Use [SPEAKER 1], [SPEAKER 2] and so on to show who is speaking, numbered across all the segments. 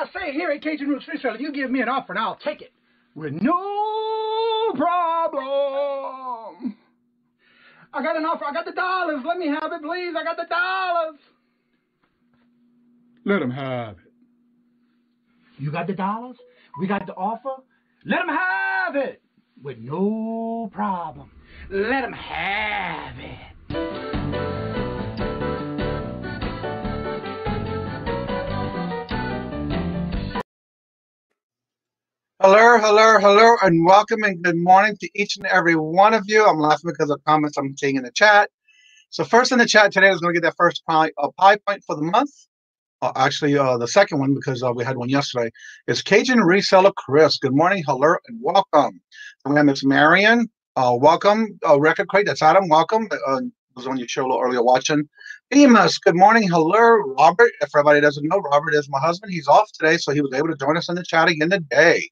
[SPEAKER 1] I say here at Kajun Reseller, if you give me an offer, and I'll take it with no problem. I got an offer. I got the dollars. Let me have it, please. I got the dollars. Let him have it. You got the dollars? We got the offer? Let him have it with no problem. Let him have it.
[SPEAKER 2] Hello, and welcome and good morning to each and every one of you. I'm laughing because of comments I'm seeing in the chat. So first in the chat today is going to get that first pie point for the month. Actually, the second one, because we had one yesterday, is Kajun Reseller Chris. Good morning, hello, and welcome. And we have Miss Marion. Welcome. Record Crate, that's Adam. Welcome. Was on your show a little earlier watching. Amos, good morning, hello. Robert, if everybody doesn't know, Robert is my husband. He's off today, so he was able to join us in the chat again today.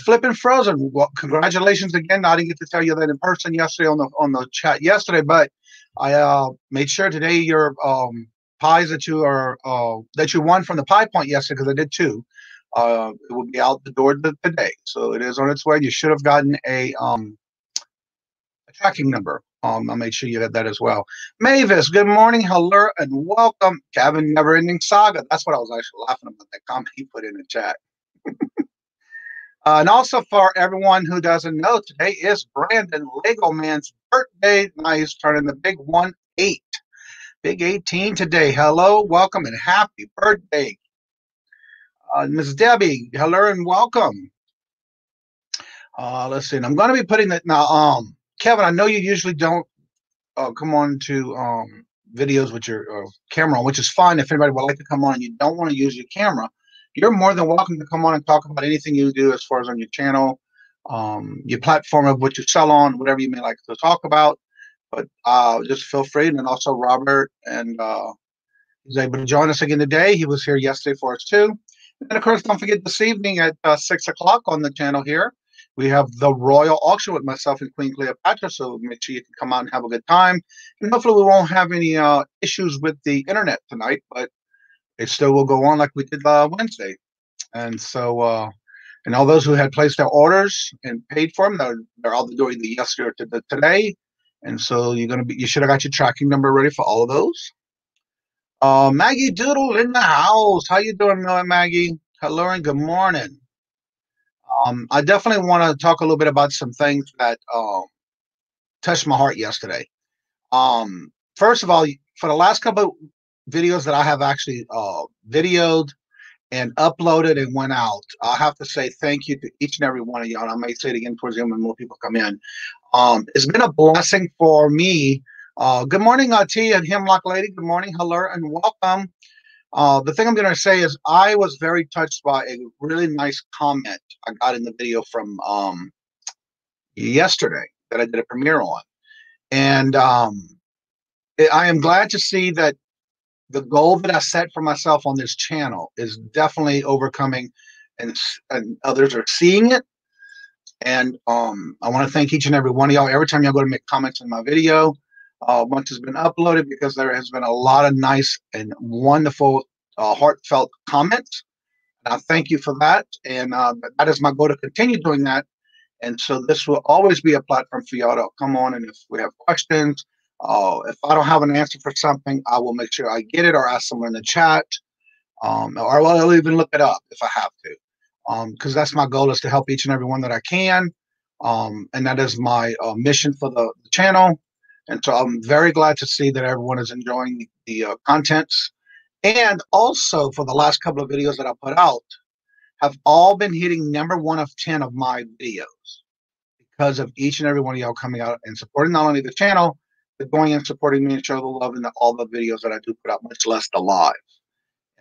[SPEAKER 2] Flippin' Frozen, well, congratulations again. I didn't get to tell you that in person yesterday on the chat yesterday, but I made sure today your pies that you are that you won from the pie point yesterday, because I did too. It will be out the door today, so it is on its way. You should have gotten a tracking number. I made sure you got that as well. Mavis, good morning, hello, and welcome. Gavin, Never Ending Saga. That's what I was actually laughing about, that comment he put in the chat. And also for everyone who doesn't know, today is Brandon Lego Man's birthday. Now he's turning the big 1-8. Big 18 today. Hello, welcome, and happy birthday. Ms. Debbie, hello and welcome. Let's see. And I'm going to be putting that now. Kevin, I know you usually don't come on to videos with your camera on, which is fine. If anybody would like to come on and you don't want to use your camera, you're more than welcome to come on and talk about anything you do as far as on your channel, your platform of what you sell on, whatever you may like to talk about. But just feel free. And then also Robert, and he's able to join us again today. He was here yesterday for us too. And of course, don't forget this evening at 6 o'clock on the channel here, we have the Royal Auction with myself and Queen Cleopatra. So make sure you can come out and have a good time. And hopefully we won't have any issues with the internet tonight, but it still will go on like we did Wednesday. And so, and all those who had placed their orders and paid for them, they're all doing the yesterday to today. And so you should have got your tracking number ready for all of those. Maggie Doodle in the house. How you doing, Maggie? Hello and good morning. I definitely want to talk a little bit about some things that touched my heart yesterday. First of all, for the last couple of videos that I have actually videoed and uploaded and went out, I have to say thank you to each and every one of you. And I may say it again towards the end when more people come in. It's been a blessing for me. Good morning, T and Hemlock Lady. Good morning, hello, and welcome. The thing I'm going to say is I was very touched by a really nice comment I got in the video from yesterday that I did a premiere on. And I am glad to see that the goal that I set for myself on this channel is definitely overcoming, and others are seeing it. And I want to thank each and every one of y'all. Every time y'all go to make comments in my video, once it's been uploaded, because there has been a lot of nice and wonderful, heartfelt comments. And I thank you for that. And that is my goal, to continue doing that. And so this will always be a platform for y'all to come on. And if we have questions, if I don't have an answer for something, I will make sure I get it or ask someone in the chat, or I'll even look it up if I have to, because that's my goal, is to help each and every one that I can. And that is my mission for the channel. And so I'm very glad to see that everyone is enjoying the contents. And also, for the last couple of videos that I put out, have all been hitting #1 of 10 of my videos, because of each and every one of y'all coming out and supporting not only the channel, but going and supporting me and show the love in all the videos that I do put out, much less the live.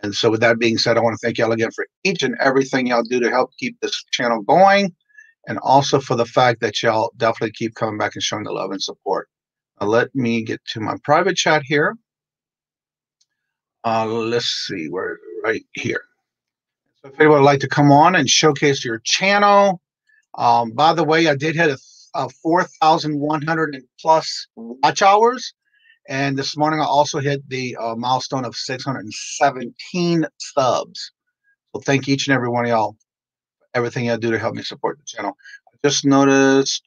[SPEAKER 2] And so with that being said, I want to thank y'all again for each and everything y'all do to help keep this channel going, and also for the fact that y'all definitely keep coming back and showing the love and support. Now let me get to my private chat here. Let's see, where, right here. So if anyone would like to come on and showcase your channel, by the way, I did hit a 4,100 plus watch hours, and this morning I also hit the milestone of 617 subs. Well, thank each and every one of y'all for everything y'all do to help me support the channel. I just noticed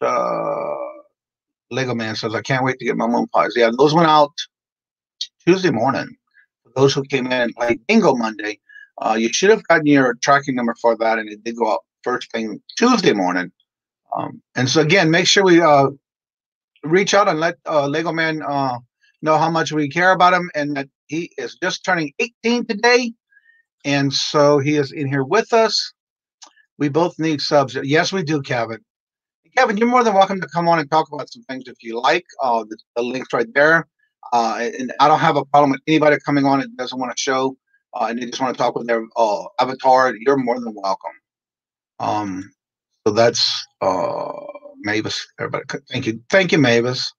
[SPEAKER 2] Lego Man says, I can't wait to get my moon pies. Yeah, those went out Tuesday morning. For those who came in and played Bingo Monday, you should have gotten your tracking number for that, and it did go out first thing Tuesday morning. And so, again, make sure we reach out and let Lego Man know how much we care about him, and that he is just turning 18 today. And so he is in here with us. We both need subs. Yes, we do, Kevin. Kevin, you're more than welcome to come on and talk about some things if you like. The link's right there. And I don't have a problem with anybody coming on that doesn't want to show and they just want to talk with their avatar. You're more than welcome. So that's Mavis. Everybody, thank you, Mavis.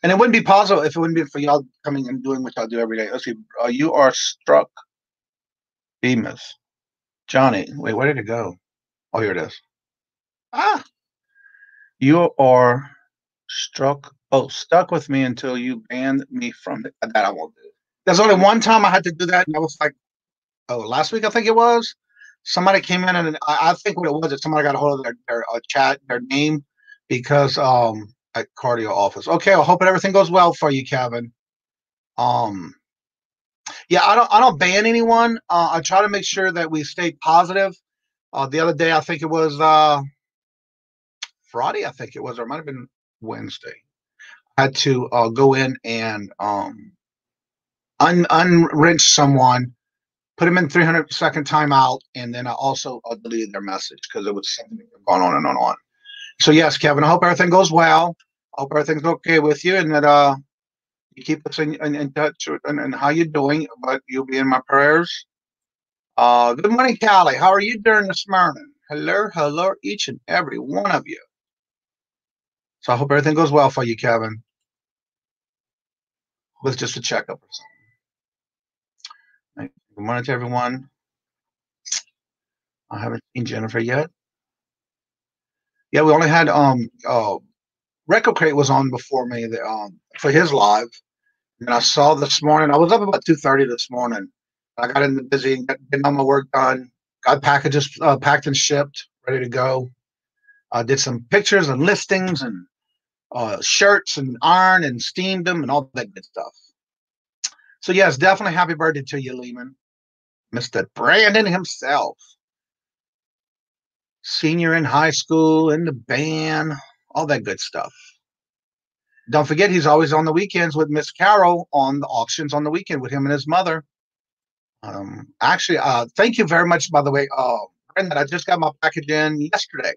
[SPEAKER 2] And it wouldn't be possible if it wouldn't be for y'all coming and doing what y'all do every day. Let's see. You are struck, Bemis, Johnny. Wait, where did it go? Oh, here it is. You are stuck with me until you banned me from that. I won't do. There's only one time I had to do that, and I was like, last week I think it was. Somebody came in, and I think what it was is somebody got a hold of their chat, their name, because at cardio office. Okay, I hope everything goes well for you, Kevin. Yeah, I don't ban anyone. I try to make sure that we stay positive. The other day, I think it was Friday, I think it was, or it might have been Wednesday. I had to go in and unwrench someone, put them in 300-second timeout, and then I also deleted their message because it was something going on and on and on. So yes, Kevin, I hope everything goes well. I hope everything's okay with you, and that you keep us in touch and how you're doing. But you'll be in my prayers. Good morning, Callie. How are you doing this morning? Hello, each and every one of you. So I hope everything goes well for you, Kevin. It was just a checkup or something. Good morning to everyone. I haven't seen Jennifer yet. Yeah, we only had Record Crate was on before me for his live. And I saw this morning, I was up about 2:30 this morning. I got in the busy and getting all my work done. Got packages packed and shipped, ready to go. Did some pictures and listings and shirts and iron and steamed them and all that good stuff. So yes, definitely happy birthday to you, Lehman. Mr. Brandon himself. Senior in high school, in the band, all that good stuff. Don't forget, he's always on the weekends with Miss Carol on the auctions on the weekend with him and his mother. Actually, thank you very much, by the way, Brandon. I just got my package in yesterday.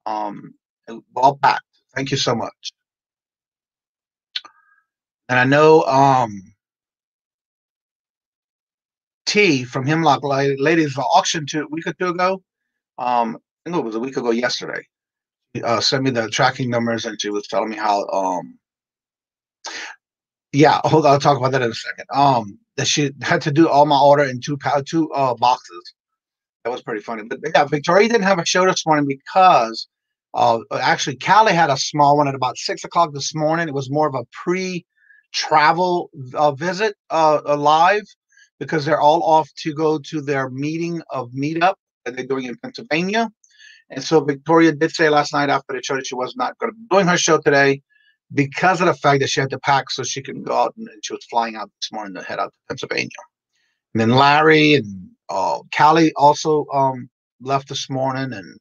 [SPEAKER 2] Well packed. Thank you so much. And I know T from Hemlock Ladies auction a week or two ago. I think it was a week ago yesterday. Sent me the tracking numbers, and she was telling me how yeah, hold on, I'll talk about that in a second. That she had to do all my order in two boxes. That was pretty funny. But yeah, Victoria didn't have a show this morning because actually Callie had a small one at about 6 o'clock this morning. It was more of a pre-travel visit live because they're all off to go to their meetup that they're doing in Pennsylvania. And so Victoria did say last night after the show that she was not going to be doing her show today because of the fact that she had to pack so she can go out, and she was flying out this morning to head out to Pennsylvania. And then Larry and Callie also left this morning, and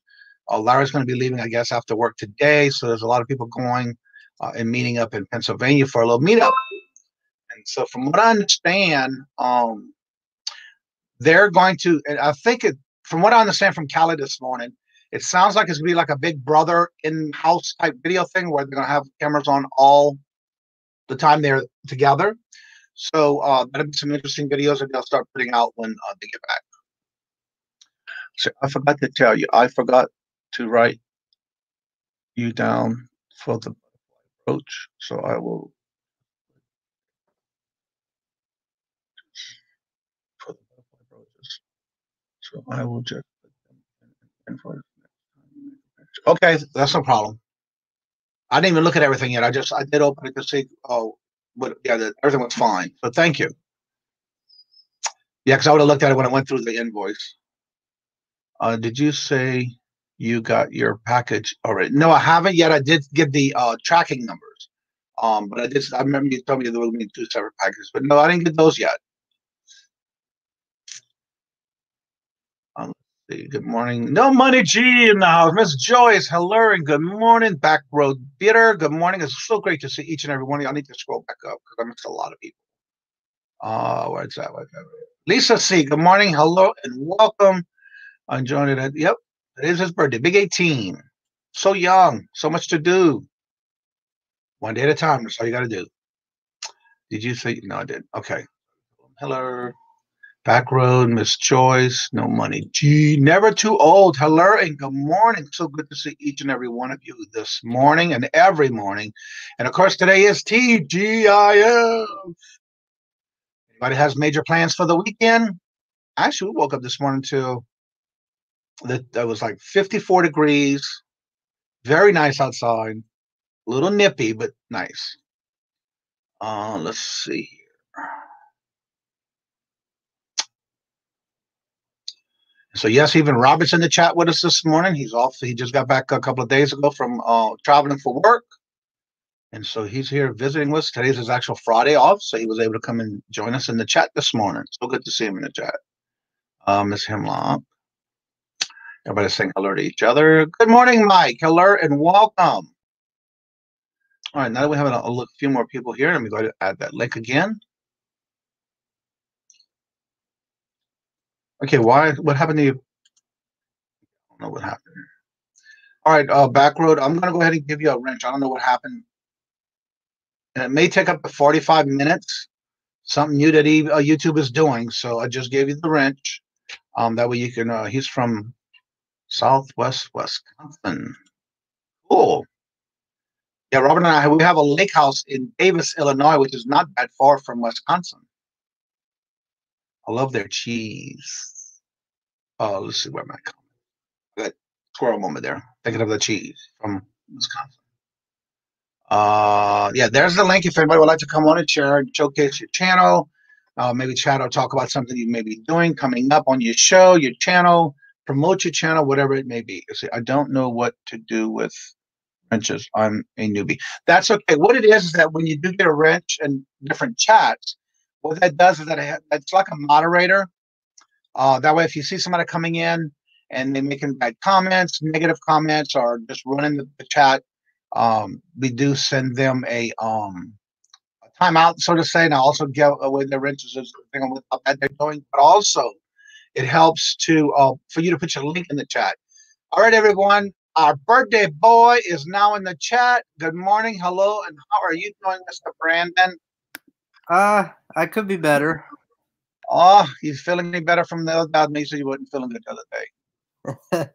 [SPEAKER 2] Larry's going to be leaving, I guess, after work today. So there's a lot of people going and meeting up in Pennsylvania for a little meetup. And so from what I understand, they're going to, and I think from what I understand from Callie this morning, it sounds like it's going to be like a Big Brother in-house type video thing where they're going to have cameras on all the time they're together. So that'll be some interesting videos that they'll start putting out when they get back. So I forgot to tell you, I forgot to write you down for the approach. So I will. For the approaches. So I will just put them in for okay, that's no problem. I didn't even look at everything yet. I did open it to see. But yeah, everything was fine. So thank you. Yeah, because I would have looked at it when it went through the invoice. Did you say you got your package already? No, I haven't yet. I did give the tracking numbers. But I remember you told me there would be 2 separate packages, but no, I didn't get those yet. Let's see. Good morning. No Money G in the house. Miss Joyce, hello and good morning. Back Road Bitter, good morning. It's so great to see each and every one of you. I need to scroll back up because I missed a lot of people. Where's that? Lisa C, good morning. Hello and welcome. I'm joining it. Yep, it is his birthday. Big 18. So young. So much to do. One day at a time. That's all you got to do. Did you say? No, I didn't. Okay. Hello. Back Road, Miss Joyce, No Money G, never too old. Hello and good morning. So good to see each and every one of you this morning and every morning. And of course, today is TGIF. Anybody has major plans for the weekend? Actually, we woke up this morning to that was like 54 degrees. Very nice outside. A little nippy, but nice. Let's see here. So yes, even Robert's in the chat with us this morning. He's off. He just got back a couple of days ago from traveling for work. And so he's here visiting with us. Today's his actual Friday off, so he was able to come and join us in the chat this morning. So good to see him in the chat. Miss Hemlock. Everybody's saying hello to each other. Good morning, Mike. Hello and welcome. All right, now that we have a few more people here, let me go ahead and add that link again. Okay, what happened to you? I don't know what happened. All right, back road. I'm going to go ahead and give you a wrench. I don't know what happened. And it may take up to 45 minutes. Something new that YouTube is doing. So I just gave you the wrench. That way you can, he's from Southwest Wisconsin. Cool. Yeah, Robert and we have a lake house in Davis, Illinois, which is not that far from Wisconsin. I love their cheese. Oh, let's see where my comment. Good squirrel moment there. Thinking of the cheese from Wisconsin. Yeah, there's the link if anybody would like to come on and share and showcase your channel. Maybe chat or talk about something you may be doing coming up on your show, your channel, promote your channel, whatever it may be. See, I don't know what to do with wrenches. I'm a newbie. That's okay. What it is that when you do get a wrench and different chats, what that does is that it's like a moderator. That way, if you see somebody coming in and they're making bad comments, negative comments, or just running the chat, we do send them a timeout, so to say, and I also give away their wrenches depending on what they're doing. But also, it helps to for you to put your link in the chat. All right, everyone. Our birthday boy is now in the chat. Good morning, hello, and how are you doing, Mr. Brandon?
[SPEAKER 3] I could be better.
[SPEAKER 2] Oh, he's feeling any better from the other day. Make sure you wasn't feeling good the other day.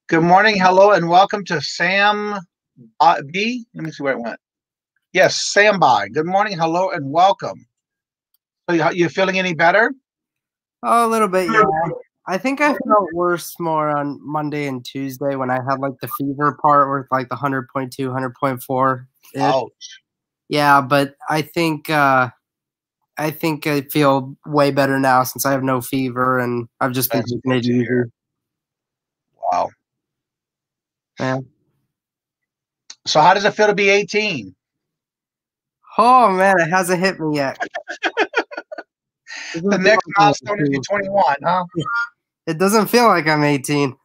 [SPEAKER 2] Good morning, hello, and welcome to Sam B. Let me see where it went. Yes, Sam B. Good morning, hello, and welcome. So you feeling any better?
[SPEAKER 3] Oh, a little bit, yeah. I think I felt worse more on Monday and Tuesday when I had like the fever part with like the 100.2, 100.4.
[SPEAKER 2] Ouch.
[SPEAKER 3] Yeah, but I think I feel way better now since I have no fever and I've just been taking it easy.
[SPEAKER 2] Wow.
[SPEAKER 3] Yeah.
[SPEAKER 2] So how does it feel to be 18?
[SPEAKER 3] Oh man, it hasn't hit me yet.
[SPEAKER 2] The next milestone is 21, huh?
[SPEAKER 3] It doesn't feel like I'm 18.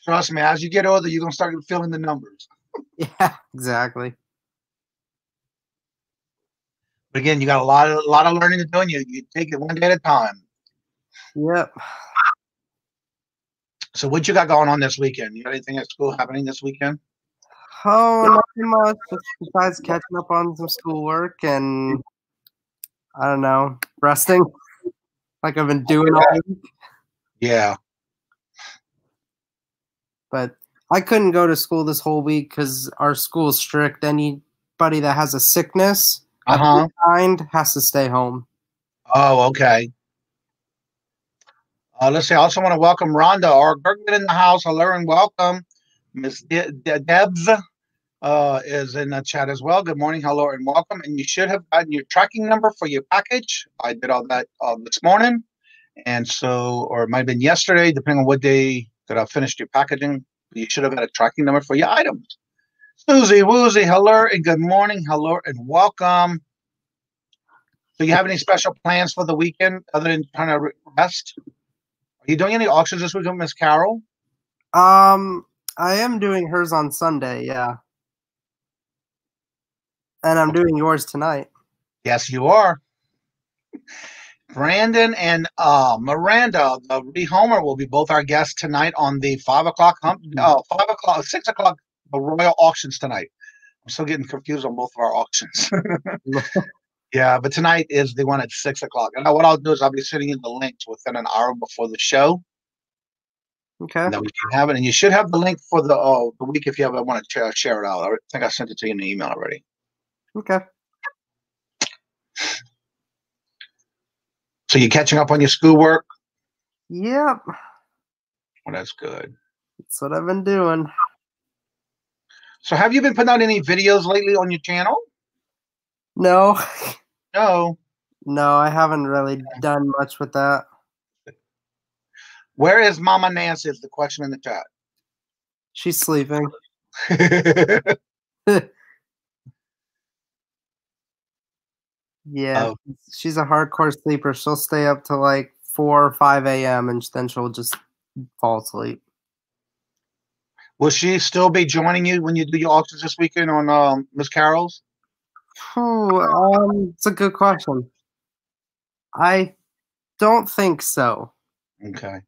[SPEAKER 2] Trust me, as you get older, you're gonna start feeling the numbers.
[SPEAKER 3] Yeah, exactly.
[SPEAKER 2] But again, you got a lot of learning to do, and you take it one day at a time.
[SPEAKER 3] Yep.
[SPEAKER 2] So what you got going on this weekend? You got anything at school happening this weekend?
[SPEAKER 3] Oh, nothing much besides catching up on some schoolwork and I don't know, resting like I've been doing all week.
[SPEAKER 2] Yeah.
[SPEAKER 3] But I couldn't go to school this whole week because our school is strict. Anybody that has a sickness of any kind has to stay home.
[SPEAKER 2] Oh, okay. Let's see. I also want to welcome Rhonda or Gergen in the house. Hello and welcome. Miss Debs is in the chat as well. Good morning, hello, and welcome. And you should have gotten your tracking number for your package. I did all that this morning. And so, or it might have been yesterday, depending on what day that I finished your packaging. You should have had a tracking number for your items. Susie Woozy, hello and good morning. Hello and welcome. Do you have any special plans for the weekend other than trying to rest? Are you doing any auctions this weekend, Miss Carol?
[SPEAKER 3] I am doing hers on Sunday, yeah. And I'm doing yours tonight.
[SPEAKER 2] Yes, you are. Brandon and Miranda, the rehomer, will be both our guests tonight on the 5 o'clock, 6 o'clock, the Royal Auctions tonight. I'm still getting confused on both of our auctions. Yeah, but tonight is the one at 6 o'clock. And what I'll do is I'll be sending you the links within an hour before the show.
[SPEAKER 3] Okay.
[SPEAKER 2] And then we can have it. And you should have the link for the week if you ever want to share it out. I think I sent it to you in the email already.
[SPEAKER 3] Okay.
[SPEAKER 2] So you're catching up on your schoolwork?
[SPEAKER 3] Yep.
[SPEAKER 2] Well, that's good.
[SPEAKER 3] That's what I've been doing.
[SPEAKER 2] So have you been putting out any videos lately on your channel?
[SPEAKER 3] No.
[SPEAKER 2] No.
[SPEAKER 3] No, I haven't really done much with that.
[SPEAKER 2] Where is Mama Nancy is the question in the chat.
[SPEAKER 3] She's sleeping. Yeah, she's a hardcore sleeper. She'll stay up to like 4 or 5 a.m. and then she'll just fall asleep.
[SPEAKER 2] Will she still be joining you when you do your auctions this weekend on Miss Carol's?
[SPEAKER 3] It's a good question. I don't think so.
[SPEAKER 2] Okay.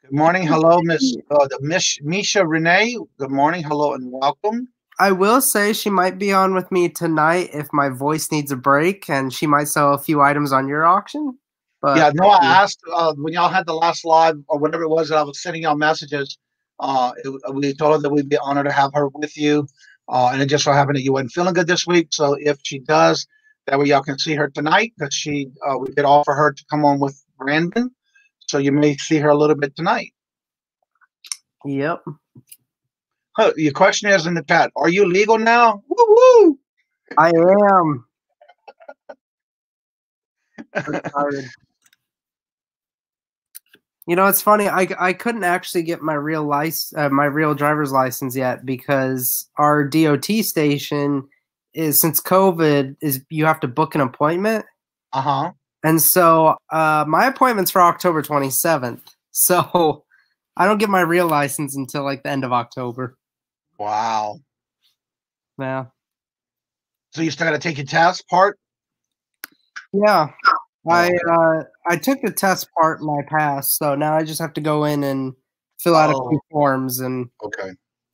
[SPEAKER 2] Good morning. Hello, Miss Misha Renee. Good morning. Hello and welcome.
[SPEAKER 3] I will say she might be on with me tonight if my voice needs a break, and she might sell a few items on your auction. But
[SPEAKER 2] yeah, no, I asked when y'all had the last live or whatever it was that I was sending y'all messages. We told her that we'd be honored to have her with you. And it just so happened that you wasn't feeling good this week. So if she does, that way y'all can see her tonight because we did offer her to come on with Brandon. So you may see her a little bit tonight.
[SPEAKER 3] Yep.
[SPEAKER 2] Your question is in the chat. Are you legal now? Woo-woo!
[SPEAKER 3] I am. You know, it's funny. I couldn't actually get my real driver's license yet because our DOT station since COVID you have to book an appointment. And so my appointment's for October 27th. So I don't get my real license until like the end of October.
[SPEAKER 2] Wow.
[SPEAKER 3] Yeah.
[SPEAKER 2] So you still got to take your test part?
[SPEAKER 3] Yeah. I took the test part and I passed. So now I just have to go in and fill out a few forms and.
[SPEAKER 2] Okay.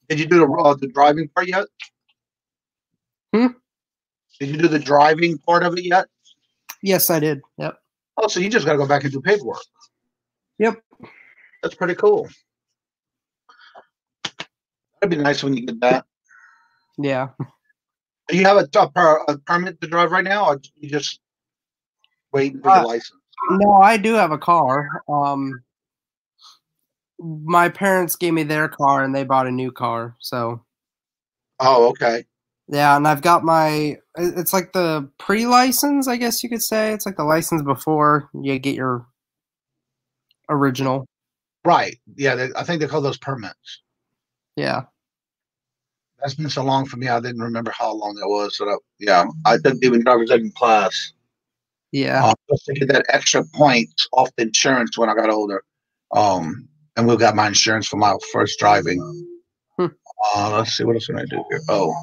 [SPEAKER 2] Did you do the driving part yet? Did you do the driving part of it yet?
[SPEAKER 3] Yes, I did. Yep.
[SPEAKER 2] Oh, so you just got to go back and do paperwork.
[SPEAKER 3] Yep.
[SPEAKER 2] That's pretty cool. That'd be nice when you get that.
[SPEAKER 3] Yeah.
[SPEAKER 2] Do you have a permit to drive right now, or you just waiting for your license?
[SPEAKER 3] No, I do have a car. My parents gave me their car, and they bought a new car. So.
[SPEAKER 2] Oh, okay.
[SPEAKER 3] Yeah, and I've got it's like the pre-license, I guess you could say. It's like the license before you get your original.
[SPEAKER 2] Right. Yeah, I think they call those permits.
[SPEAKER 3] Yeah.
[SPEAKER 2] That's been so long for me, I didn't remember how long that was. So yeah, I didn't even driver's ed in class.
[SPEAKER 3] Yeah.
[SPEAKER 2] Just to get that extra points off the insurance when I got older. And we got my insurance for my first driving. Let's see, what else can I do here? Oh,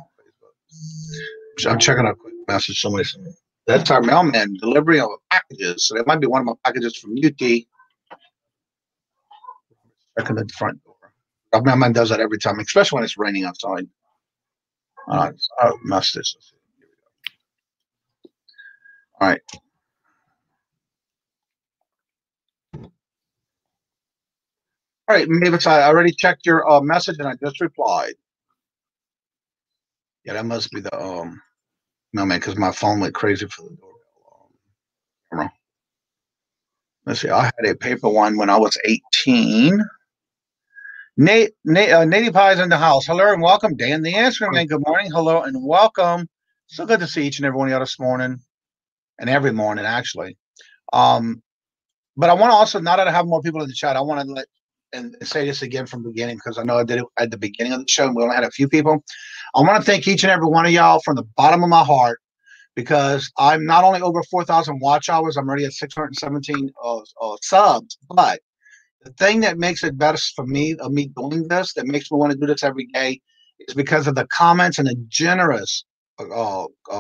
[SPEAKER 2] I'm checking out a quick message. That's our mailman delivery of packages. So that might be one of my packages from UT. Checking the front door. Our mailman does that every time, especially when it's raining outside. Message. Here we go. All right. All right, Mavis, I already checked your message and I just replied. Yeah, that must be the mailman because my phone went crazy for the doorbell. Let's see, I had a paper one when I was 18. Native Pie's in the house. Hello and welcome. Dan the answering man. Good morning. Hello and welcome. So good to see each and every one of you this morning. And every morning, actually. But I want to also, now that I have more people in the chat, I want to let and say this again from the beginning, because I know I did it at the beginning of the show and we only had a few people. I want to thank each and every one of y'all from the bottom of my heart, because I'm not only over 4,000 watch hours, I'm already at 617 subs. But the thing that makes it better for me, of me doing this, that makes me want to do this every day, is because of the comments and the generous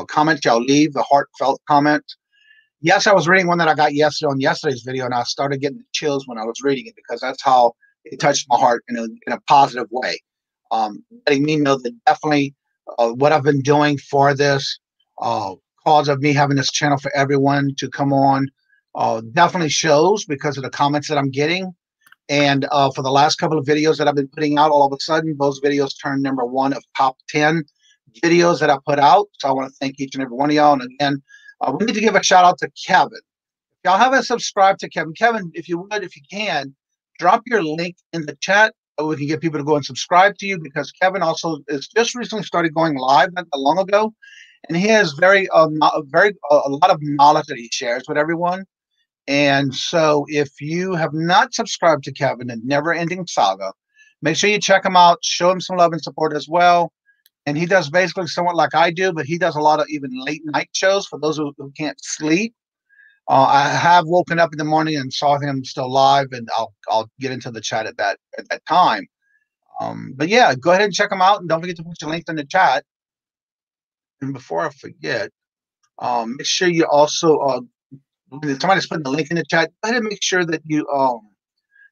[SPEAKER 2] comments y'all leave, the heartfelt comments. Yes, I was reading one that I got yesterday on yesterday's video, and I started getting chills when I was reading it, because that's how it touched my heart in a positive way. Letting me know that definitely what I've been doing for this cause of me having this channel for everyone to come on definitely shows, because of the comments that I'm getting. And for the last couple of videos that I've been putting out, all of a sudden, those videos turned #1 of top 10 videos that I put out. So I want to thank each and every one of y'all. And again, we need to give a shout out to Kevin. If y'all haven't subscribed to Kevin, if you would, if you can, drop your link in the chat so we can get people to go and subscribe to you, because Kevin also is just recently started going live not that long ago, and he has a lot of knowledge that he shares with everyone. And so if you have not subscribed to Kevin and Never Ending Saga, make sure you check him out, show him some love and support as well. And he does basically somewhat like I do, but he does a lot of even late night shows for those who can't sleep. I have woken up in the morning and saw him still live, and I'll get into the chat at that time. But yeah, go ahead and check him out, and don't forget to put your links in the chat. And before I forget, make sure you also when somebody's putting the link in the chat, go ahead and make sure that you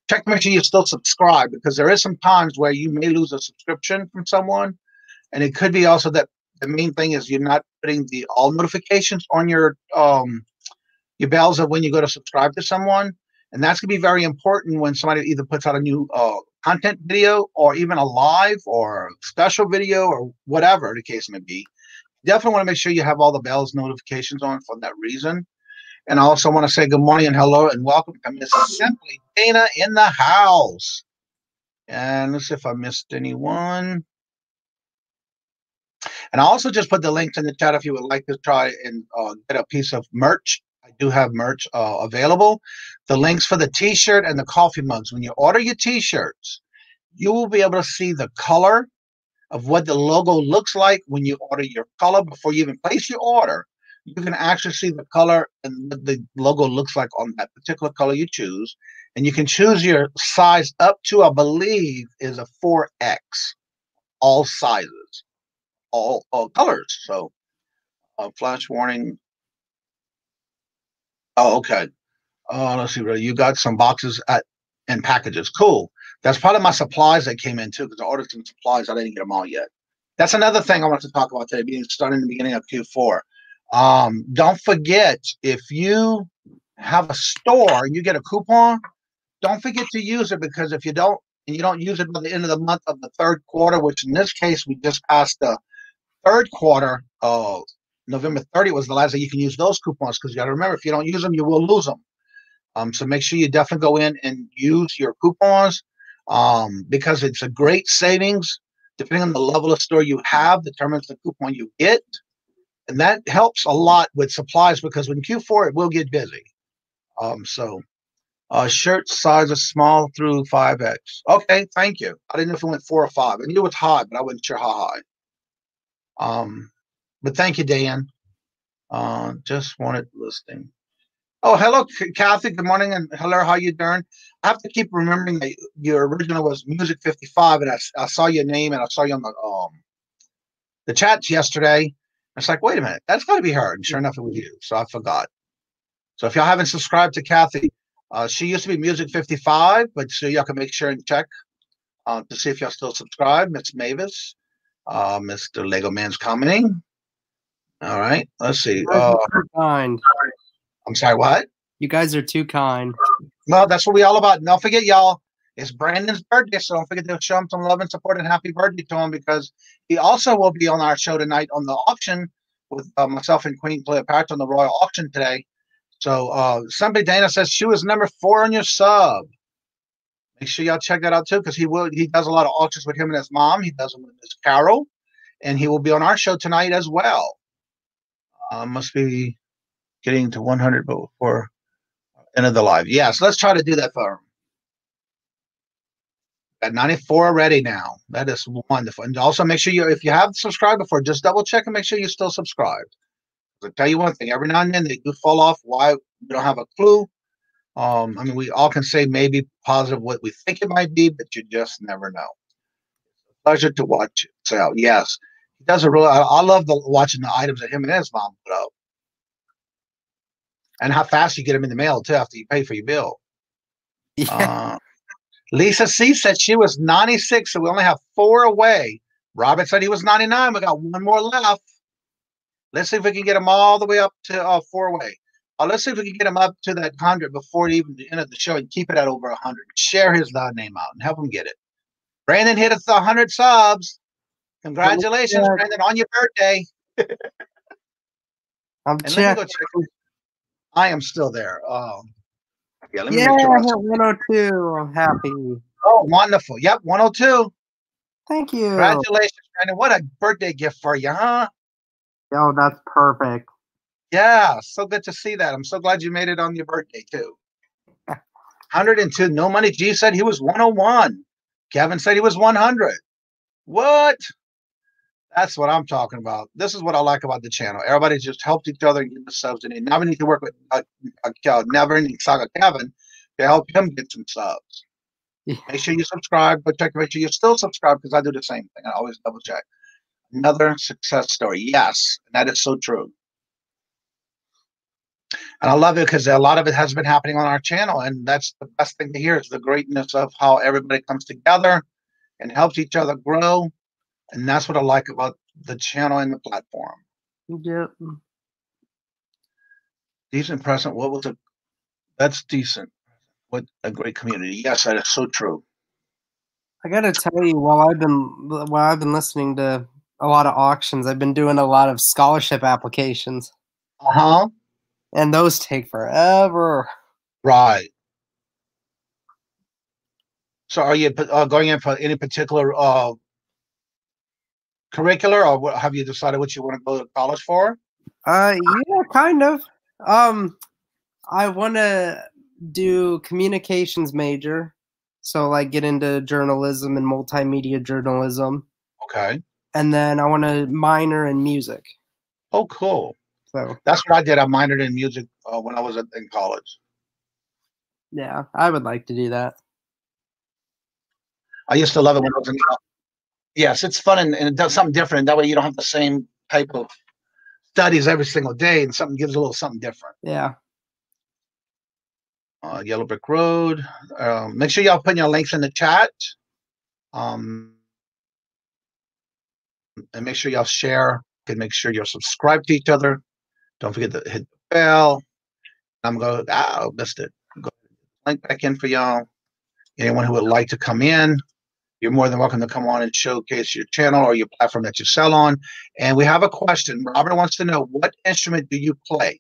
[SPEAKER 2] check to make sure you're still subscribed, because there is some times where you may lose a subscription from someone. And it could be also that the main thing is you're not putting the all notifications on your bells of when you go to subscribe to someone. And that's going to be very important when somebody either puts out a new content video, or even a live or special video, or whatever the case may be. Definitely want to make sure you have all the bells notifications on for that reason. And I also want to say good morning and hello and welcome to Miss Simply Dana in the house. And let's see if I missed anyone. And I also just put the links in the chat if you would like to try and get a piece of merch. I do have merch available. The links for the t-shirt and the coffee mugs. When you order your t-shirts, you will be able to see the color of what the logo looks like when you order your color. Before you even place your order, you can actually see the color and what the logo looks like on that particular color you choose. And you can choose your size up to, I believe, is a 4X. All sizes. All colors. So flash warning. Oh, okay. Let's see. You got some boxes and packages. Cool. That's part of my supplies that came in too, because I ordered some supplies. I didn't get them all yet. That's another thing I wanted to talk about today, being starting in the beginning of Q4. Don't forget, if you have a store and you get a coupon, don't forget to use it, because if you don't, and you don't use it by the end of the month of the third quarter, which in this case we just passed the third quarter, November 30th was the last day you can use those coupons, because you got to remember, if you don't use them, you will lose them. So make sure you definitely go in and use your coupons, because it's a great savings. Depending on the level of store you have, determines the coupon you get. And that helps a lot with supplies, because when Q4, it will get busy. Shirt size is small through 5X. Okay, thank you. I didn't know if it went 4 or 5. I knew it was high, but I wasn't sure how high. But thank you, Dan. Just wanted listing. Oh, hello, Kathy. Good morning, and hello. How you doing? I have to keep remembering that your original was Music 55, and I saw your name, and I saw you on the chats yesterday. It's like, wait a minute, that's got to be her. And sure enough, it was you. So I forgot. So if y'all haven't subscribed to Kathy, she used to be Music 55, but so y'all can make sure and check to see if y'all still subscribe. Miss Mavis, Mr. Lego Man's commenting. All right, let's see.
[SPEAKER 3] Kind.
[SPEAKER 2] I'm sorry, what?
[SPEAKER 3] You guys are too kind.
[SPEAKER 2] No, that's what we all about. Don't forget, y'all, it's Brandon's birthday, so don't forget to show him some love and support and happy birthday to him, because he also will be on our show tonight on the auction with myself and Queen Cleopatra on the Royal Auction today. So somebody, Dana says, she was number 4 on your sub. Make sure y'all check that out too, because he does a lot of auctions with him and his mom. He does them with Miss Carol, and he will be on our show tonight as well. Must be getting to 100 before End of the live. Yes, let's try to do that for him. At 94 already now. That is wonderful. And also make sure you, if you have subscribed before, just double check and make sure you're still subscribed. I'll tell you one thing, every now and then they do fall off. Why? We don't have a clue. I mean, we all can say maybe positive what we think it might be, but you just never know. Pleasure to watch it. So yes, he does a real. I love watching the items that him and his mom put up, and how fast you get them in the mail too after you pay for your bill.
[SPEAKER 3] Yeah.
[SPEAKER 2] Lisa C said she was 96, so we only have 4 away. Robert said he was 99. We got 1 more left. Let's see if we can get them all the way up to 4 away. Let's see if we can get him up to that 100 before even the end of the show and keep it at over 100. Share his name out and help him get it. Brandon hit us 100 subs. Congratulations, Brandon, on your birthday.
[SPEAKER 3] I'm
[SPEAKER 2] and let me go check. I am still there. Yeah, let me make sure.
[SPEAKER 3] 102. I'm happy.
[SPEAKER 2] Oh, wonderful. Yep, 102.
[SPEAKER 3] Thank you.
[SPEAKER 2] Congratulations, Brandon. What a birthday gift for you, huh?
[SPEAKER 3] Oh, that's perfect.
[SPEAKER 2] Yeah, so good to see that. I'm so glad you made it on your birthday, too. 102. No Money G said he was 101. Kevin said he was 100. What? That's what I'm talking about. This is what I like about the channel. Everybody just helped each other and get themselves in it. Now we need to work with Never-Ending Saga Kevin to help him get some subs. Yeah. Make sure you subscribe, but check to make sure you're still subscribed because I do the same thing. I always double check. Another success story. Yes, that is so true. And I love it because a lot of it has been happening on our channel, and that's the best thing to hear is the greatness of how everybody comes together and helps each other grow. And that's what I like about the channel and the platform.
[SPEAKER 3] Yep.
[SPEAKER 2] Decent present. What was it? That's decent. What a great community. Yes, that is so true.
[SPEAKER 3] I gotta tell you, while I've been listening to a lot of auctions, I've been doing a lot of scholarship applications.
[SPEAKER 2] Uh-huh.
[SPEAKER 3] And those take forever.
[SPEAKER 2] Right. So are you going in for any particular curricular, or what, have you decided what you want to go to college for?
[SPEAKER 3] Yeah, kind of. I want to do communications major, so like get into journalism and multimedia journalism.
[SPEAKER 2] Okay.
[SPEAKER 3] And then I want to minor in music.
[SPEAKER 2] Oh, cool.
[SPEAKER 3] So
[SPEAKER 2] that's what I did. I minored in music when I was in college.
[SPEAKER 3] Yeah, I would like to do that.
[SPEAKER 2] I used to love it when I was in college. Yes, it's fun and it does something different. That way you don't have the same type of studies every single day, and something gives a little something different.
[SPEAKER 3] Yeah.
[SPEAKER 2] Yellow Brick Road. Make sure y'all put your links in the chat. And make sure y'all share. And make sure you're subscribed to each other. Don't forget to hit the bell. I'm going to, missed it. Go link back in for y'all. Anyone who would like to come in, you're more than welcome to come on and showcase your channel or your platform that you sell on. And we have a question. Robert wants to know, what instrument do you play?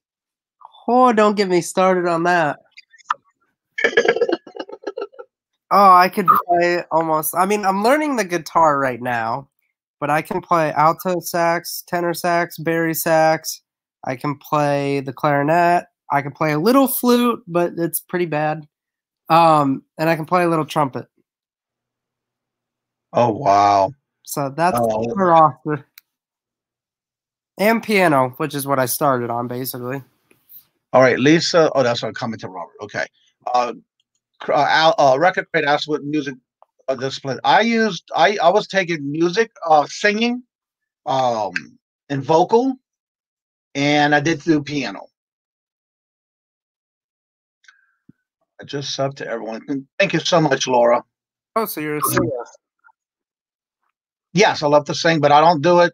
[SPEAKER 3] Oh, don't get me started on that. Oh, I could play almost. I mean, I'm learning the guitar right now, but I can play alto sax, tenor sax, bari sax. I can play the clarinet. I can play a little flute, but it's pretty bad. And I can play a little trumpet.
[SPEAKER 2] Oh, wow.
[SPEAKER 3] So that's the roster. And piano, which is what I started on, basically.
[SPEAKER 2] All right, Lisa. Oh, that's what I'm coming to Robert. Okay. Record Crate asked what music discipline I used. I was taking music, singing, and vocal, and I did do piano. I just subbed to everyone. Thank you so much, Laura.
[SPEAKER 3] Oh, so you're a singer?
[SPEAKER 2] Yes, I love to sing, but I don't do it.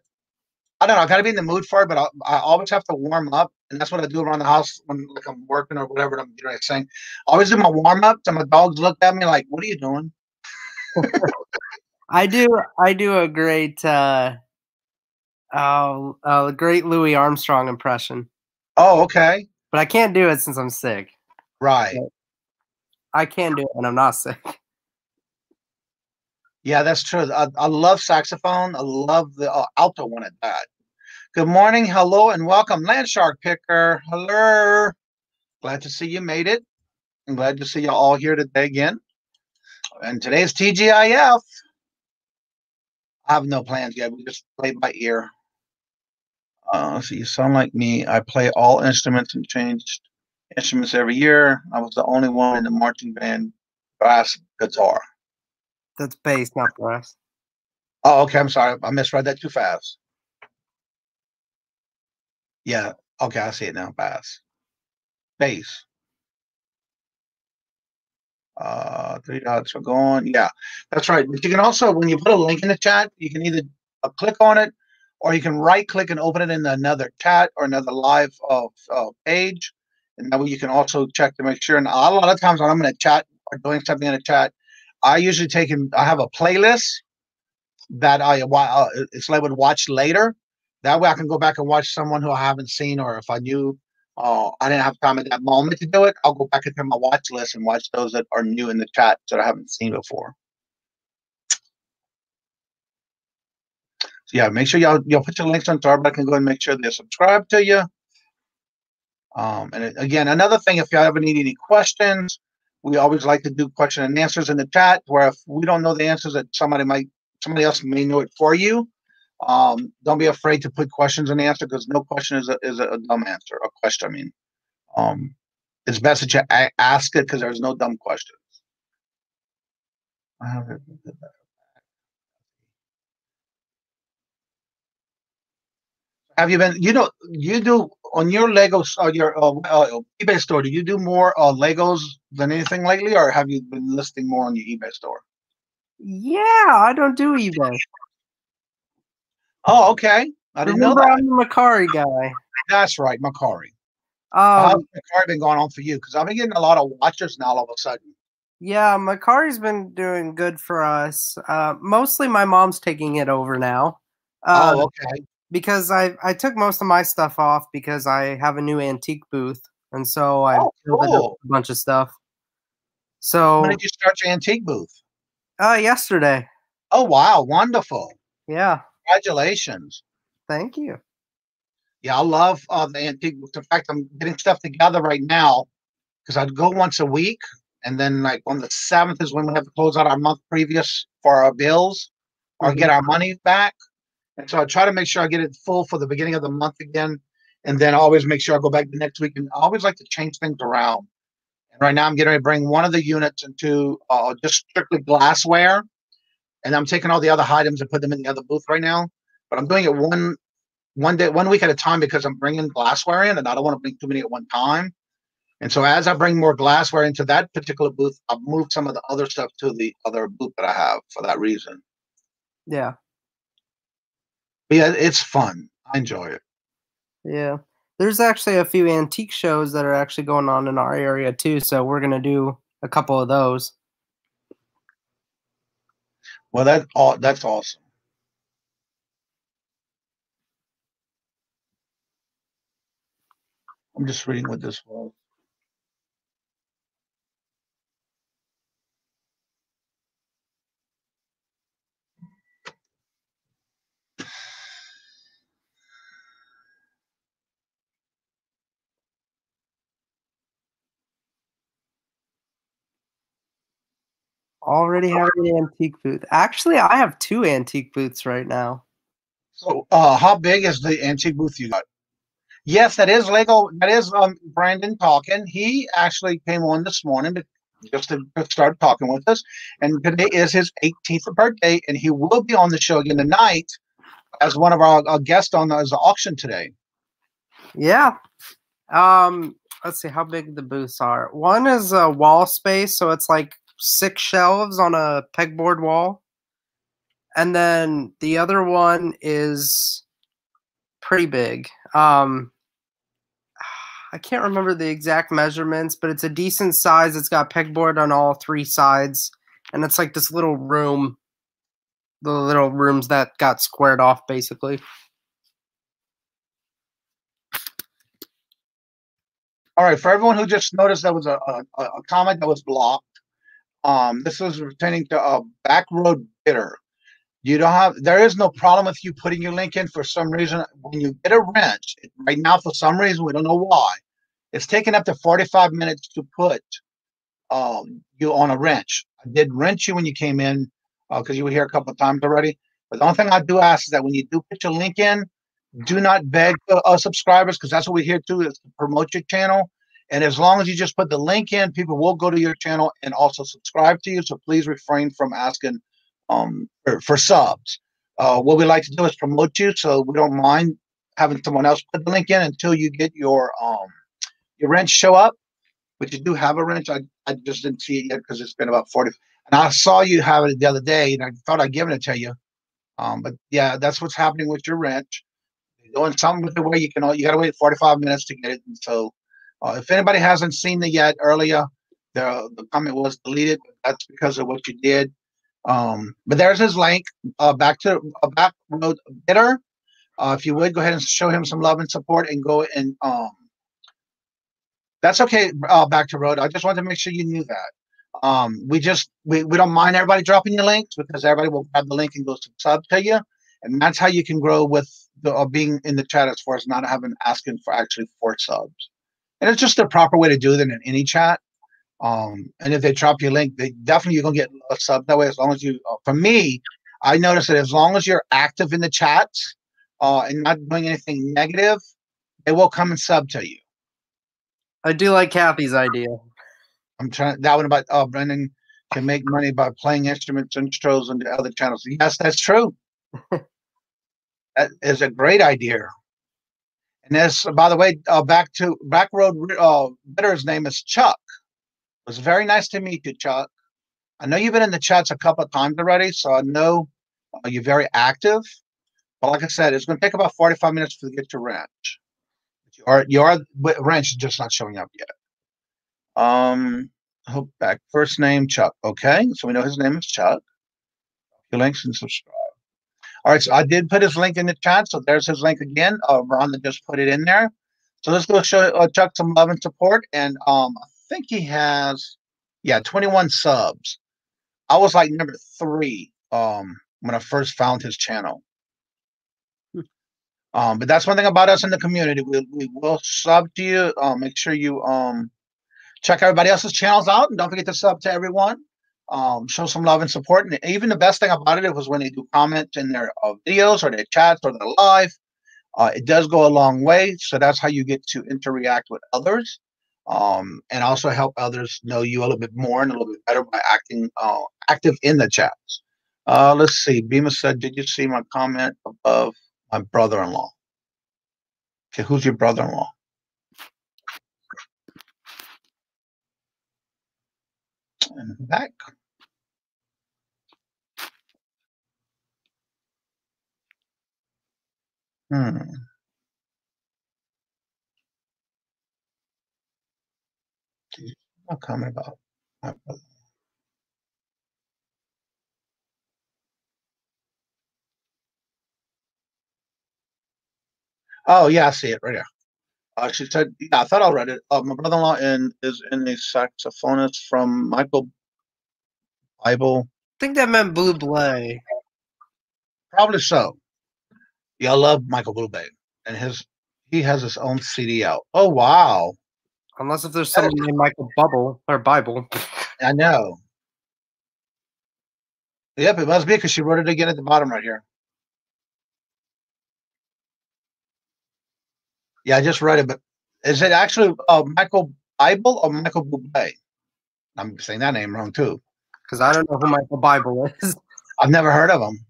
[SPEAKER 2] I don't know. I got to be in the mood for it, but I always have to warm up, and that's what I do around the house when like I'm working or whatever. I'm doing. I sing. I always do my warm ups, and my dogs look at me like, "What are you doing?"
[SPEAKER 3] I do a great great Louis Armstrong impression.
[SPEAKER 2] Oh, okay.
[SPEAKER 3] But I can't do it since I'm sick.
[SPEAKER 2] Right.
[SPEAKER 3] But I can do it when I'm not sick.
[SPEAKER 2] Yeah, that's true. I love saxophone. I love the alto one at that. Good morning, hello, and welcome, Landshark Picker. Hello. Glad to see you made it. I'm glad to see you all here today again. And today's TGIF. I have no plans yet. We just play by ear. So you sound like me. I play all instruments and changed instruments every year. I was the only one in the marching band brass guitar.
[SPEAKER 3] That's bass, not brass.
[SPEAKER 2] Oh, okay. I'm sorry. I misread that too fast. Yeah. Okay. I see it now. Bass. 3 dots are gone. Yeah, that's right. But you can also, when you put a link in the chat, you can either click on it, or you can right click and open it in another chat or another live page. And that way you can also check to make sure. And a lot of times when I'm in a chat or doing something in a chat, I usually I have a playlist that it's labeled watch later. That way I can go back and watch someone who I haven't seen, or if I knew I didn't have time at that moment to do it, I'll go back into my watch list and watch those that are new in the chat that I haven't seen before. So yeah, make sure y'all put your links on so everybody can go and make sure they're subscribed to you. And again, another thing, if you ever need any questions, we always like to do question and answers in the chat, where if we don't know the answers, that somebody else may know it for you. Don't be afraid to put questions in the answer, because no question is a dumb answer. A question, I mean. It's best that you ask it, because there's no dumb questions. Have you been? You do on your Legos or your eBay store. Do you do more Legos than anything lately, or have you been listing more on your eBay store?
[SPEAKER 3] Yeah, I don't do eBay.
[SPEAKER 2] Oh, okay. I didn't know that.
[SPEAKER 3] I'm the Macari guy.
[SPEAKER 2] That's right, Macari. How's Macari been going on for you? Because I've been getting a lot of watchers now all of a sudden.
[SPEAKER 3] Yeah, Macari's been doing good for us. Mostly my mom's taking it over now.
[SPEAKER 2] Oh, okay.
[SPEAKER 3] Because I took most of my stuff off because I have a new antique booth, and so I built a bunch of stuff. So
[SPEAKER 2] when did you start your antique booth?
[SPEAKER 3] Yesterday.
[SPEAKER 2] Oh wow, wonderful.
[SPEAKER 3] Yeah.
[SPEAKER 2] Congratulations.
[SPEAKER 3] Thank you.
[SPEAKER 2] Yeah, I love the antique booth. In fact, I'm getting stuff together right now, because I'd go once a week, and then like on the 7th is when we have to close out our month previous for our bills or get our money back. And so I try to make sure I get it full for the beginning of the month again, and then I always make sure I go back the next week. And I always like to change things around. And right now I'm getting ready to bring one of the units into just strictly glassware, and I'm taking all the other items and put them in the other booth right now. But I'm doing it one week at a time, because I'm bringing glassware in, and I don't want to bring too many at one time. And so as I bring more glassware into that particular booth, I've moved some of the other stuff to the other booth that I have for that reason.
[SPEAKER 3] Yeah.
[SPEAKER 2] But yeah, it's fun. I enjoy it.
[SPEAKER 3] Yeah. There's actually a few antique shows that are actually going on in our area too, so we're going to do a couple of those.
[SPEAKER 2] Well, that's awesome. I'm just reading what this was.
[SPEAKER 3] Already have an antique booth. Actually, I have 2 antique booths right now.
[SPEAKER 2] So, how big is the antique booth you got? Yes, that is Lego. That is Brandon talking. He actually came on this morning just to start talking with us. And today is his 18th birthday, and he will be on the show again tonight as one of our guests on the auction today.
[SPEAKER 3] Yeah. Let's see how big the booths are. One is a wall space, so it's like 6 shelves on a pegboard wall. And then the other one is pretty big. I can't remember the exact measurements, but it's a decent size. It's got pegboard on all 3 sides, and it's like this little room, the little rooms that got squared off, basically.
[SPEAKER 2] All right, for everyone who just noticed there was a comment that was blocked, this was pertaining to a back road bidder. There is no problem with you putting your link in. For some reason, when you get a wrench, right now, for some reason, we don't know why, it's taking up to 45 minutes to put you on a wrench. I did wrench you when you came in because you were here a couple of times already. But the only thing I do ask is that when you do put your link in, do not beg subscribers, because that's what we're here to, is to promote your channel. And as long as you just put the link in, people will go to your channel and also subscribe to you. So please refrain from asking for subs. What we like to do is promote you, so we don't mind having someone else put the link in until you get your wrench show up. But you do have a wrench. I just didn't see it yet because it's been about 40. And I saw you have it the other day, and I thought I'd given it to you. But yeah, that's what's happening with your wrench. You're doing something with the way you got to wait 45 minutes to get it. And so if anybody hasn't seen it yet earlier, the comment was deleted. That's because of what you did. But there's his link back to back road bidder. If you would go ahead and show him some love and support and go and that's okay. Back to road. I just wanted to make sure you knew that. We don't mind everybody dropping your links, because everybody will grab the link and go sub to you, and that's how you can grow with the being in the chat, as far as not asking for actually 4 subs. And it's just the proper way to do that in any chat. And if they drop your link, they definitely, you're gonna get a sub that way. As long as you, for me, I notice that as long as you're active in the chats and not doing anything negative, they will come and sub to you.
[SPEAKER 3] I do like Kathy's idea.
[SPEAKER 2] I'm trying that one about Brendan can make money by playing instruments, intros, and the other channels. Yes, that's true. That is a great idea. And this, by the way, back road bidder's name is Chuck. It was very nice to meet you, Chuck. I know you've been in the chats a couple of times already, so I know you're very active. But like I said, it's going to take about 45 minutes to get your wrench. Your wrench is just not showing up yet. Hope back. First name Chuck. Okay, so we know his name is Chuck. Your links and subscribe. All right, so I did put his link in the chat, so there's his link again. Rhonda just put it in there. So let's go show Chuck some love and support. And I think he has, 21 subs. I was like number 3 when I first found his channel. But that's one thing about us in the community. We will sub to you. Make sure you check everybody else's channels out, and don't forget to sub to everyone. Show some love and support. And even the best thing about it was when they do comment in their videos or their chats or their live. It does go a long way. So that's how you get to interact with others, and also help others know you a little bit more and a little bit better by acting active in the chats. Let's see. Bima said, "Did you see my comment above my brother-in-law?" Okay, who's your brother-in-law? And back. I'll comment about my brother. Oh yeah, I see it right here. She said, "Yeah, I thought I read it. My brother-in-law is in a saxophonist from Michael Bible."
[SPEAKER 3] I think that meant Blue Blay.
[SPEAKER 2] Probably so. Yeah, I love Michael Bublé, and he has his own CD out. Oh wow!
[SPEAKER 3] Unless if there's someone named Michael Bubble or Bible.
[SPEAKER 2] I know. Yep, it must be because she wrote it again at the bottom right here. Yeah, I just read it, but is it actually Michael Bible or Michael Bublé? I'm saying that name wrong too.
[SPEAKER 3] Because I don't know who Michael Bible is.
[SPEAKER 2] I've never heard of him.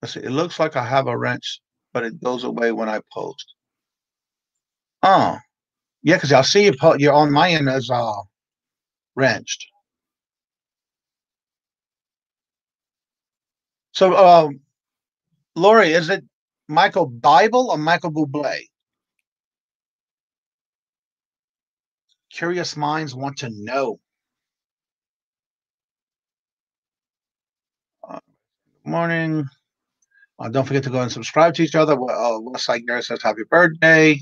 [SPEAKER 2] Let's see. It looks like I have a wrench, but it goes away when I post. Oh, yeah, because I'll see you're on my end as wrenched. So, Lori, is it Michael Bible or Michael Bublé? Curious minds want to know. Good morning. Don't forget to go and subscribe to each other. Westside Garrett says happy birthday.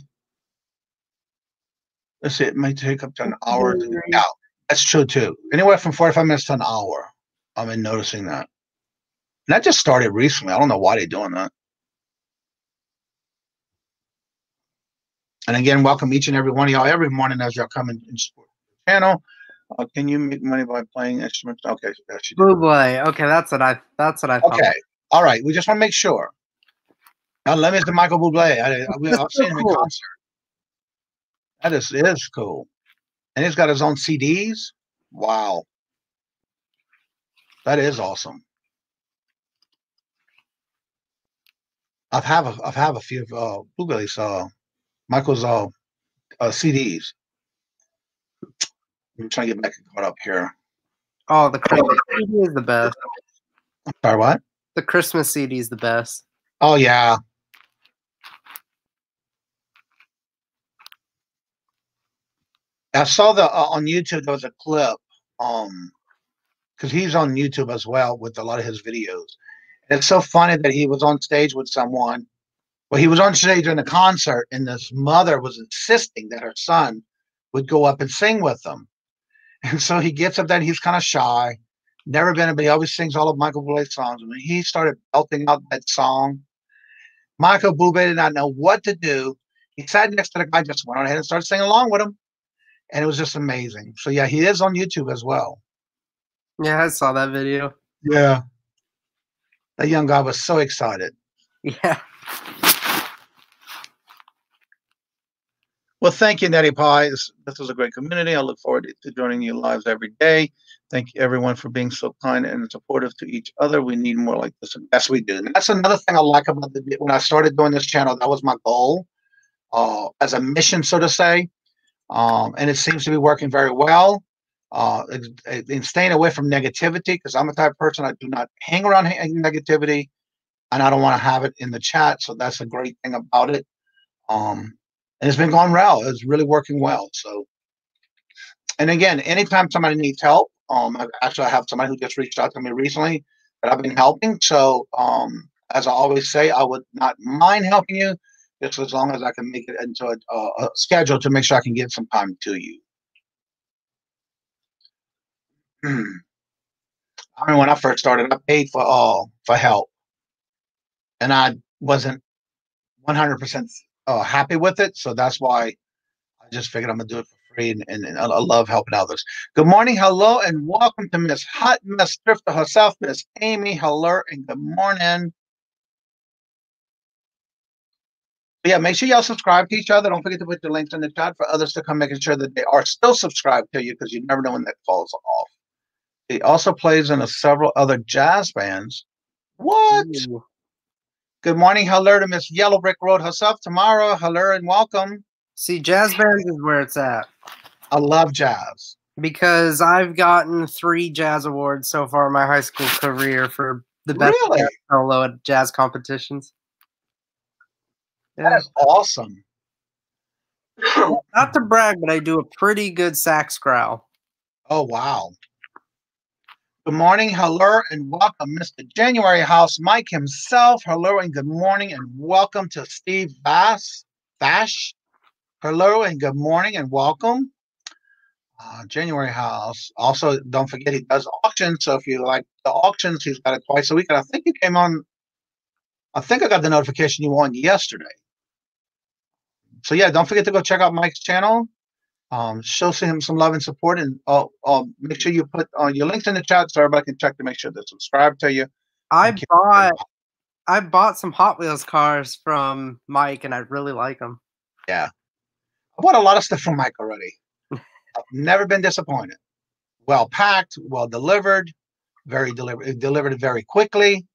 [SPEAKER 2] Let's see, it may take up to an hour. Yeah, that's true too. Anywhere from 45 minutes to an hour. I've been noticing that. And that just started recently. I don't know why they're doing that. And again, welcome each and every one of y'all every morning as y'all come and support the channel. Can you make money by playing instruments? Okay, yeah, she did.
[SPEAKER 3] Buble. Okay, that's what I thought.
[SPEAKER 2] Okay, all right. We just want to make sure. Now, let me see Michael Bublé. I've seen him in concert. That is cool. And he's got his own CDs. Wow. That is awesome. I've have a few of Bugle's Michael's CDs. I'm trying to get back caught up here.
[SPEAKER 3] Oh, the Christmas CD is the best.
[SPEAKER 2] I'm sorry, what?
[SPEAKER 3] The Christmas CD is the best.
[SPEAKER 2] Oh yeah. I saw the on YouTube there was a clip, because he's on YouTube as well with a lot of his videos. And it's so funny that he was on stage with someone. Well, he was on stage in a concert, and this mother was insisting that her son would go up and sing with them. And so he gets up there, and he's kind of shy, never been, but he always sings all of Michael Bublé's songs. When he started belting out that song, Michael Bublé did not know what to do. He sat next to the guy, just went on ahead and started singing along with him. And it was just amazing. So, yeah, he is on YouTube as well.
[SPEAKER 3] Yeah, I saw that video.
[SPEAKER 2] Yeah. That young guy was so excited.
[SPEAKER 3] Yeah.
[SPEAKER 2] Well, thank you, Nettie Pie. This was a great community. I look forward to joining you lives every day. Thank you, everyone, for being so kind and supportive to each other. We need more like this. Yes, we do. And that's another thing I like about when I started doing this channel. That was my goal as a mission, so to say. And it seems to be working very well. And staying away from negativity, because I'm a type of person, I do not hang around negativity, and I don't want to have it in the chat. So that's a great thing about it. And it's been going well. It's really working well. So, and again, anytime somebody needs help, I have somebody who just reached out to me recently that I've been helping. So, as I always say, I would not mind helping you, just as long as I can make it into a schedule to make sure I can get some time to you. I mean, when I first started, I paid for help, and I wasn't 100% happy with it. So that's why I just figured I'm gonna do it for free, and I love helping others. Good morning, hello, and welcome to Miss Hot Miss Thrifter herself, Miss Amy. Hello, and good morning. Yeah, make sure y'all subscribe to each other. Don't forget to put your links in the chat for others to come, making sure that they are still subscribed to you, because you never know when that falls off. He also plays in several other jazz bands. What? Ooh. Good morning, hello to Miss Yellow Brick Road herself, Tamara. Hello and welcome.
[SPEAKER 3] See, jazz bands is where it's at.
[SPEAKER 2] I love jazz.
[SPEAKER 3] Because I've gotten 3 jazz awards so far in my high school career for the best jazz solo at jazz competitions.
[SPEAKER 2] That is awesome.
[SPEAKER 3] Not to brag, but I do a pretty good sax growl.
[SPEAKER 2] Oh, wow. Good morning, hello, and welcome, Mr. January House, Mike himself. Hello, and good morning, and welcome to Steve Bash. Hello, and good morning, and welcome. January House. Also, don't forget he does auctions. So if you like the auctions, he's got it twice a week. And I think you came on. I think I got the notification you won yesterday. So yeah, don't forget to go check out Mike's channel. Show him some love and support, and make sure you put your links in the chat so everybody can check to make sure they're subscribed to you.
[SPEAKER 3] I bought some Hot Wheels cars from Mike, and I really like them.
[SPEAKER 2] Yeah, I bought a lot of stuff from Mike already. I've never been disappointed. Well packed, well delivered, delivered very quickly.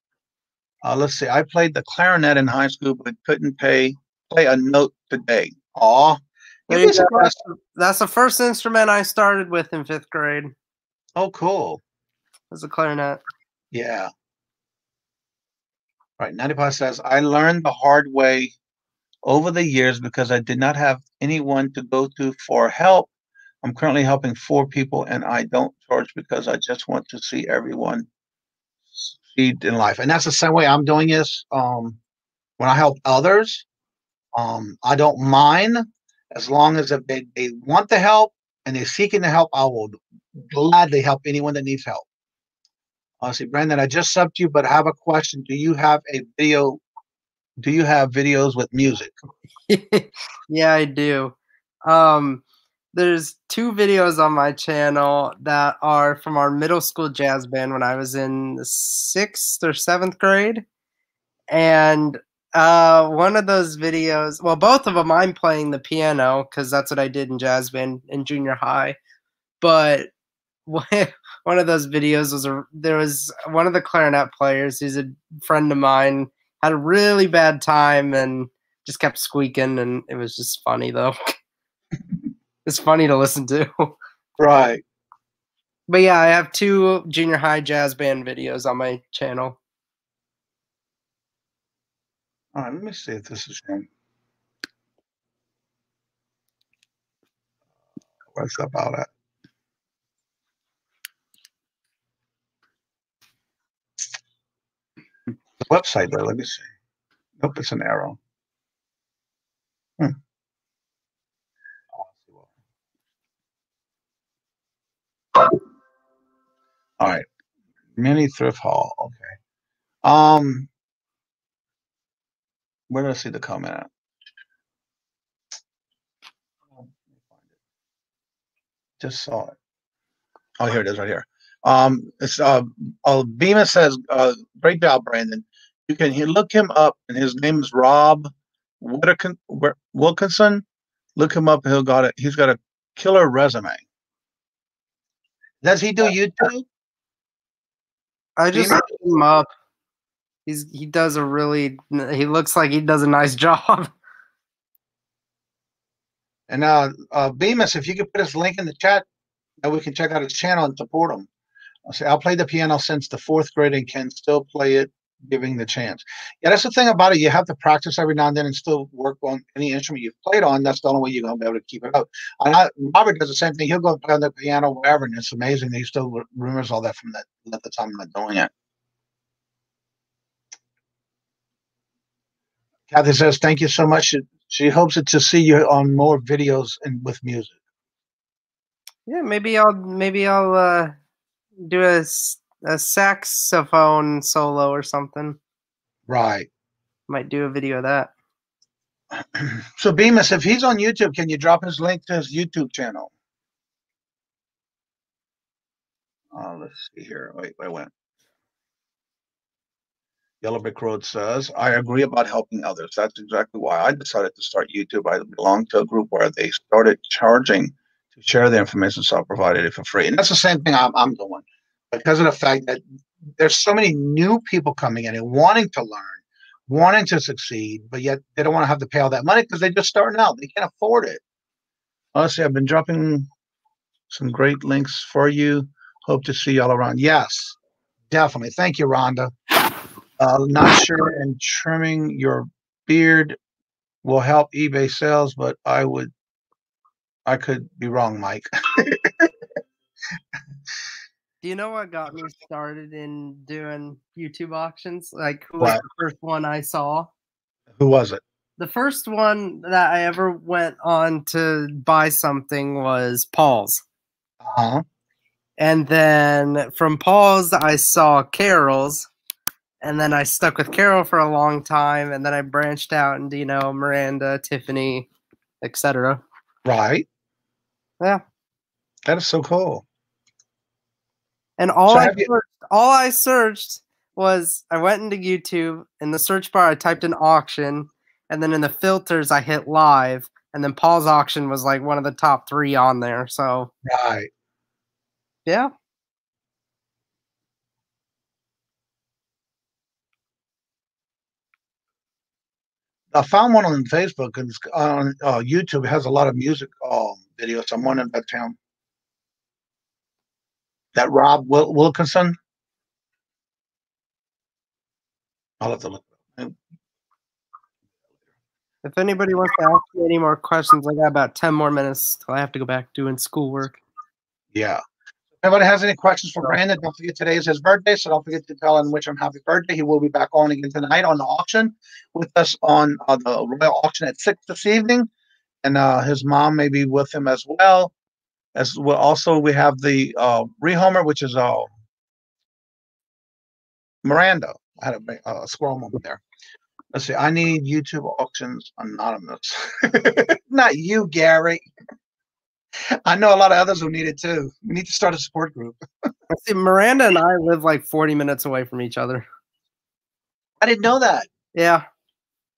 [SPEAKER 2] Let's see. I played the clarinet in high school, but couldn't play a note today. Aw.
[SPEAKER 3] That's the first instrument I started with in 5th grade.
[SPEAKER 2] Oh, cool.
[SPEAKER 3] It was a clarinet.
[SPEAKER 2] Yeah. Right. 95 says, I learned the hard way over the years because I did not have anyone to go to for help. I'm currently helping 4 people, and I don't charge because I just want to see everyone succeed in life. And that's the same way I'm doing this. When I help others, I don't mind. As long as if they want the help and they're seeking the help, I will gladly help anyone that needs help. See, Brandon, I just subbed you, but I have a question. Do you have a video do you have videos with music?
[SPEAKER 3] Yeah, I do. There's 2 videos on my channel that are from our middle school jazz band when I was in the 6th or 7th grade. And one of those videos, well, both of them I'm playing the piano because that's what I did in jazz band in junior high. But one of those videos was there was one of the clarinet players who's a friend of mine had a really bad time and just kept squeaking, and it was just funny though. It's funny to listen to.
[SPEAKER 2] Right.
[SPEAKER 3] But yeah, I have 2 junior high jazz band videos on my channel.
[SPEAKER 2] All right, let me see if this is him. What's about it? The website there, let me see. Nope, it's an arrow. All right. Mini thrift haul. Okay. Where did I see the comment at? Just saw it. Oh, here it is right here. It's Bemis says, great job, Brandon. You can look him up, and his name is Rob Wilkinson. Look him up, he's got a killer resume. Does he do YouTube?
[SPEAKER 3] I just looked him up. He looks like he does a nice job.
[SPEAKER 2] And Bemis, if you could put his link in the chat, that we can check out his channel and support him. I'll play the piano since the 4th grade and can still play it, giving the chance. Yeah, that's the thing about it. You have to practice every now and then and still work on any instrument you've played on. That's the only way you're going to be able to keep it up. Robert does the same thing. He'll go play on the piano, wherever, and it's amazing. He still remembers all that from that at the time of doing it. Kathy says, thank you so much. She hopes to see you on more videos and with music.
[SPEAKER 3] Yeah, maybe I'll do a saxophone solo or something.
[SPEAKER 2] Right.
[SPEAKER 3] Might do a video of that.
[SPEAKER 2] So Bemis, if he's on YouTube, can you drop his link to his YouTube channel? Let's see here. Wait. Yellow Brick Road says, I agree about helping others. That's exactly why I decided to start YouTube. I belong to a group where they started charging to share the information, so I provided it for free. And that's the same thing I'm doing, because of the fact that there's so many new people coming in and wanting to learn, wanting to succeed, but yet they don't want to have to pay all that money because they're just starting out. They can't afford it. Honestly, I've been dropping some great links for you. Hope to see y'all around. Yes, definitely. Thank you, Rhonda. Not sure, and trimming your beard will help eBay sales, but I could be wrong, Mike.
[SPEAKER 3] Do you know what got me started in doing YouTube auctions? Like, who
[SPEAKER 2] What?
[SPEAKER 3] was the first one I saw?
[SPEAKER 2] Who was it?
[SPEAKER 3] The first one that I ever went on to buy something was Paul's.
[SPEAKER 2] Uh-huh.
[SPEAKER 3] And then from Paul's, I saw Carol's. And then I stuck with Carol for a long time. And then I branched out into, Miranda, Tiffany, etc.
[SPEAKER 2] Right.
[SPEAKER 3] Yeah.
[SPEAKER 2] That is so cool.
[SPEAKER 3] And all I searched was, I went into YouTube. In the search bar, I typed in auction. And then in the filters, I hit live. And then Paul's auction was like one of the top 3 on there. So,
[SPEAKER 2] right.
[SPEAKER 3] Yeah.
[SPEAKER 2] I found one on Facebook, and on YouTube. It has a lot of music videos. I'm wondering about him. That Rob Wilkinson. I'll have to look.
[SPEAKER 3] If anybody wants to ask me any more questions, I got about 10 more minutes till I have to go back doing schoolwork.
[SPEAKER 2] Yeah. If anybody has any questions for Brandon, don't forget today is his birthday, so don't forget to tell him wish him happy birthday. He will be back on again tonight on the auction with us on the Royal Auction at 6 this evening, and his mom may be with him as well. Also, we have the rehomer, which is Miranda. I had a squirrel moment there. Let's see. I need YouTube auctions anonymous. Not you, Gary. I know a lot of others who need it too. We need to start a support group.
[SPEAKER 3] See, Miranda and I live like 40 minutes away from each other.
[SPEAKER 2] I didn't know that.
[SPEAKER 3] Yeah.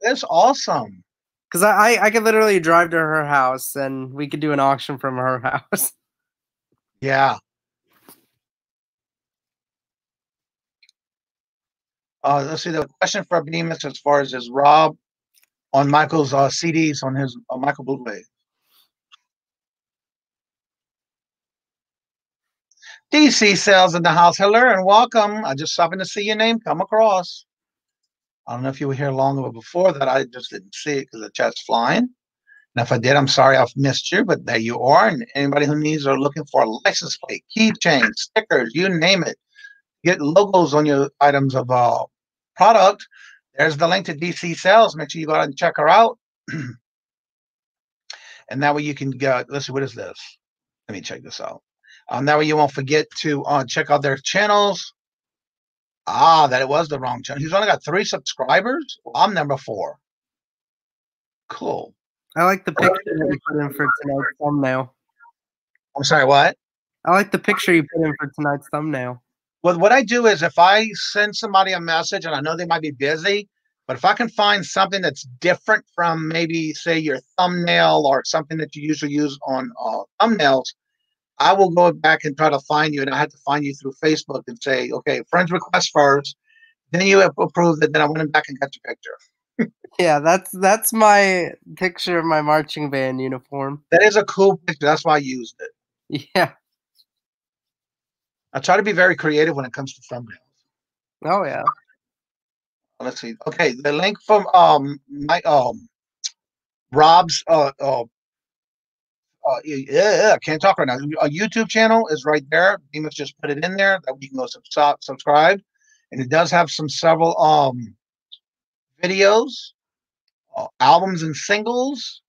[SPEAKER 2] That's awesome.
[SPEAKER 3] Because I could literally drive to her house and we could do an auction from her house.
[SPEAKER 2] Yeah. Let's see. The question for Bemis as far as is Rob on Michael's CDs on his Michael Bublé. DC Sales in the house. Hello and welcome. I just happened to see your name come across. I don't know if you were here long before that. I just didn't see it because the chat's flying. And if I did, I'm sorry I've missed you, but there you are. And anybody who needs or looking for a license plate, keychain, stickers, you name it, get logos on your items of product. There's the link to DC Sales. Make sure you go out and check her out. And that way you can get, let's see, what is this? Let me check this out. That way you won't forget to check out their channels. That it was the wrong channel. He's only got 3 subscribers. Well, I'm number 4. Cool.
[SPEAKER 3] I like the picture that you put in for tonight's thumbnail.
[SPEAKER 2] I'm sorry, what?
[SPEAKER 3] I like the picture you put in for tonight's thumbnail.
[SPEAKER 2] Well, what I do is if I send somebody a message and I know they might be busy, but if I can find something that's different from maybe, say, your thumbnail or something that you usually use on thumbnails, I will go back and try to find you, and I had to find you through Facebook and say, okay, friends request first, then you approved it, then I went back and got your picture.
[SPEAKER 3] Yeah, that's my picture of my marching band uniform.
[SPEAKER 2] That is a cool picture. That's why I used it.
[SPEAKER 3] Yeah.
[SPEAKER 2] I try to be very creative when it comes to thumbnails.
[SPEAKER 3] Oh yeah.
[SPEAKER 2] Let's see. Okay, the link from Rob's I can't talk right now. A YouTube channel is right there. Bemis just put it in there that we can go subscribe, and it does have several videos, albums and singles,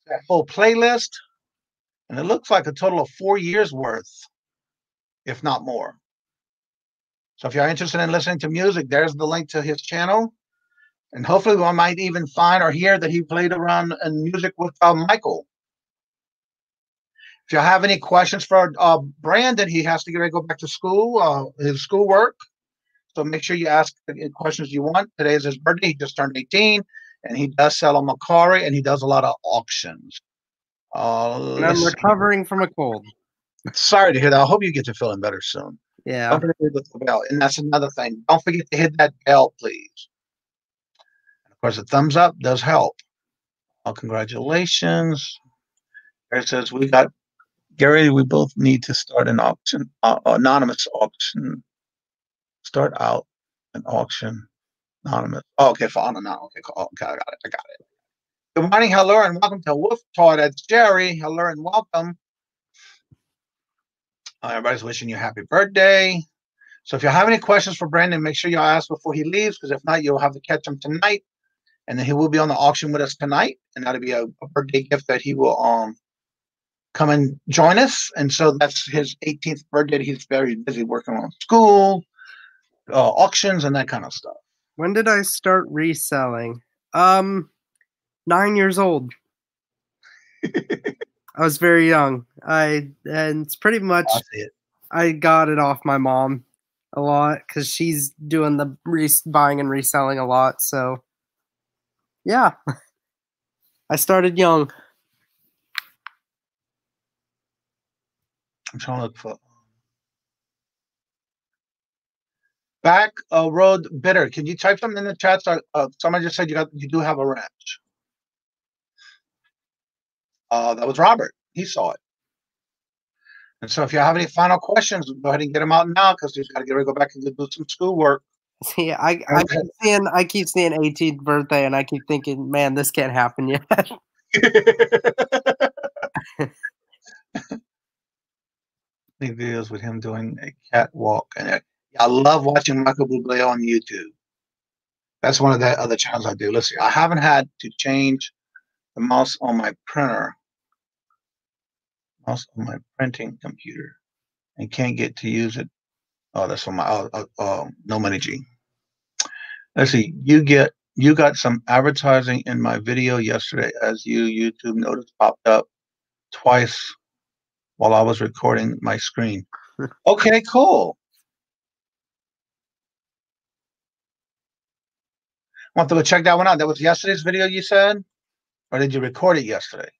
[SPEAKER 2] that whole playlist, and it looks like a total of 4 years worth, if not more. So if you're interested in listening to music, there's the link to his channel, and hopefully we might even find or hear that he played around in music with Michael. If you have any questions for Brandon, he has to get ready to go back to school, his schoolwork. So make sure you ask the questions you want. Today is his birthday. He just turned 18, and he does sell a Macari, and he does a lot of auctions.
[SPEAKER 3] And I'm recovering from a cold.
[SPEAKER 2] Sorry to hear that. I hope you get to feeling better soon.
[SPEAKER 3] Yeah.
[SPEAKER 2] Don't forget to hit the bell. And that's another thing. Don't forget to hit that bell, please. And of course, a thumbs up does help. Congratulations. There it says, we got Gary, we both need to start an auction, anonymous auction. Start out an auction, anonymous. Oh, okay, fine. Okay, cool. Okay, I got it. Good morning, hello, and welcome to Wolf Toy. That's Jerry. Hello, and welcome. Everybody's wishing you a happy birthday. So if you have any questions for Brandon, make sure you ask before he leaves, because if not, you'll have to catch him tonight. And then he will be on the auction with us tonight, and that'll be a birthday gift that he will come and join us. And so that's his 18th birthday. He's very busy working on school, auctions, and that kind of stuff.
[SPEAKER 3] When did I start reselling? 9 years old. I was very young. And it's pretty much I got it off my mom a lot because she's doing the buying and reselling a lot. So yeah, I started young.
[SPEAKER 2] I'm trying to look for back road bitter. Can you type something in the chat? So, somebody just said you do have a ranch. That was Robert. He saw it. And so if you have any final questions, go ahead and get them out now, because he's got to get ready to go back and do some schoolwork.
[SPEAKER 3] See, I keep seeing 18th birthday, and I keep thinking, man, this can't happen yet.
[SPEAKER 2] Videos with him doing a catwalk, and I love watching Michael Bublé on YouTube. That's one of the other channels I do. Let's see, I haven't had to change the mouse on my printer, mouse on my printing computer, and can't get to use it. Oh, that's on my No Money G. Let's see, you get You got some advertising in my video yesterday as YouTube notice popped up twice while I was recording my screen. Okay, cool. Want to go check that one out. That was yesterday's video, you said? Or did you record it yesterday?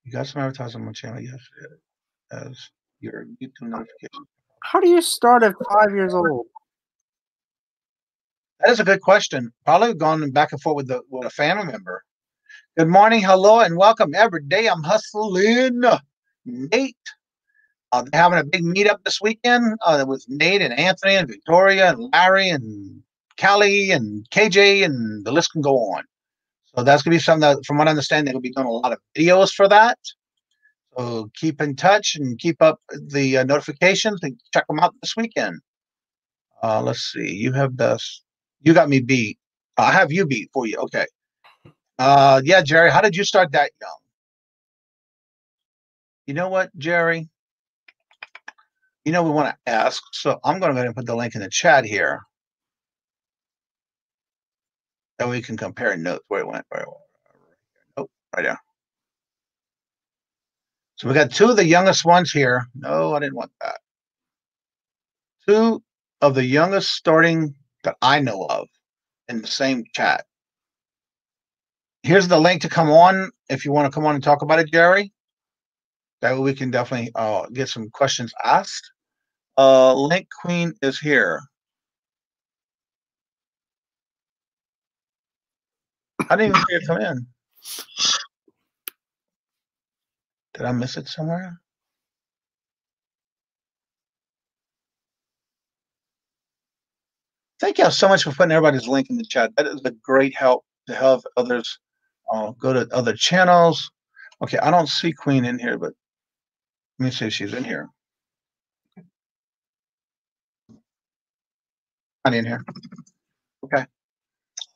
[SPEAKER 2] You got some advertising on my channel yesterday as your YouTube notification.
[SPEAKER 3] How do you start at 5 years old?
[SPEAKER 2] That is a good question. Probably gone back and forth with a family member. Good morning, hello, and welcome. Every day I'm hustling. Nate. They're having a big meetup this weekend with Nate and Anthony and Victoria and Larry and Callie and KJ, and the list can go on. So that's going to be something that, from what I understand, they're going to be doing a lot of videos for that. So keep in touch and keep up the notifications and check them out this weekend. Let's see. You have this. You got me beat. I have you beat for you. Okay. Yeah, Jerry, how did you start that young? You know what, Jerry? You know, we want to ask. So I'm going to go ahead and put the link in the chat here. That we can compare notes. Where it went. Nope, right there. So we got two of the youngest ones here. No, I didn't want that. Two of the youngest starting that I know of in the same chat. Here's the link to come on if you want to come on and talk about it, Jerry. That way we can definitely get some questions asked. Link Queen is here. I didn't even see it come in. Did I miss it somewhere? Thank you so much for putting everybody's link in the chat. That is a great help to help others go to other channels. Okay, I don't see Queen in here, but let me see if she's in here. Not in here. Okay.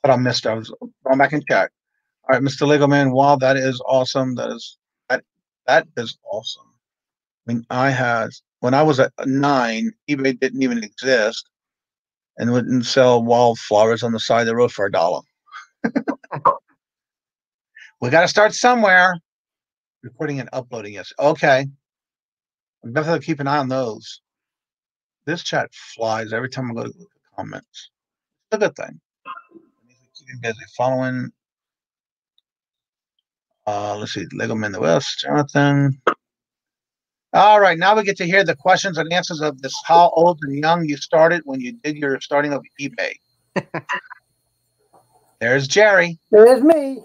[SPEAKER 2] But I missed her. I was going back and check. All right, Mr. Lego Man. Wow, that is awesome. That is awesome. When I was at 9, eBay didn't even exist and wouldn't sell wildflowers on the side of the road for $1. We got to start somewhere. Recording and uploading, yes. Okay. I'm definitely keep an eye on those. This chat flies every time I go to look at comments. It's a good thing. Keeping busy. Following. Let's see. Lego Man the West. Jonathan. All right. Now we get to hear the questions and answers of this. How old and young you started when you did your starting of eBay. There's Jerry.
[SPEAKER 4] There's me.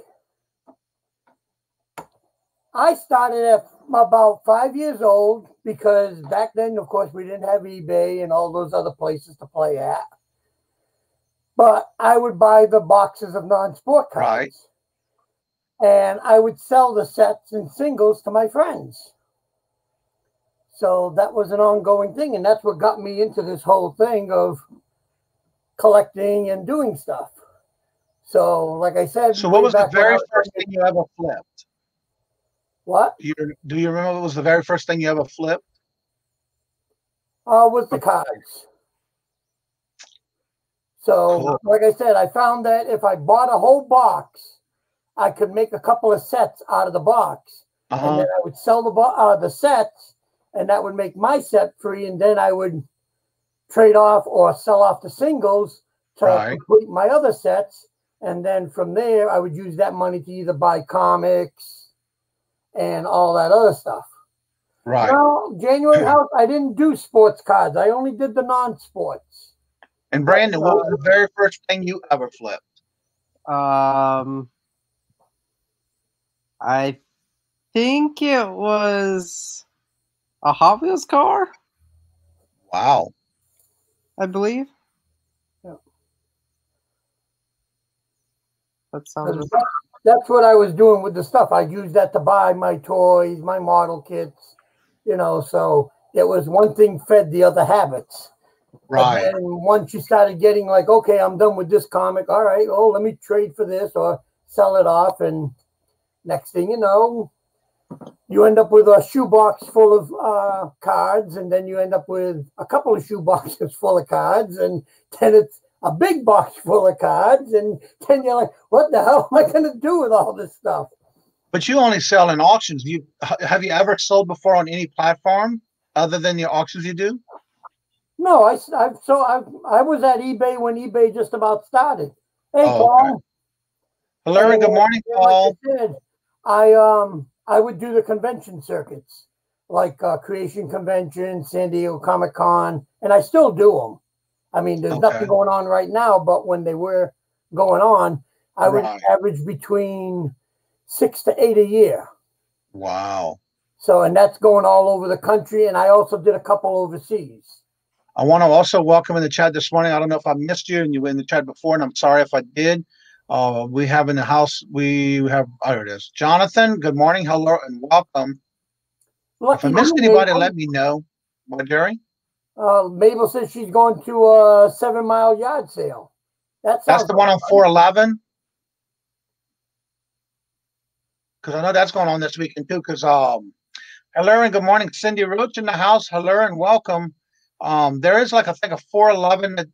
[SPEAKER 4] I started at about 5 years old because back then, of course, we didn't have eBay and all those other places to play at. But I would buy the boxes of non-sport cards. Right. And I would sell the sets and singles to my friends. So that was an ongoing thing. And that's what got me into this whole thing of collecting and doing stuff. So, like I said.
[SPEAKER 2] So what was the very first thing you ever flipped?
[SPEAKER 4] What?
[SPEAKER 2] Do you remember what was the very first thing you ever flipped?
[SPEAKER 4] Was the cards. So, cool. Like I said, I found that if I bought a whole box, I could make a couple of sets out of the box. And then I would sell the sets, and that would make my set free, and then I would trade off or sell off the singles to complete my other sets. And then from there, I would use that money to either buy comics and all that other stuff.
[SPEAKER 2] Right.
[SPEAKER 4] Well, January House, I didn't do sports cards. I only did the non-sports.
[SPEAKER 2] And Brandon, what was the very first thing you ever flipped?
[SPEAKER 3] I think it was a Hot Wheels car.
[SPEAKER 2] Wow.
[SPEAKER 3] I believe.
[SPEAKER 4] Yeah.
[SPEAKER 3] That sounds.
[SPEAKER 4] That's what I was doing with the stuff. I used that to buy my toys, my model kits, so it was one thing fed the other habits.
[SPEAKER 2] Right.
[SPEAKER 4] And once you started getting like, okay, I'm done with this comic. All right, let me trade for this or sell it off. And next thing you know, you end up with a shoebox full of cards, and then you end up with a couple of shoeboxes full of cards, and then it's a big box full of cards, and then you're like, what the hell am I going to do with all this stuff?
[SPEAKER 2] But you only sell in auctions. Have you ever sold before on any platform other than your auctions you do?
[SPEAKER 4] No, I was at eBay when eBay just about started. Hey,
[SPEAKER 2] Oh,
[SPEAKER 4] Paul.
[SPEAKER 2] okay. Hello, and good morning, Paul.
[SPEAKER 4] Like I said, I would do the convention circuits, like Creation Convention, San Diego Comic-Con, and I still do them. I mean, there's nothing going on right now, but when they were going on, I would average between 6 to 8 a year.
[SPEAKER 2] Wow.
[SPEAKER 4] So, and that's going all over the country, and I also did a couple overseas.
[SPEAKER 2] I want to also welcome in the chat this morning. I don't know if I missed you and you were in the chat before, and I'm sorry if I did. We have in the house, there it is. Jonathan, good morning, hello, and welcome. If I missed anybody, let me know. What, Jerry?
[SPEAKER 4] Mabel says she's going to a 7 Mile yard sale. That's
[SPEAKER 2] the one on 411? Because I know that's going on this weekend too. Because hello and good morning, Cindy Roach in the house. Hello and welcome. There is like I think a 411 that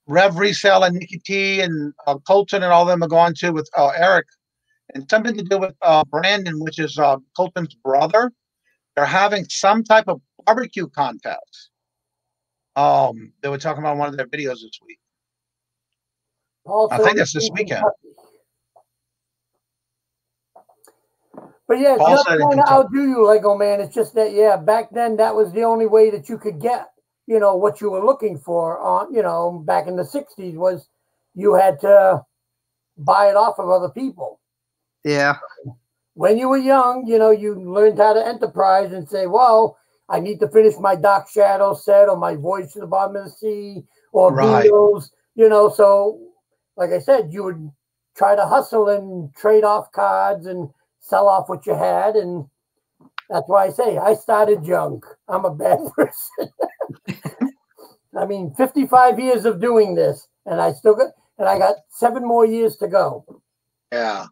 [SPEAKER 2] Rev Resell and Nikki T and Colton and all of them are going to with Eric, and something to do with Brandon, which is Colton's brother. They're having some type of barbecue contest. They were talking about one of their videos this week. I think that's this weekend.
[SPEAKER 4] But yeah, it's not trying to outdo you, Lego man. It's just that, yeah, back then that was the only way that you could get, you know, what you were looking for on, you know, back in the 60s was you had to buy it off of other people.
[SPEAKER 3] Yeah.
[SPEAKER 4] When you were young, you know, you learned how to enterprise and say, well, I need to finish my Dark Shadow set or my Voyage to the Bottom of the Sea or Beatles, you know. So, like I said, you would try to hustle and trade off cards and sell off what you had. And that's why I say I started young. I'm a bad person. I mean, 55 years of doing this, and I got 7 more years to go.
[SPEAKER 2] Yeah.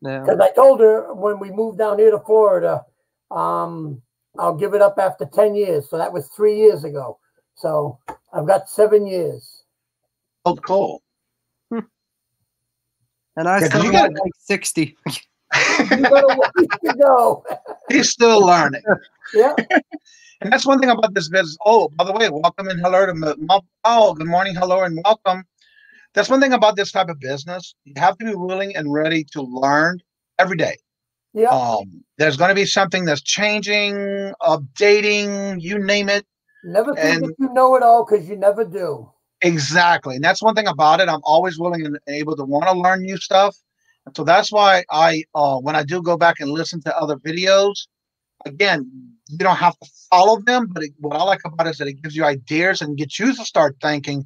[SPEAKER 4] Because I told her when we moved down here to Florida, I'll give it up after 10 years. So that was 3 years ago. So I've got 7 years.
[SPEAKER 2] Oh, cool.
[SPEAKER 3] And I still got like 60.
[SPEAKER 4] You got a ways to go.
[SPEAKER 2] He's still learning.
[SPEAKER 4] Yeah.
[SPEAKER 2] And that's one thing about this business. Oh, by the way, welcome and hello to oh, good morning, hello, and welcome. That's one thing about this type of business. You have to be willing and ready to learn every day.
[SPEAKER 4] Yeah.
[SPEAKER 2] There's going to be something that's changing, updating, you name it.
[SPEAKER 4] Never think that you know it all because you never do.
[SPEAKER 2] Exactly. And that's one thing about it. I'm always willing and able to want to learn new stuff. And so that's why I, when I do go back and listen to other videos, again, you don't have to follow them, but what I like about it is that it gives you ideas and gets you to start thinking,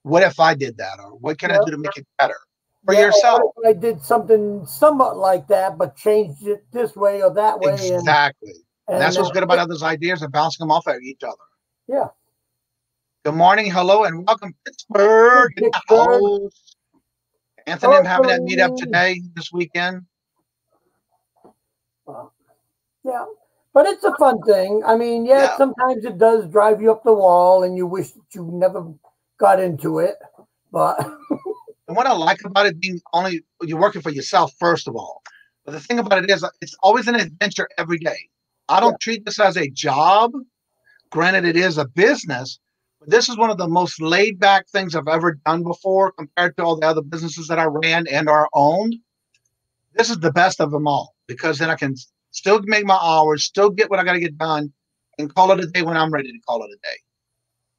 [SPEAKER 2] what if I did that? Or what can I do to make it better for yourself?
[SPEAKER 4] I did something somewhat like that, but changed it this way or that way.
[SPEAKER 2] Exactly. And that's what's good about others' ideas and bouncing them off at each other.
[SPEAKER 4] Yeah.
[SPEAKER 2] Good morning, hello, and welcome, Pittsburgh. Anthony, I'm having that meetup today, this weekend.
[SPEAKER 4] Yeah. But it's a fun thing. I mean, yeah, sometimes it does drive you up the wall and you wish that you never got into it. But
[SPEAKER 2] and what I like about it being you're working for yourself, first of all. But the thing about it is it's always an adventure every day. I don't treat this as a job. Granted, it is a business. But this is one of the most laid back things I've ever done before compared to all the other businesses that I ran and are owned. This is the best of them all because then I can still make my hours, still get what I got to get done, and call it a day when I'm ready to call it a day.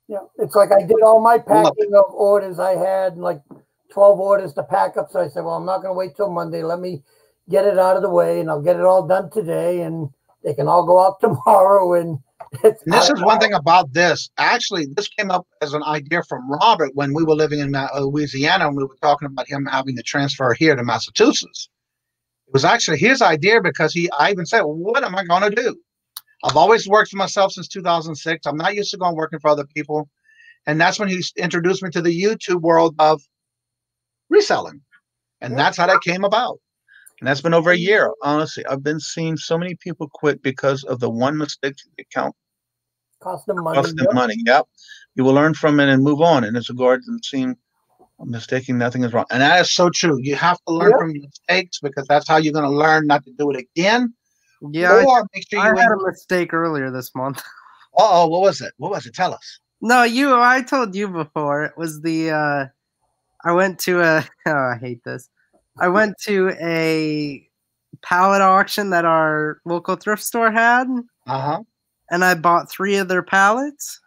[SPEAKER 4] Yeah, it's like I did all my packing of orders. I had like 12 orders to pack up. So I said, well, I'm not going to wait till Monday. Let me get it out of the way, and I'll get it all done today, and they can all go out tomorrow. And
[SPEAKER 2] this is one thing about this. Actually, this came up as an idea from Robert when we were living in Louisiana, and we were talking about him having to transfer here to Massachusetts. It was actually his idea because I even said, well, what am I going to do? I've always worked for myself since 2006. I'm not used to going working for other people. And that's when he introduced me to the YouTube world of reselling. And that's how that came about. And that's been over a year. Honestly, I've been seeing so many people quit because of the one mistake account.
[SPEAKER 4] Cost them money.
[SPEAKER 2] Cost them money. Yep. You will learn from it and move on. And as regards them seeing mistaking, nothing is wrong. And that is so true. You have to learn from your mistakes because that's how you're going to learn not to do it again.
[SPEAKER 3] Yeah,
[SPEAKER 2] or make sure
[SPEAKER 3] I had a mistake earlier this month.
[SPEAKER 2] Uh-oh, what was it? What was it? Tell us.
[SPEAKER 3] No, I told you before. It was the I went to I hate this. I went to a pallet auction that our local thrift store had.
[SPEAKER 2] Uh-huh.
[SPEAKER 3] And I bought 3 of their pallets.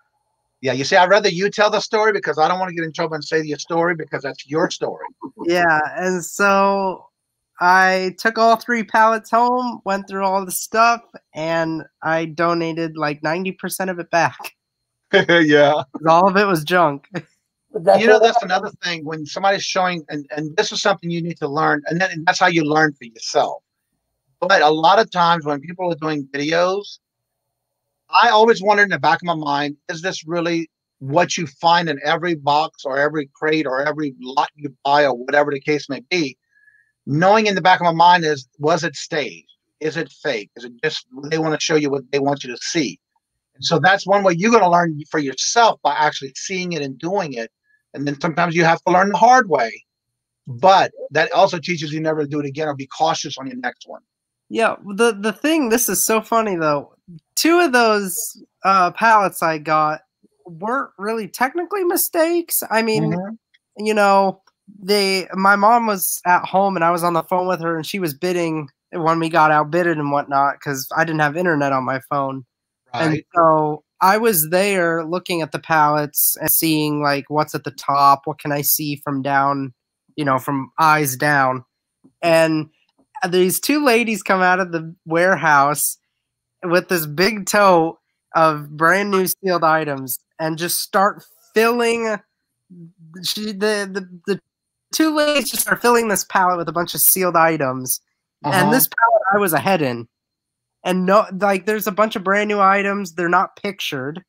[SPEAKER 2] Yeah, you see, I'd rather you tell the story because I don't want to get in trouble and say your story because that's your story.
[SPEAKER 3] Yeah, and so I took all 3 pallets home, went through all the stuff, and I donated like 90% of it back.
[SPEAKER 2] Yeah.
[SPEAKER 3] All of it was junk.
[SPEAKER 2] That's another thing when somebody's showing, and this is something you need to learn, and that's how you learn for yourself. But a lot of times when people are doing videos, I always wonder in the back of my mind, is this really what you find in every box or every crate or every lot you buy or whatever the case may be? Knowing in the back of my mind was it staged? Is it fake? Is it just they want to show you what they want you to see? And so that's one way you're going to learn for yourself by actually seeing it and doing it. And then sometimes you have to learn the hard way. But that also teaches you never to do it again or be cautious on your next one.
[SPEAKER 3] Yeah, the thing, this is so funny though. 2 of those pallets I got weren't really technically mistakes. I mean, you know, my mom was at home and I was on the phone with her and she was bidding when we got outbidded and whatnot because I didn't have internet on my phone. Right. And so I was there looking at the pallets and seeing like what's at the top, what can I see from down, you know, from eyes down. And these 2 ladies come out of the warehouse with this big tote of brand new sealed items and just start filling. The 2 ladies just start filling this pallet with a bunch of sealed items, and this pallet I was ahead in. And no, like there's a bunch of brand new items. They're not pictured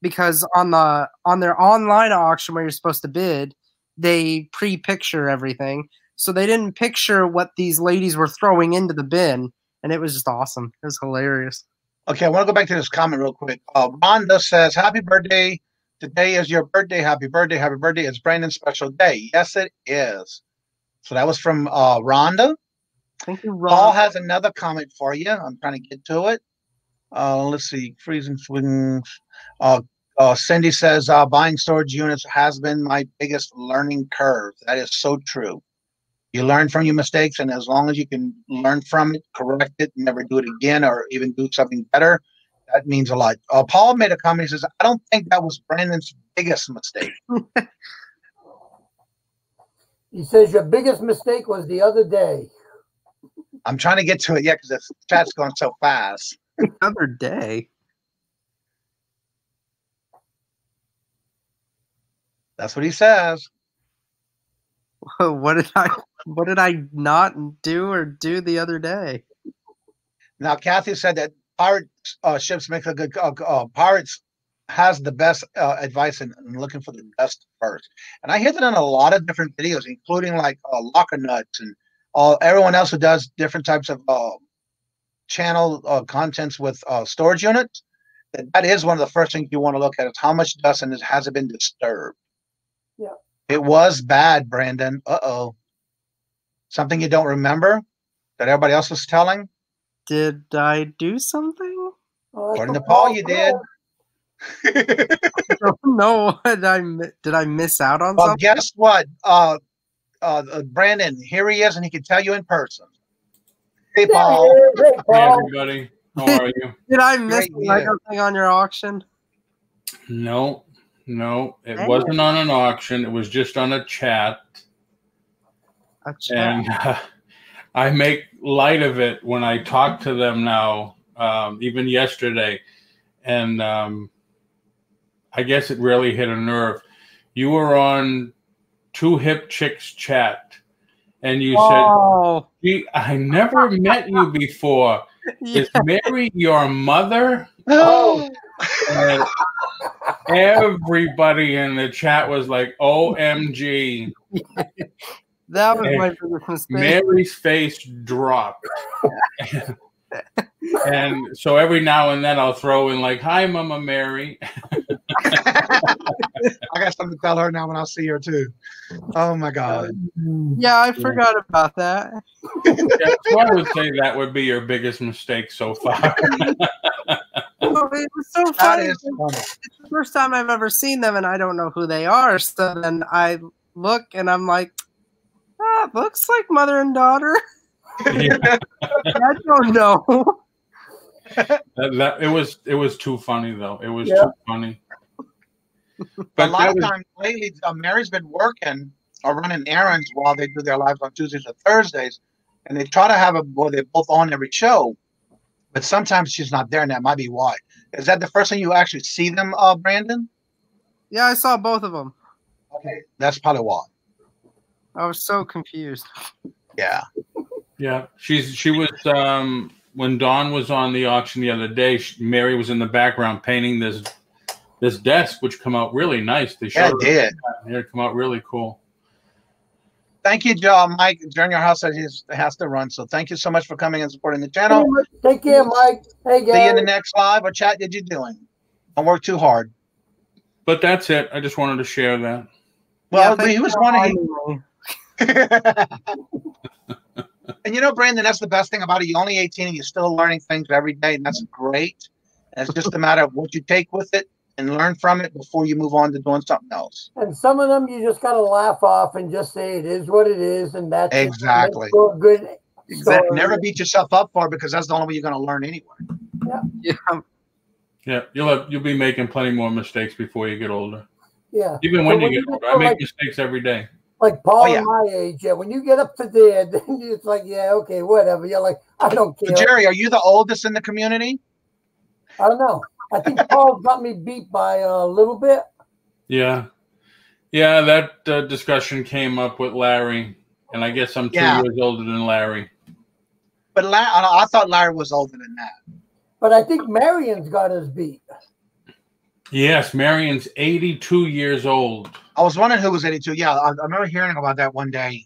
[SPEAKER 3] because on their online auction where you're supposed to bid, they pre-picture everything. So they didn't picture what these ladies were throwing into the bin, and it was just awesome. It was hilarious.
[SPEAKER 2] Okay, I want to go back to this comment real quick. Rhonda says, happy birthday. Today is your birthday. Happy birthday. Happy birthday. It's Brandon's special day. Yes, it is. So that was from Rhonda.
[SPEAKER 3] Thank you, Rhonda.
[SPEAKER 2] Paul has another comment for you. I'm trying to get to it. Let's see. Freezing swings. Cindy says, buying storage units has been my biggest learning curve. That is so true. You learn from your mistakes, and as long as you can learn from it, correct it, never do it again, or even do something better, that means a lot. Paul made a comment. He says, I don't think that was Brandon's biggest mistake.
[SPEAKER 4] He says your biggest mistake was the other day.
[SPEAKER 2] I'm trying to get to it yet because the chat's going so fast.
[SPEAKER 3] The other day?
[SPEAKER 2] That's what he says.
[SPEAKER 3] What did I not do or do the other day?
[SPEAKER 2] Now, Kathy said that pirate ships make a good pirates has the best advice in looking for the best first. And I hear that in a lot of different videos, including like Locker Nuts and everyone else who does different types of channel contents with storage units. That is one of the first things you want to look at is how much dust and has it been disturbed.
[SPEAKER 4] Yeah.
[SPEAKER 2] It was bad, Brandon. Uh-oh. Something you don't remember that everybody else was telling?
[SPEAKER 3] Did I do something?
[SPEAKER 2] According to Paul, you did.
[SPEAKER 3] I don't know. Did I miss out on something?
[SPEAKER 2] Guess what? Brandon, here he is, and he can tell you in person. Hey, Paul.
[SPEAKER 5] Hey, everybody. How are you?
[SPEAKER 3] Did I miss something on your auction?
[SPEAKER 5] No, it wasn't on an auction. It was just on a chat. And I make light of it when I talk to them now, even yesterday. And I guess it really hit a nerve. You were on Two Hip Chicks chat, and you said, gee, I never met you before. Yeah. Is Mary your mother? Oh. Everybody in the chat was like, OMG.
[SPEAKER 3] That was my biggest mistake.
[SPEAKER 5] Mary's face dropped. And so every now and then I'll throw in like, "Hi, Mama Mary."
[SPEAKER 2] I got something to tell her now when I see her too. Oh my God.
[SPEAKER 3] Yeah, I forgot about that.
[SPEAKER 5] Yeah, so I would say that would be your biggest mistake so far.
[SPEAKER 3] Oh, it was so
[SPEAKER 2] That
[SPEAKER 3] funny.
[SPEAKER 2] is funny.
[SPEAKER 3] It's the first time I've ever seen them, and I don't know who they are. So then I look, and I'm like, it looks like mother and daughter.
[SPEAKER 5] Yeah.
[SPEAKER 3] I don't know.
[SPEAKER 5] It was too funny though. It was too funny.
[SPEAKER 2] But a lot of times lately, Mary's been working or running errands while they do their lives on Tuesdays or Thursdays, and they try to have they're both on every show, but sometimes she's not there, and that might be why. Is that the first time you actually see them, Brandon?
[SPEAKER 3] Yeah, I saw both of them.
[SPEAKER 2] Okay, that's probably why.
[SPEAKER 3] I was so confused.
[SPEAKER 2] Yeah.
[SPEAKER 5] Yeah, she was when Dawn was on the auction the other day. Mary was in the background painting this desk, which come out really nice. They
[SPEAKER 2] Yeah, it did.
[SPEAKER 5] Yeah, it come out really cool.
[SPEAKER 2] Thank you, John. Mike. Junior House has to run, so thank you so much for coming and supporting the channel.
[SPEAKER 4] Take care, Mike. Hey, guys.
[SPEAKER 2] See you in the next live or chat. Did you doing? Don't work too hard.
[SPEAKER 5] But that's it. I just wanted to share that.
[SPEAKER 2] Well, he was one And you know, Brandon, that's the best thing about it. You're only 18 and you're still learning things every day, and that's great. And it's just a matter of what you take with it and learn from it before you move on to doing something else.
[SPEAKER 4] And some of them you just got to laugh off and just say it is what it is, and that's
[SPEAKER 2] exactly
[SPEAKER 4] good.
[SPEAKER 2] Exactly. Never beat yourself up for it, because that's the only way you're going to learn anyway.
[SPEAKER 5] Yeah. You'll be making plenty more mistakes before you get older.
[SPEAKER 4] Yeah.
[SPEAKER 5] Even when you get older, I make mistakes every day.
[SPEAKER 4] Like Paul and my age, when you get up to there, then it's like, okay, whatever. You're like, I don't care.
[SPEAKER 2] So Jerry, are you the oldest in the community?
[SPEAKER 4] I don't know. I think Paul got me beat by a little bit.
[SPEAKER 5] Yeah. Yeah, that discussion came up with Larry, and I guess I'm 2 years older than Larry.
[SPEAKER 2] But I thought Larry was older than that.
[SPEAKER 4] But I think Marion's got us beat.
[SPEAKER 5] Yes, Marion's 82 years old.
[SPEAKER 2] I was wondering who was 82. Yeah, I remember hearing about that one day.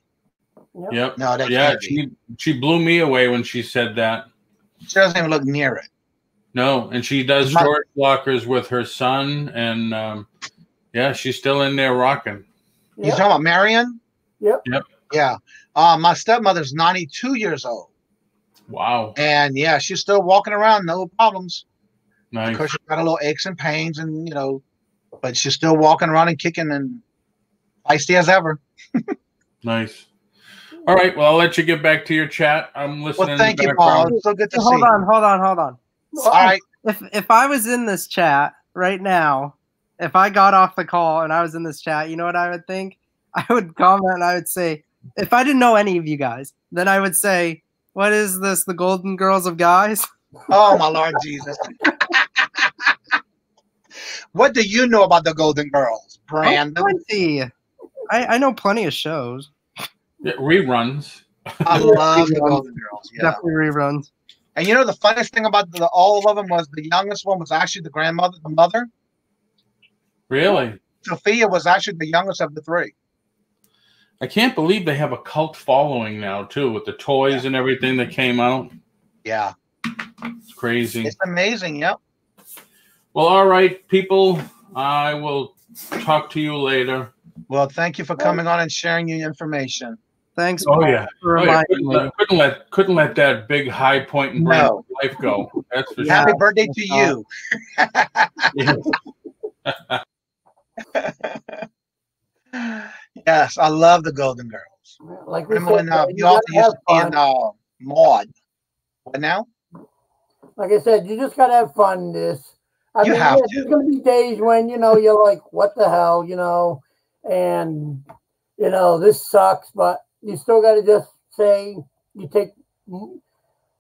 [SPEAKER 5] Yep.
[SPEAKER 2] No, that
[SPEAKER 5] she blew me away when she said that.
[SPEAKER 2] She doesn't even look near it.
[SPEAKER 5] No, and she does storage lockers with her son, and she's still in there rocking.
[SPEAKER 2] You talking about Marion?
[SPEAKER 4] Yep.
[SPEAKER 2] Yeah. My stepmother's 92 years old.
[SPEAKER 5] Wow.
[SPEAKER 2] And yeah, she's still walking around, no problems.
[SPEAKER 5] Nice.
[SPEAKER 2] Because she's got a little aches and pains, and but she's still walking around and kicking and feisty as ever.
[SPEAKER 5] Nice. All right. Well, I'll let you get back to your chat. I'm listening.
[SPEAKER 2] Well, thank you, Paul. It's so good to see you.
[SPEAKER 3] Hold on.
[SPEAKER 2] All right.
[SPEAKER 3] If I was in this chat right now, if I got off the call and I was in this chat, you know what I would think? I would comment and I would say, if I didn't know any of you guys, then I would say, what is this, the Golden Girls of Guys?
[SPEAKER 2] Oh, my Lord Jesus. What do you know about the Golden Girls, Brandon?
[SPEAKER 3] I know plenty of shows.
[SPEAKER 5] Yeah, reruns.
[SPEAKER 2] I love the Golden Girls. Yeah.
[SPEAKER 3] Definitely reruns.
[SPEAKER 2] And the funniest thing about all of them was the youngest one was actually the grandmother, the mother.
[SPEAKER 5] Really?
[SPEAKER 2] Sophia was actually the youngest of the three.
[SPEAKER 5] I can't believe they have a cult following now, too, with the toys and everything that came out.
[SPEAKER 2] Yeah.
[SPEAKER 5] It's crazy.
[SPEAKER 2] It's amazing, yep.
[SPEAKER 5] Well, all right, people. I will talk to you later.
[SPEAKER 2] Well, thank you for coming on and sharing your information.
[SPEAKER 3] Thanks.
[SPEAKER 5] Oh, yeah. Couldn't let that big high point in Brandon's life go. That's for sure.
[SPEAKER 2] Happy birthday to you. Yes, I love the Golden Girls.
[SPEAKER 4] Like we
[SPEAKER 2] remember
[SPEAKER 4] said,
[SPEAKER 2] when you also used to be in Maud. What now?
[SPEAKER 4] Like I said, you just gotta have fun.
[SPEAKER 2] There's gonna
[SPEAKER 4] be days when you're like, what the hell, and this sucks, but you still gotta just say you take.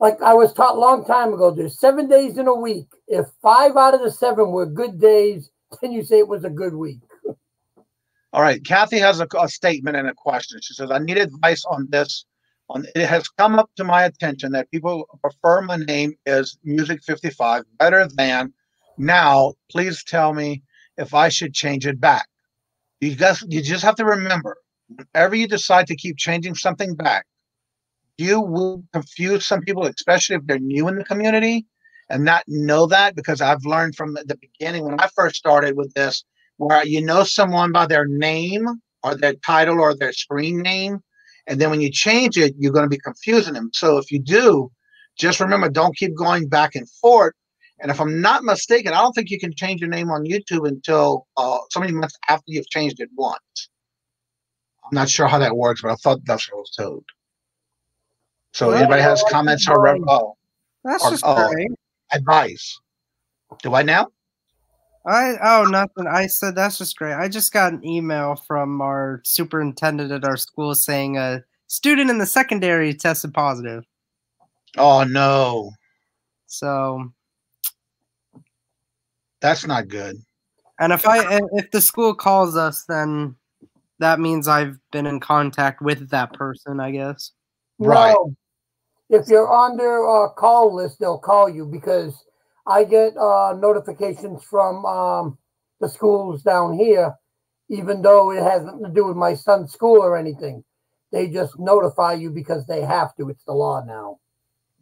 [SPEAKER 4] Like I was taught a long time ago, there's 7 days in a week. If 5 out of the 7 were good days, then you say it was a good week.
[SPEAKER 2] All right. Kathy has a statement and a question. She says, I need advice on this. It has come up to my attention that people prefer my name as Music 55 better than now. Please tell me if I should change it back. You just have to remember, whenever you decide to keep changing something back, you will confuse some people, especially if they're new in the community and not know that, because I've learned from the beginning when I first started with this, where you know someone by their name or their title or their screen name, and then when you change it, you're going to be confusing them. So if you do, just remember, don't keep going back and forth. And if I'm not mistaken, I don't think you can change your name on YouTube until so many months after you've changed it once. I'm not sure how that works, but I thought that's what I was told. So anybody has comments or
[SPEAKER 3] That's just great.
[SPEAKER 2] Advice? Do I now?
[SPEAKER 3] Nothing. I said that's just great. I just got an email from our superintendent at our school saying a student in the secondary tested positive.
[SPEAKER 2] Oh no.
[SPEAKER 3] So
[SPEAKER 2] that's not good.
[SPEAKER 3] And if the school calls us, then that means I've been in contact with that person, I guess.
[SPEAKER 2] Right.
[SPEAKER 4] No. If you're on their call list, they'll call you, because I get notifications from the schools down here, even though it has nothing to do with my son's school or anything. They just notify you because they have to. It's the law now.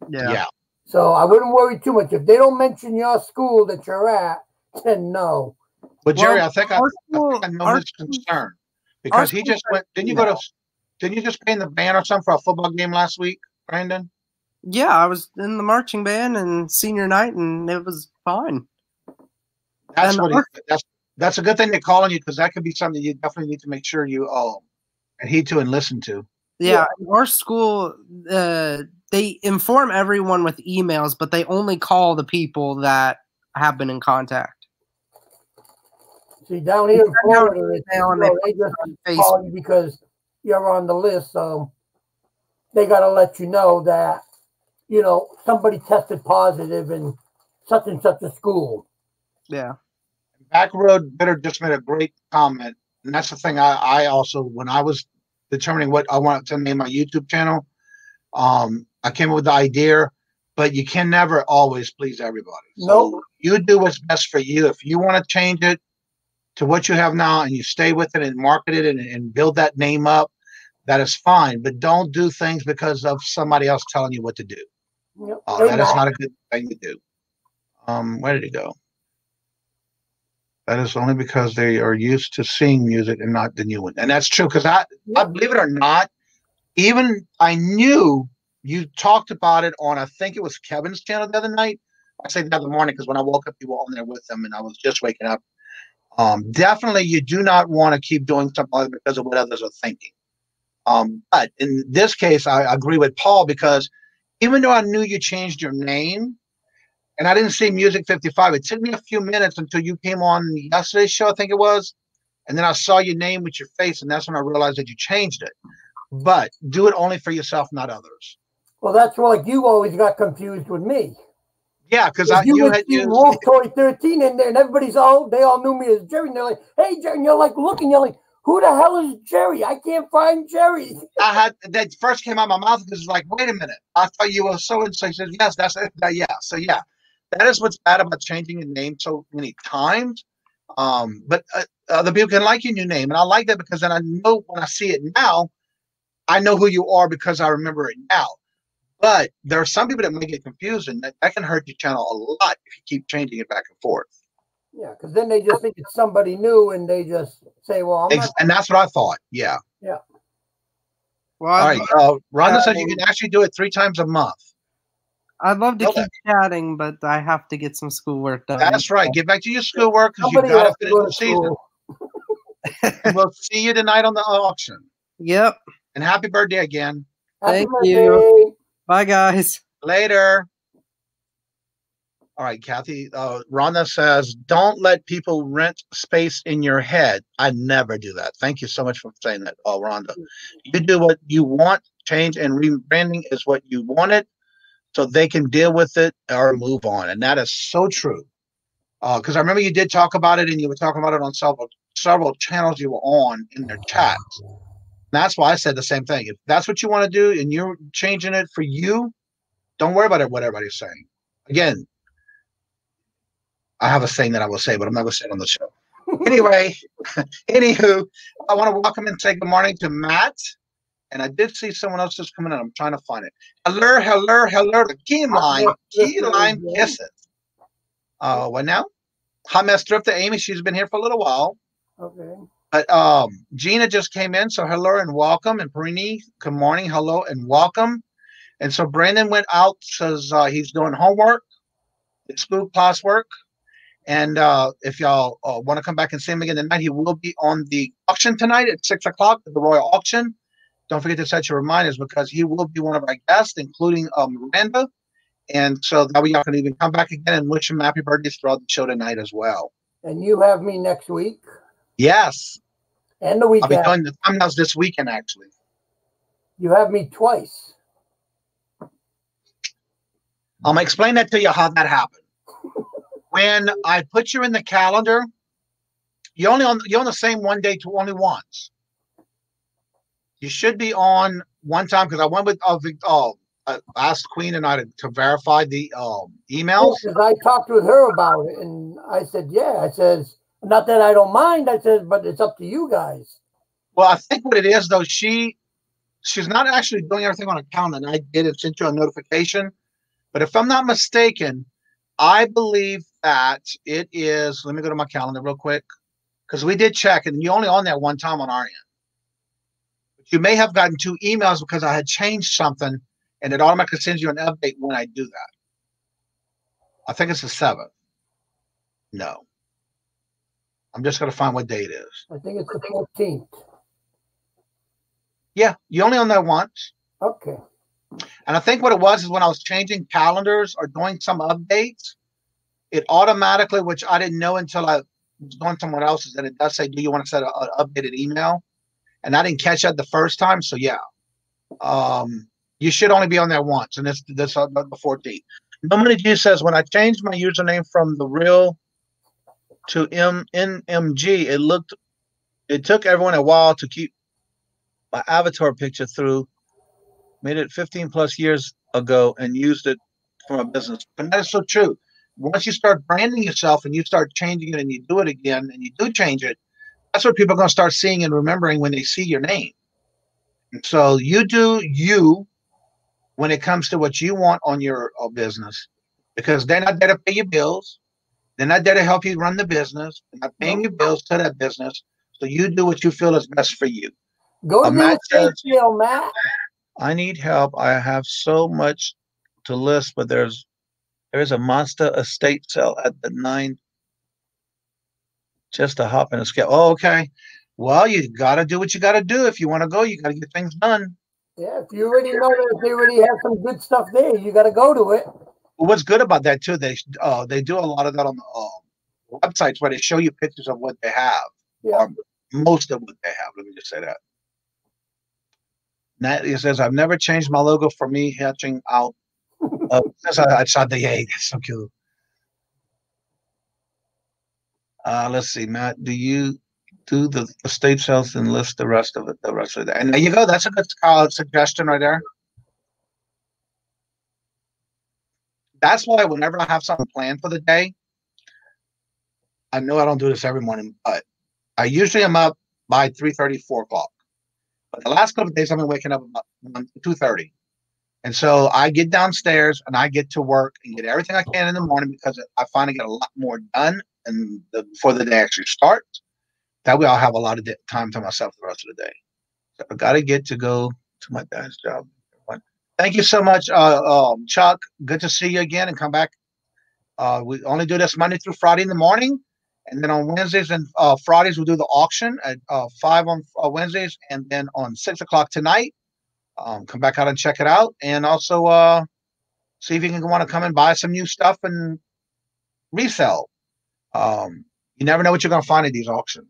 [SPEAKER 2] Yeah.
[SPEAKER 4] So I wouldn't worry too much. If they don't mention your school that you're at, then no.
[SPEAKER 2] But Jerry, I think I know his concern, because he just went. Didn't you just pay in the band or something for a football game last week, Brandon?
[SPEAKER 3] Yeah, I was in the marching band and senior night, and it was fine.
[SPEAKER 2] That's a good thing they're calling you, because that could be something you definitely need to make sure you adhere to and listen to.
[SPEAKER 3] Yeah, our school, they inform everyone with emails, but they only call the people that have been in contact.
[SPEAKER 4] See, down here in Florida, they just call you because you're on the list, so they got to let you know that, you know, somebody tested positive in such and such a school.
[SPEAKER 3] Yeah.
[SPEAKER 2] Backroad Bitter just made a great comment. And that's the thing I also, when I was determining what I wanted to name my YouTube channel, I came up with the idea, but you can never always please everybody. So you do what's best for you. If you want to change it to what you have now and you stay with it and market it and build that name up, that is fine. But don't do things because of somebody else telling you what to do. That is not a good thing to do. Where did it go? That is only because they are used to seeing music and not the new one. And that's true, because I believe it or not, even I knew you talked about it on, I think it was Kevin's channel the other night. I say the other morning because when I woke up, you were on there with them and I was just waking up. Definitely, you do not want to keep doing something like that because of what others are thinking. But in this case, I agree with Paul, because even though I knew you changed your name, and I didn't see Music 55, it took me a few minutes until you came on yesterday's show, I think it was. And then I saw your name with your face, and that's when I realized that you changed it. But do it only for yourself, not others.
[SPEAKER 4] Well, that's like you always got confused with me.
[SPEAKER 2] Yeah, because
[SPEAKER 4] you had Wolf Toy 13 in there, and they all knew me as Jerry. And they're like, "Hey, Jerry," and you're like looking, you're like, "Who the hell is Jerry? I can't find Jerry."
[SPEAKER 2] That first came out of my mouth because it's like, wait a minute, I thought you were so and so. He says, yes, that's it. Yeah, so yeah, that is what's bad about changing your name so many times. But other people can like your new name, and I like that because then I know when I see it now, I know who you are because I remember it now. But there are some people that may get confused, and that can hurt your channel a lot if you keep changing it back and forth.
[SPEAKER 4] Yeah, because then they just think it's somebody new, and they just say, "Well, I'm not."
[SPEAKER 2] And that's what I thought. Yeah.
[SPEAKER 4] Yeah.
[SPEAKER 3] Well,
[SPEAKER 2] all right. Rhonda said you can actually do it 3 times a month.
[SPEAKER 3] I'd love to keep chatting, but I have to get some schoolwork done.
[SPEAKER 2] That's right. Get back to your schoolwork because you got to finish the season. And we'll see you tonight on the auction.
[SPEAKER 3] Yep.
[SPEAKER 2] And happy birthday again.
[SPEAKER 3] Thank you. Bye, guys.
[SPEAKER 2] Later. All right, Kathy. Rhonda says, don't let people rent space in your head. I never do that. Thank you so much for saying that, Rhonda. You do what you want. Change and rebranding is what you wanted, so they can deal with it or move on. And that is so true. Because I remember you did talk about it, and you were talking about it on several channels you were on in their chats. And that's why I said the same thing. If that's what you want to do and you're changing it for you, don't worry about what everybody's saying. Again, I have a saying that I will say, but I'm not going to say it on the show. Anyway, anywho, I want to welcome and say good morning to Matt. And I did see someone else just coming in. I'm trying to find it. Hello, hello, hello. The key lime kisses. What now? Hi, Miss Thrifty Amy. She's been here for a little while.
[SPEAKER 4] Okay.
[SPEAKER 2] But Gina just came in, so hello and welcome. And Brini, good morning, hello and welcome. And so Brandon went out, says he's doing homework, school classwork. And if y'all want to come back and see him again tonight, he will be on the auction tonight at 6 o'clock at the Royal Auction. Don't forget to set your reminders because he will be one of our guests, including Miranda. And so that way y'all can even come back again and wish him happy birthdays throughout the show tonight as well.
[SPEAKER 4] And you have me next week?
[SPEAKER 2] Yes.
[SPEAKER 4] And the weekend.
[SPEAKER 2] I'll be doing the thumbnails this weekend, actually.
[SPEAKER 4] You have me twice.
[SPEAKER 2] I'm gonna explain that to you how that happened. When I put you in the calendar, you're on the same one day to only once. You should be on one time because I went with I asked Queen and I to verify the emails.
[SPEAKER 4] Because I talked with her about it, and I said, yeah. I says, not that I don't mind. I said, but it's up to you guys.
[SPEAKER 2] Well, I think what it is, though, she's not actually doing everything on a calendar. And I did it, sent you a notification. But if I'm not mistaken, I believe that it is, let me go to my calendar real quick, because we did check, and you're only on there one time on our end. But you may have gotten 2 emails because I had changed something, and it automatically sends you an update when I do that. I think it's the 7th. No. I'm just going to find what day it is.
[SPEAKER 4] I think it's the 14th.
[SPEAKER 2] Yeah, you only on there once.
[SPEAKER 4] Okay.
[SPEAKER 2] And I think what it was is when I was changing calendars or doing some updates, it automatically, which I didn't know until I was going somewhere else, is that it does say, do you want to set an updated email? And I didn't catch that the first time. So, yeah. You should only be on there once, and this the 14th. Nobody G says, when I changed my username from the real to NMG, it took everyone a while to keep my avatar picture through. Made it 15 plus years ago and used it for my business. But that is so true. Once you start branding yourself and you start changing it and you do it again and you do change it, that's what people are going to start seeing and remembering when they see your name. And so you do you when it comes to what you want on your business, because they're not there to pay your bills. They're not there to help you run the business. They're not paying your bills to that business. So you do what you feel is best for you.
[SPEAKER 4] Go to the estate sale, Matt.
[SPEAKER 2] I need help. I have so much to list, but there's a monster estate sale at the 9. Just to hop in a scale. Oh, okay. Well, you got to do what you got to do. If you want to go, you got to get things done.
[SPEAKER 4] Yeah, if you already know that they already have some good stuff there, you got to go to it.
[SPEAKER 2] Well, what's good about that too? They do a lot of that on the websites where they show you pictures of what they have.
[SPEAKER 4] Yeah.
[SPEAKER 2] Or most of what they have. Let me just say that. Natalie says, I've never changed my logo for me hatching out. Since I saw the egg. That's so cute. Let's see, Matt. Do you do the estate sales and list the rest of it? And there you go. That's a good suggestion right there. That's why whenever I have something planned for the day, I know I don't do this every morning, but I usually am up by 3:30, 4 o'clock. But the last couple of days, I've been waking up about 2:30. And so I get downstairs and I get to work and get everything I can in the morning because I finally get a lot more done before the day actually starts. That way I'll have a lot of time to myself the rest of the day. So I got to get to go to my dad's job. Thank you so much, Chuck. Good to see you again and come back. We only do this Monday through Friday in the morning. And then on Wednesdays and Fridays, we'll do the auction at 5 on Wednesdays. And then on 6 o'clock tonight, come back out and check it out. And also see if you want to come and buy some new stuff and resell. You never know what you're going to find at these auctions.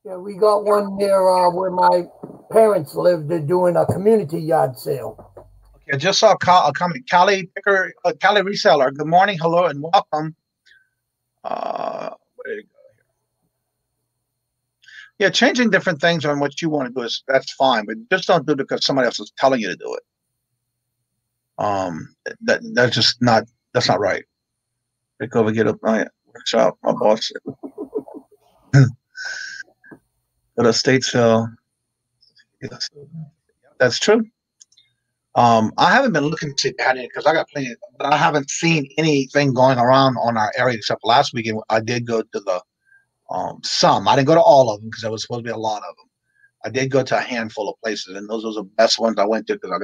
[SPEAKER 4] Yeah, we got one near where my parents live. They're doing a community yard sale.
[SPEAKER 2] Okay, I just saw a comment. Callie Reseller. Good morning, hello, and welcome. Where did it go here? Yeah, changing different things on what you want to do that's fine, but just don't do it because somebody else is telling you to do it. That's not right. Take over, get up. Oh yeah. Workshop, my boss said. But a state sale. Yes, that's true. I haven't been looking to see that because I got plenty, but I haven't seen anything going around on our area except last weekend. I did go to the some. I didn't go to all of them because there was supposed to be a lot of them. I did go to a handful of places, and those were the best ones I went to because I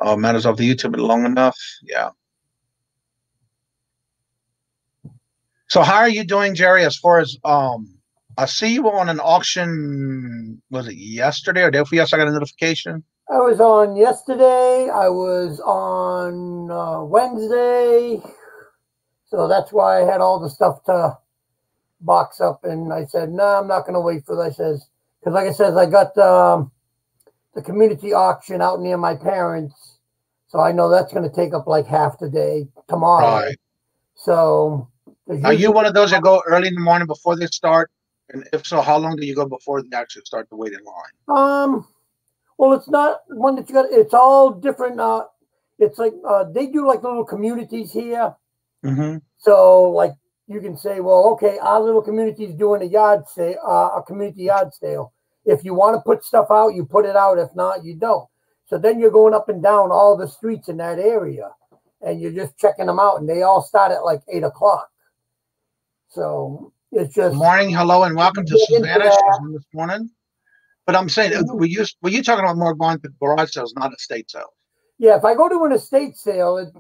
[SPEAKER 2] got matters off the YouTube long enough. Yeah. So how are you doing, Jerry? As far as I see you on an auction. Was it yesterday or day before yesterday? I got a notification.
[SPEAKER 4] I was on yesterday. I was on Wednesday. So that's why I had all the stuff to box up. And I said, no, I'm not going to wait for that. I says, because like I said, I got the community auction out near my parents. So I know that's going to take up like half the day tomorrow. Right. So
[SPEAKER 2] are you one of those that go early in the morning before they start? And if so, how long do you go before they actually start to wait in line?
[SPEAKER 4] Well, it's not one that you got. It's all different. It's like they do like little communities here.
[SPEAKER 2] Mm-hmm.
[SPEAKER 4] So like you can say, well, okay, our little community is doing a yard sale, a community yard sale. If you want to put stuff out, you put it out. If not, you don't. So then you're going up and down all the streets in that area, and you're just checking them out. And they all start at like 8 o'clock. So it's just
[SPEAKER 2] good morning, hello, and welcome to Savannah. She's on this morning. But I'm saying, were you talking about more going to garage sales, not estate sales?
[SPEAKER 4] Yeah, if I go to an estate sale, it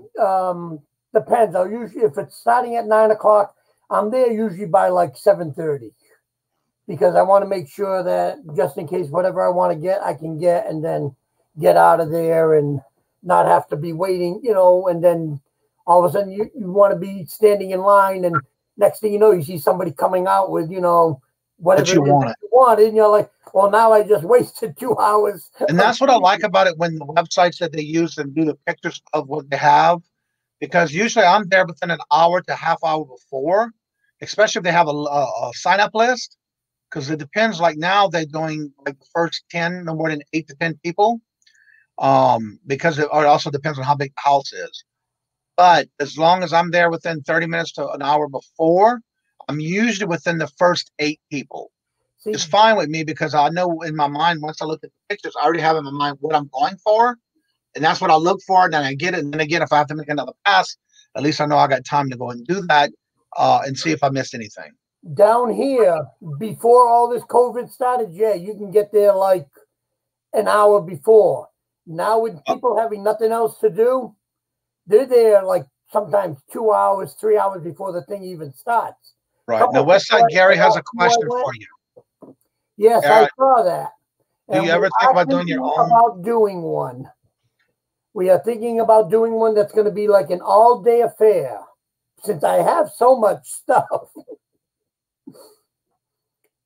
[SPEAKER 4] depends. I'll usually, if it's starting at 9 o'clock, I'm there usually by like 7:30 because I want to make sure that just in case whatever I want to get, I can get and then get out of there and not have to be waiting, and then all of a sudden you want to be standing in line and next thing you know, you see somebody coming out with, whatever
[SPEAKER 2] you
[SPEAKER 4] wanted, and you're like, well, now I just wasted 2 hours.
[SPEAKER 2] And that's what I like about it when the websites that they use and do the pictures of what they have, because usually I'm there within an hour to half hour before, especially if they have a sign-up list, because it depends. Like now they're doing like the first 10, no more than 8 to 10 people, because it also depends on how big the house is. But as long as I'm there within 30 minutes to an hour before, I'm usually within the first 8 people. It's fine with me because I know in my mind, once I look at the pictures, I already have in my mind what I'm going for. And that's what I look for. And then I get it. And then again, if I have to make another pass, at least I know I got time to go and do that and see if I missed anything.
[SPEAKER 4] Down here, before all this COVID started, you can get there like an hour before. Now with people having nothing else to do, they're there like sometimes 2 hours, 3 hours before the thing even starts.
[SPEAKER 2] Right. Now, Westside Gary has a question for you.
[SPEAKER 4] Yes, I saw that.
[SPEAKER 2] Do you ever think about doing your own?
[SPEAKER 4] About doing one. We are thinking about doing one that's going to be like an all-day affair. Since I have so much stuff.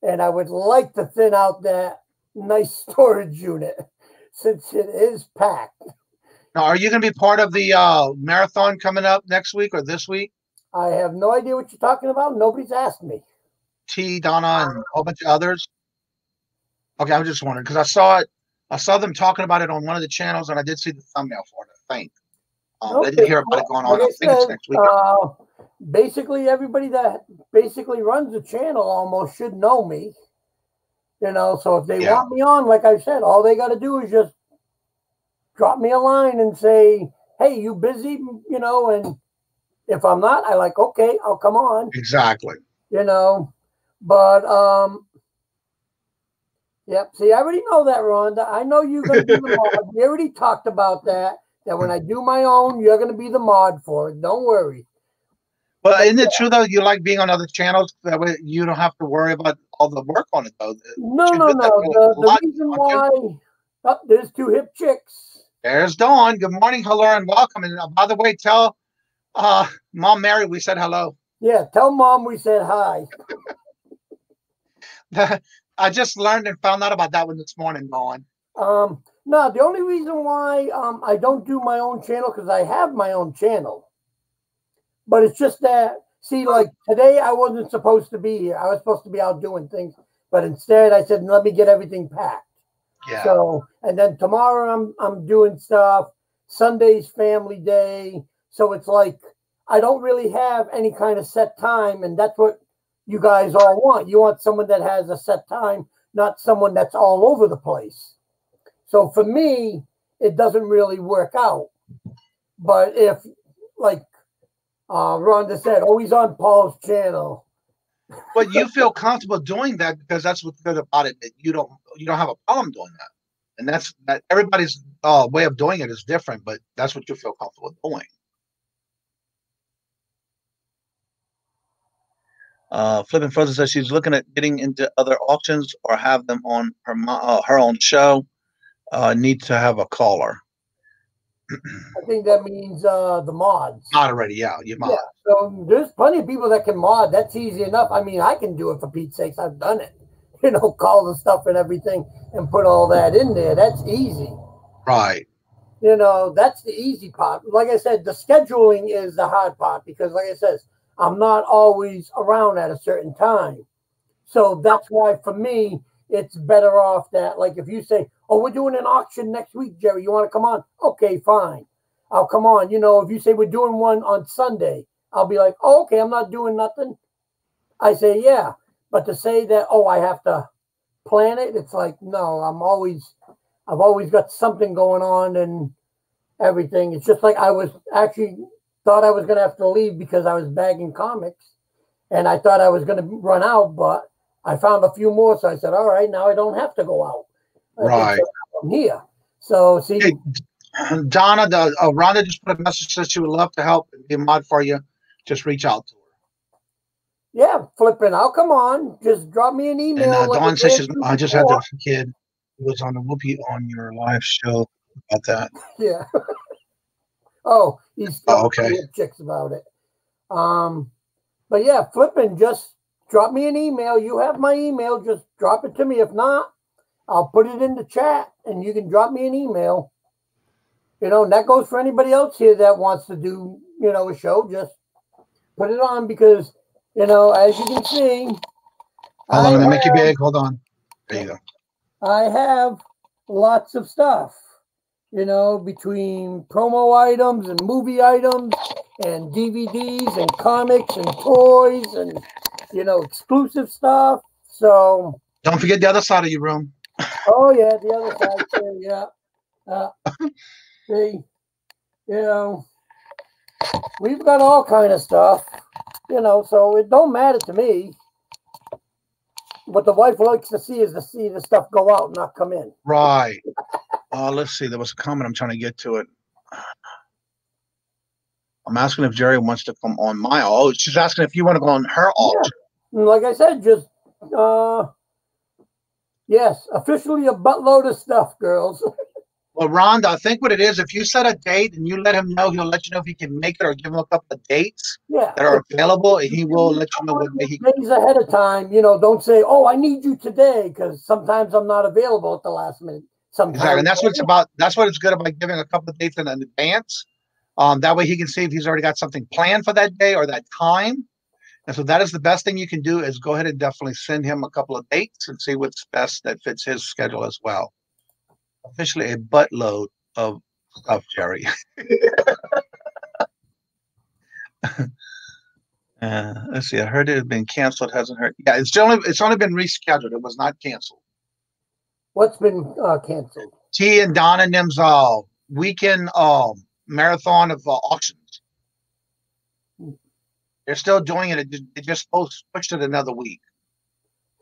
[SPEAKER 4] And I would like to thin out that nice storage unit since it is packed.
[SPEAKER 2] Now, are you going to be part of the marathon coming up next week or this week?
[SPEAKER 4] I have no idea what you're talking about. Nobody's asked me.
[SPEAKER 2] T, Donna, and a whole bunch of others. Okay, I'm just wondering because I saw it. I saw them talking about it on one of the channels, and I did see the thumbnail for it. I think I did hear about it going on. I think it's next week.
[SPEAKER 4] Basically, everybody that basically runs the channel almost should know me. So if they want me on, like I said, all they got to do is just drop me a line and say, "Hey, you busy?" And if I'm not, I like, okay, I'll come on.
[SPEAKER 2] Exactly.
[SPEAKER 4] But yep. See, I already know that, Rhonda. I know you're going to be the mod. We already talked about that. That when I do my own, you're going to be the mod for it. Don't worry.
[SPEAKER 2] Well, isn't it true though? You like being on other channels that way you don't have to worry about all the work on it though.
[SPEAKER 4] No. The reason why there's 2 hip chicks.
[SPEAKER 2] There's Dawn. Good morning, hello, and welcome. And by the way, tell Mom Mary we said hello.
[SPEAKER 4] Yeah, tell Mom we said hi.
[SPEAKER 2] I just learned and found out about that one this morning, Dawn.
[SPEAKER 4] No, the only reason why I don't do my own channel because I have my own channel. But it's just that, see, like today I wasn't supposed to be here. I was supposed to be out doing things. But instead I said, let me get everything packed.
[SPEAKER 2] Yeah.
[SPEAKER 4] So, and then tomorrow I'm doing stuff. Sunday's family day. So it's like I don't really have any kind of set time, and that's what you guys all want. You want someone that has a set time, not someone that's all over the place. So for me, it doesn't really work out. But if, like Rhonda said, always on Paul's channel.
[SPEAKER 2] But you feel comfortable doing that because that's what's good about it. That you don't have a problem doing that, and that's that. Everybody's way of doing it is different, but that's what you feel comfortable doing. Flipping Frozen says she's looking at getting into other auctions or have them on her own show. Need to have a caller.
[SPEAKER 4] I think that means the mods.
[SPEAKER 2] Not already, yeah, you mod.
[SPEAKER 4] Yeah, so there's plenty of people that can mod. That's easy enough. I mean, I can do it for Pete's sakes. I've done it. You know, call the stuff and everything and put all that in there. That's easy.
[SPEAKER 2] Right.
[SPEAKER 4] You know, that's the easy part. Like I said, the scheduling is the hard part because, like I said, I'm not always around at a certain time. So that's why, for me, it's better off that, like, if you say, oh, we're doing an auction next week, Jerry, you want to come on? Okay, fine. I'll come on. You know, if you say we're doing one on Sunday, I'll be like, oh, okay, I'm not doing nothing. I say, yeah. But to say that, oh, I have to plan it, it's like, no, I've always got something going on and everything. It's just like I was actually thought I was going to have to leave because I was bagging comics and I thought I was going to run out, but I found a few more. So I said, all right, now I don't have to go out.
[SPEAKER 2] Right.
[SPEAKER 4] I'm here. So see.
[SPEAKER 2] Hey, Donna, Rhonda just put a message that she would love to help and be a mod for you. Just reach out to her.
[SPEAKER 4] Yeah, Flipping. I'll come on. Just drop me an email.
[SPEAKER 2] And Dawn says, I just had this kid who was on the Whoopi on your live show about that.
[SPEAKER 4] Yeah. Oh, he's still
[SPEAKER 2] okay.
[SPEAKER 4] Chicks about it. But yeah, Flipping, just drop me an email. You have my email. Just drop it to me. If not, I'll put it in the chat and you can drop me an email. You know, and that goes for anybody else here that wants to do, you know, a show. Just put it on because, you know, as you can see.
[SPEAKER 2] Hold on, let me make you big. Hold on. There you go.
[SPEAKER 4] I have lots of stuff, you know, between promo items and movie items and DVDs and comics and toys and, you know, exclusive stuff. So.
[SPEAKER 2] Don't forget the other side of your room.
[SPEAKER 4] Oh, yeah, the other side too, yeah. See, you know, we've got all kind of stuff, you know, so it don't matter to me. What the wife likes to see is to see the stuff go out, not come in.
[SPEAKER 2] Right. Let's see. There was a comment. I'm trying to get to it. I'm asking if Jerry wants to come on my. Oh, she's asking if you want to go on her auction.
[SPEAKER 4] Yeah. Like I said, just yes, officially a buttload of stuff, girls.
[SPEAKER 2] Well, Rhonda, I think what it is, if you set a date and you let him know, he'll let you know if he can make it or give him a couple of dates that are available, and he will let you know what day he can.
[SPEAKER 4] Days ahead of time, you know, don't say, oh, I need you today, because sometimes I'm not available at the last minute. Sometimes.
[SPEAKER 2] Exactly, and that's what it's about. That's what it's good about giving a couple of dates in advance. That way he can see if he's already got something planned for that day or that time. And so that is the best thing you can do is go ahead and definitely send him a couple of dates and see what's best that fits his schedule as well. Officially a buttload of stuff, Jerry. Let's see. I heard it had been canceled. Hasn't heard. Yeah, it's only been rescheduled. It was not canceled.
[SPEAKER 4] What's been canceled?
[SPEAKER 2] T and Don and them's weekend marathon of auctions. They're still doing it. They just pushed it another week.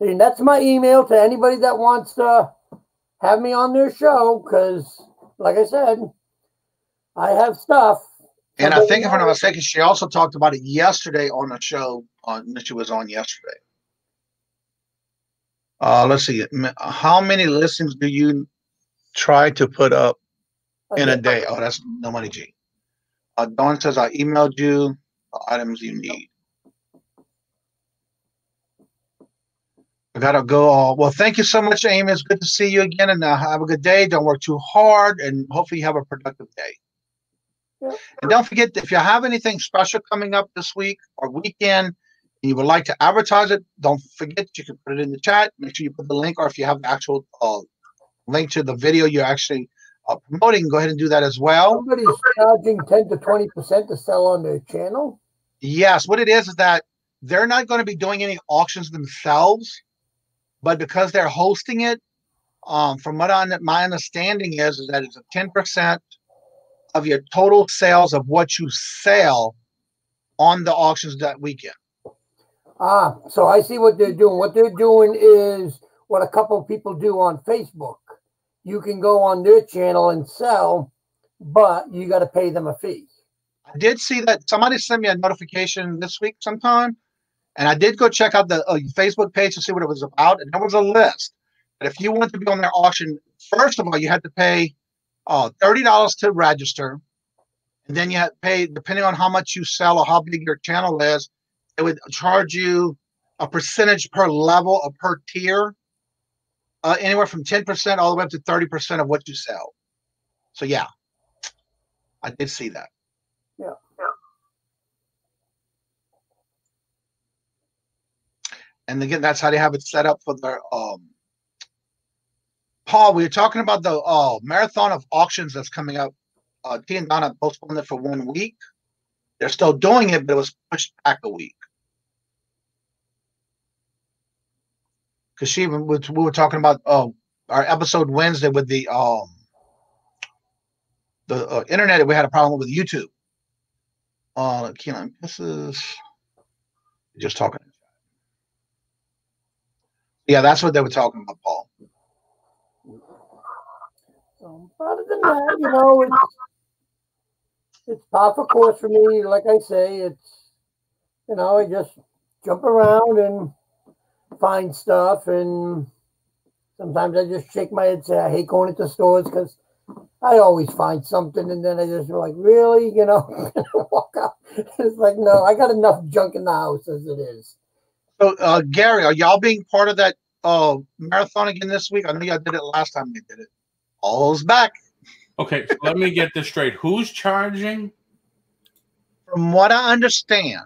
[SPEAKER 4] And that's my email to anybody that wants to have me on their show, because, like I said, I have stuff.
[SPEAKER 2] And I think, if I'm not mistaken, she also talked about it yesterday on a show that she was on yesterday. Let's see. How many listings do you try to put up in a day? Oh, that's no money, G. Dawn says, I emailed you the items you need. I gotta go. Well, thank you so much, Amy. It's good to see you again, and have a good day. Don't work too hard, and hopefully you have a productive day. Yeah. And don't forget, if you have anything special coming up this week or weekend, and you would like to advertise it, don't forget you can put it in the chat. Make sure you put the link, or if you have the actual link to the video you're actually promoting, go ahead and do that as well.
[SPEAKER 4] Somebody's charging 10 to 20% to sell on their channel.
[SPEAKER 2] Yes, what it is that they're not going to be doing any auctions themselves, but because they're hosting it, from what my understanding is that it's a 10% of your total sales of what you sell on the auctions that weekend.
[SPEAKER 4] So I see what they're doing. What they're doing is what a couple of people do on Facebook. You can go on their channel and sell, but you got to pay them a fee.
[SPEAKER 2] I did see that somebody sent me a notification this week sometime, and I did go check out the Facebook page to see what it was about, and there was a list. But if you wanted to be on their auction, first of all, you had to pay $30 to register, and then you had to pay, depending on how much you sell or how big your channel is, it would charge you a percentage per level or per tier, anywhere from 10% all the way up to 30% of what you sell. So yeah, I did see that.
[SPEAKER 4] Yeah.
[SPEAKER 2] And again, that's how they have it set up for their Paul, we were talking about the marathon of auctions that's coming up. T and Donna postponed it for 1 week. They're still doing it, but it was pushed back a week. Because we were talking about our episode Wednesday with the internet. We had a problem with YouTube. Keelan, this is just talking. Yeah, that's what they were talking about, Paul.
[SPEAKER 4] Other than that, you know, it's par for course for me. Like I say, it's, you know, I just jump around and find stuff, and sometimes I just shake my head and say I hate going into stores because I always find something, and then I just like, really, you know, walk out. It's like, no, I got enough junk in the house as it is.
[SPEAKER 2] So, Gary, are y'all being part of that marathon again this week? I know y'all did it last time you did it. All's back.
[SPEAKER 5] Okay, so let me get this straight. Who's charging?
[SPEAKER 2] From what I understand,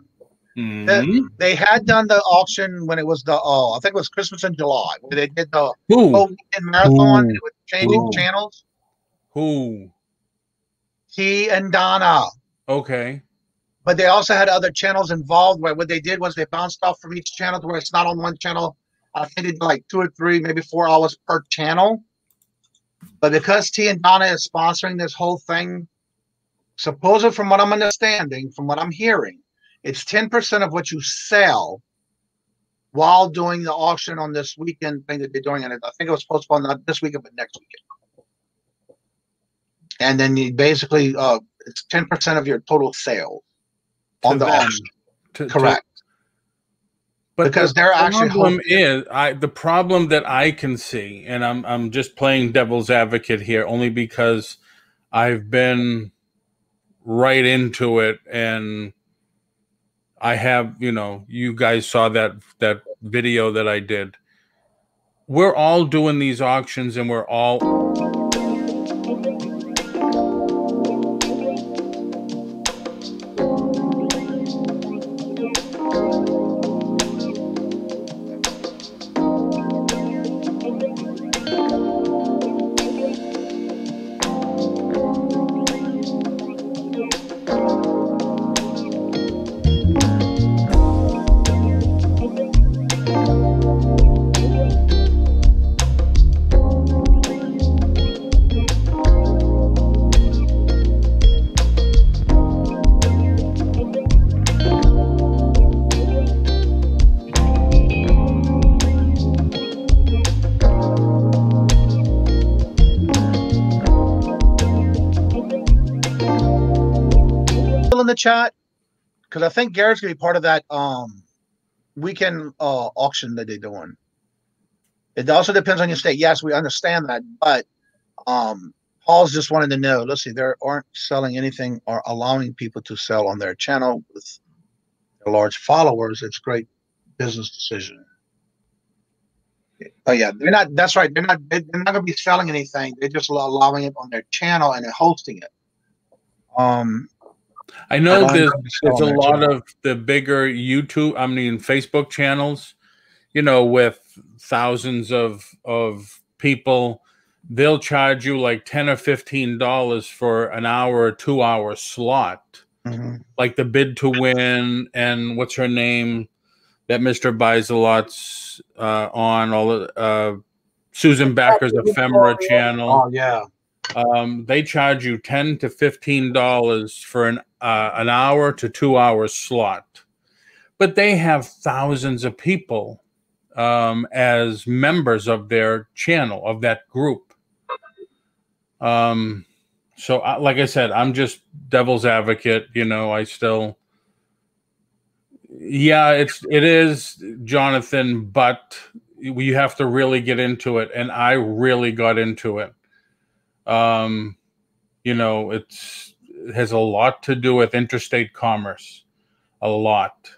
[SPEAKER 2] they had done the auction when it was the I think it was Christmas in July, where they did the whole weekend marathon with changing channels.
[SPEAKER 5] Who?
[SPEAKER 2] T and Donna.
[SPEAKER 5] Okay.
[SPEAKER 2] But they also had other channels involved where what they did was they bounced off from each channel to where it's not on one channel. I think they did like 2 or 3, maybe 4 hours per channel. But because T and Donna is sponsoring this whole thing, supposedly from what I'm understanding, from what I'm hearing, it's 10% of what you sell while doing the auction on this weekend thing that they're doing. And I think it was postponed not this weekend, but next weekend. And then you basically, it's 10% of your total sales on the auction. Correct.
[SPEAKER 5] But
[SPEAKER 2] because they're actually
[SPEAKER 5] the problem that I can see, and I'm just playing devil's advocate here, only because I've been right into it, and I have, you know, you guys saw that video that I did. We're all doing these auctions, and we're all
[SPEAKER 2] in the chat, because I think Garrett's gonna be part of that weekend auction that they're doing. It also depends on your state. Yes, we understand that, but Paul's just wanted to know. Let's see, they aren't selling anything or allowing people to sell on their channel with their large followers. It's a great business decision. Oh yeah, they're not. That's right. They're not gonna be selling anything. They're just allowing it on their channel and they're hosting it.
[SPEAKER 5] I know there's a lot of the bigger Facebook channels, you know, with thousands of people they'll charge you like $10 or $15 for an hour or 2 hour slot, like the bid to win and what's her name that Mr. Buys a Lot's on all the Susan Backer's Ephemera channel.
[SPEAKER 2] Oh yeah.
[SPEAKER 5] They charge you $10 to $15 for an hour to 2 hour slot, but they have thousands of people as members of their channel, of that group. So like I said, I'm just devil's advocate. You know, I still, yeah, it is, Jonathan, but you have to really get into it. And I really got into it. You know, it has a lot to do with interstate commerce, a lot.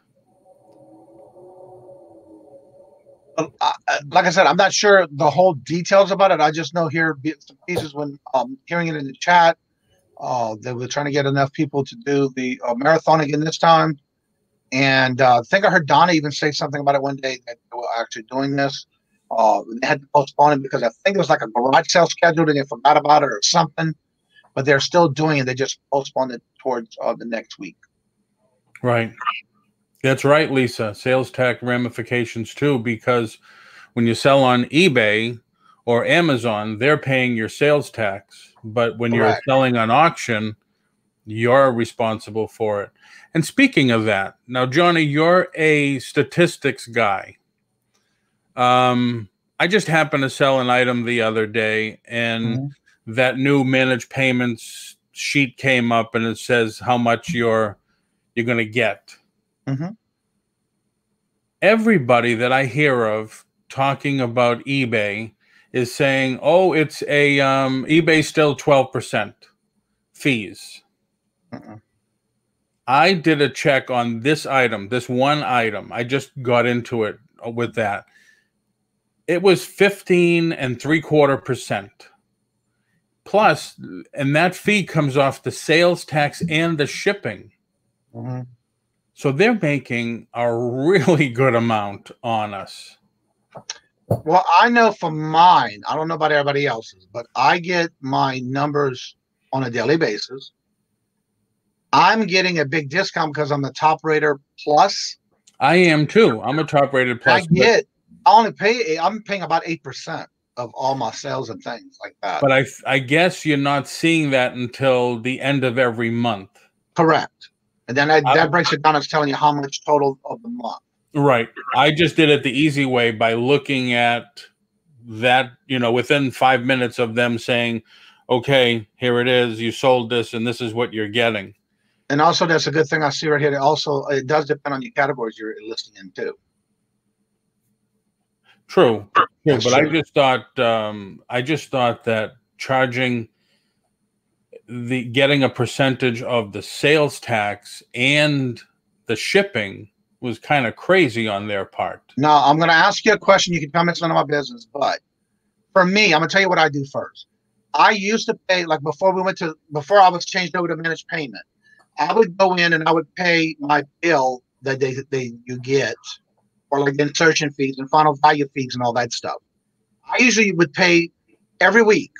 [SPEAKER 2] Like I said, I'm not sure the whole details about it. I just know here bits and pieces when hearing it in the chat. They were trying to get enough people to do the marathon again this time. And I think I heard Donna even say something about it one day that they were actually doing this. They had to postpone it because I think it was like a garage sale scheduled and they forgot about it or something. But they're still doing it. They just postponed it towards the next week.
[SPEAKER 5] Right. That's right, Lisa. Sales tax ramifications too, because when you sell on eBay or Amazon, they're paying your sales tax. But when you're selling on auction, you're responsible for it. And speaking of that, now, Johnny, you're a statistics guy. I just happened to sell an item the other day, and that new managed payments sheet came up, and it says how much you're going to get. Everybody that I hear of talking about eBay is saying, "Oh, it's a eBay still 12% fees." I did a check on this item, this one item. I just got into it with that. It was 15.75%. Plus, and that fee comes off the sales tax and the shipping. So they're making a really good amount on us.
[SPEAKER 2] Well, I know for mine, I don't know about everybody else's, but I get my numbers on a daily basis. I'm getting a big discount because I'm the top rater plus.
[SPEAKER 5] I am too. I'm a top rated plus.
[SPEAKER 2] I'm paying about 8% of all my sales and things like that.
[SPEAKER 5] But I guess you're not seeing that until the end of every month.
[SPEAKER 2] Correct. And then that breaks it down as telling you how much total of the month.
[SPEAKER 5] Right. I just did it the easy way by looking at that, you know, within 5 minutes of them saying, okay, here it is. You sold this and this is what you're getting.
[SPEAKER 2] And also, that's a good thing I see right here. Also, it does depend on your categories you're listing in too.
[SPEAKER 5] True. Yeah, but true. I just thought that charging getting a percentage of the sales tax and the shipping was kind of crazy on their part.
[SPEAKER 2] Now, I'm going to ask you a question. You can tell me it's none of my business, but for me, I'm going to tell you what I do first. I used to pay, like before I was changed over to managed payment, I would go in and I would pay my bill that you get, or like the insertion fees and final value fees and all that stuff. I usually would pay every week,